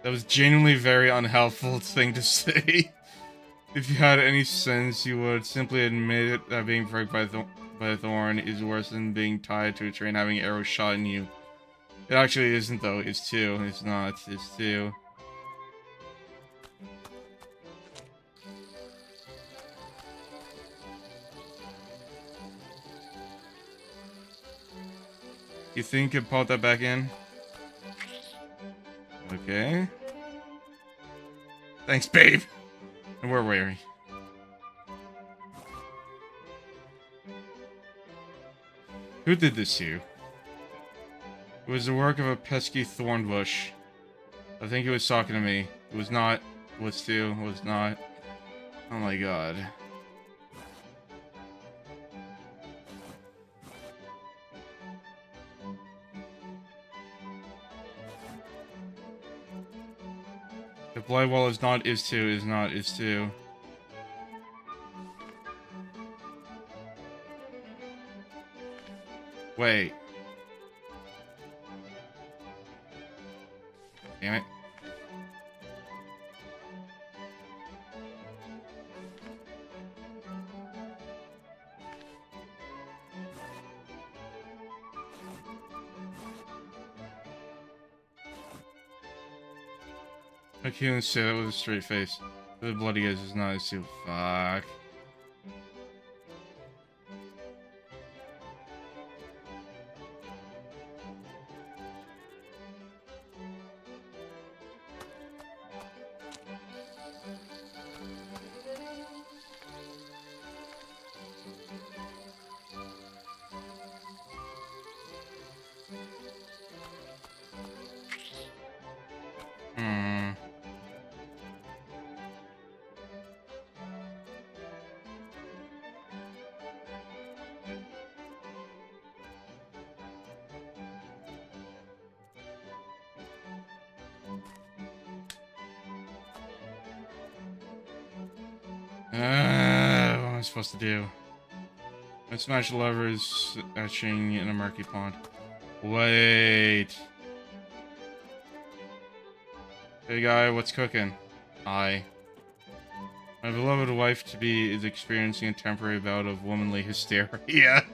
That was genuinely a very unhelpful thing to say. If you had any sense, you would simply admit that being pricked by a thorn is worse than being tied to a tree and having arrows shot in you. It actually isn't, though. It's two. It's not. It's two. You think you could pop that back in? Okay. Thanks, babe. And where were we? Who did this to you? It was the work of a pesky thorn bush. I think he was talking to me. It was not. Was too. Was not. Oh my god. If Blightwall is not, is too, is not, is too. Wait. Damn it. I can't even say that with a straight face. The bloody guys is not as too. Fuck. What am I supposed to do? I smash levers etching in a murky pond. Wait. Hey guy, what's cooking? My beloved wife-to-be is experiencing a temporary bout of womanly hysteria.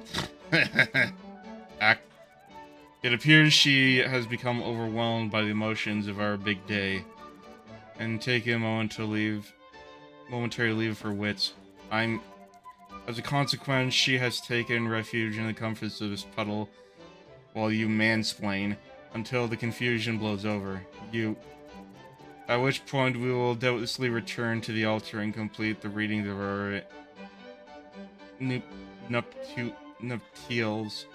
It appears she has become overwhelmed by the emotions of our big day and taking a momentary leave of her wits. As a consequence, she has taken refuge in the comforts of this puddle while you mansplain until the confusion blows over. At which point we will doubtlessly return to the altar and complete the readings of our nuptials.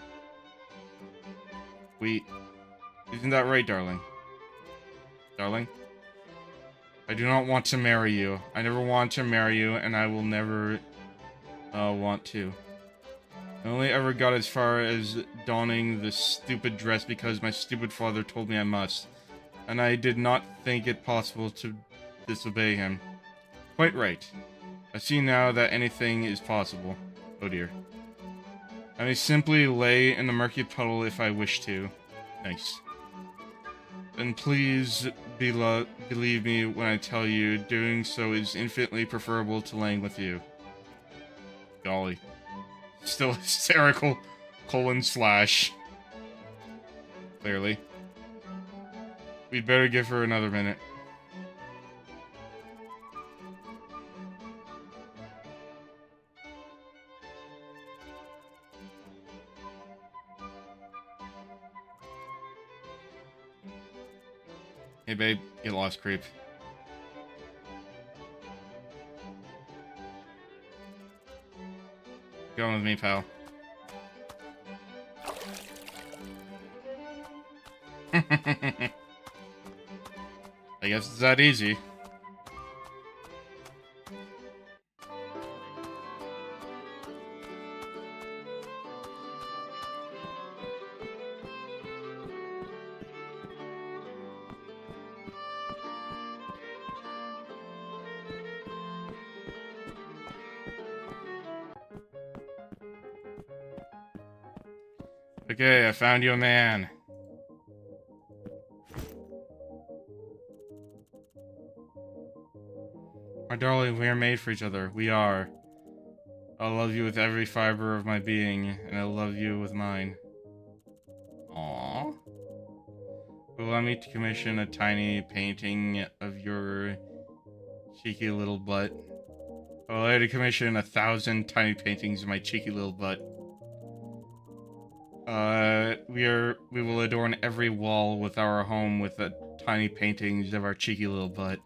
Isn't that right, darling? Darling? I do not want to marry you. I never want to marry you, and I will never want to. I only ever got as far as donning this stupid dress because my stupid father told me I must, and I did not think it possible to disobey him. Quite right. I see now that anything is possible. Oh dear. I may simply lay in the murky puddle if I wish to. Nice. Then please believe me when I tell you doing so is infinitely preferable to laying with you. Golly. Still hysterical, / Clearly. We'd better give her another minute. Hey babe, get lost, creep. Going with me, pal. I guess it's that easy. Okay, I found you a man. My darling, we are made for each other. We are. I love you with every fiber of my being, and I love you with mine. Aww. Allow me to commission a tiny painting of your cheeky little butt. I'll allow you to commission 1,000 tiny paintings of my cheeky little butt. We will adorn every wall with our home with the tiny paintings of our cheeky little butt.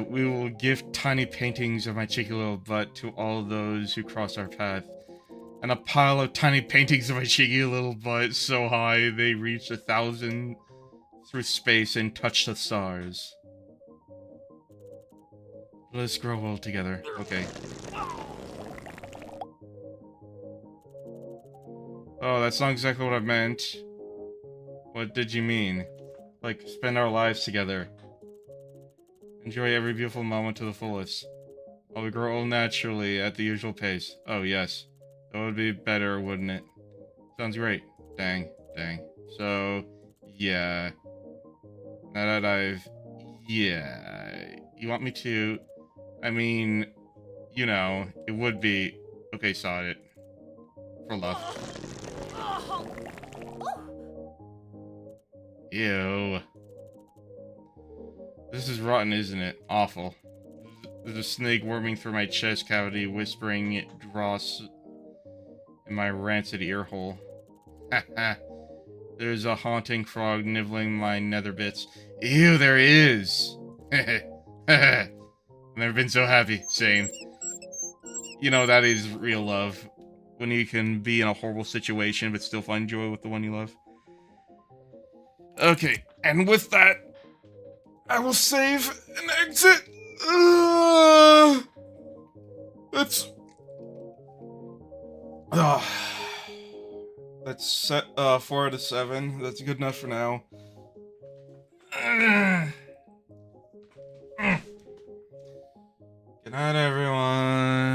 We will give tiny paintings of my cheeky little butt to all those who cross our path. And a pile of tiny paintings of my cheeky little butt so high they reach 1,000 through space and touch the stars. Let's grow old together. Okay. Oh, that's not exactly what I meant. What did you mean? Like, spend our lives together. Enjoy every beautiful moment to the fullest. While we grow old naturally at the usual pace. Oh, yes. That would be better, wouldn't it? Sounds great. Dang. So, yeah. Now that yeah. You want me to... I mean, you know, it would be... Okay, saw it. For love. Ew. This is rotten, isn't it? Awful. There's a snake worming through my chest cavity, whispering dross in my rancid earhole. Haha. There's a haunting frog nibbling my nether bits. Ew, there is! I've never been so happy. Same. You know, that is real love. When you can be in a horrible situation but still find joy with the one you love. Okay, and with that, I will save and exit. That's set 4 out of 7. That's good enough for now. Good night, everyone.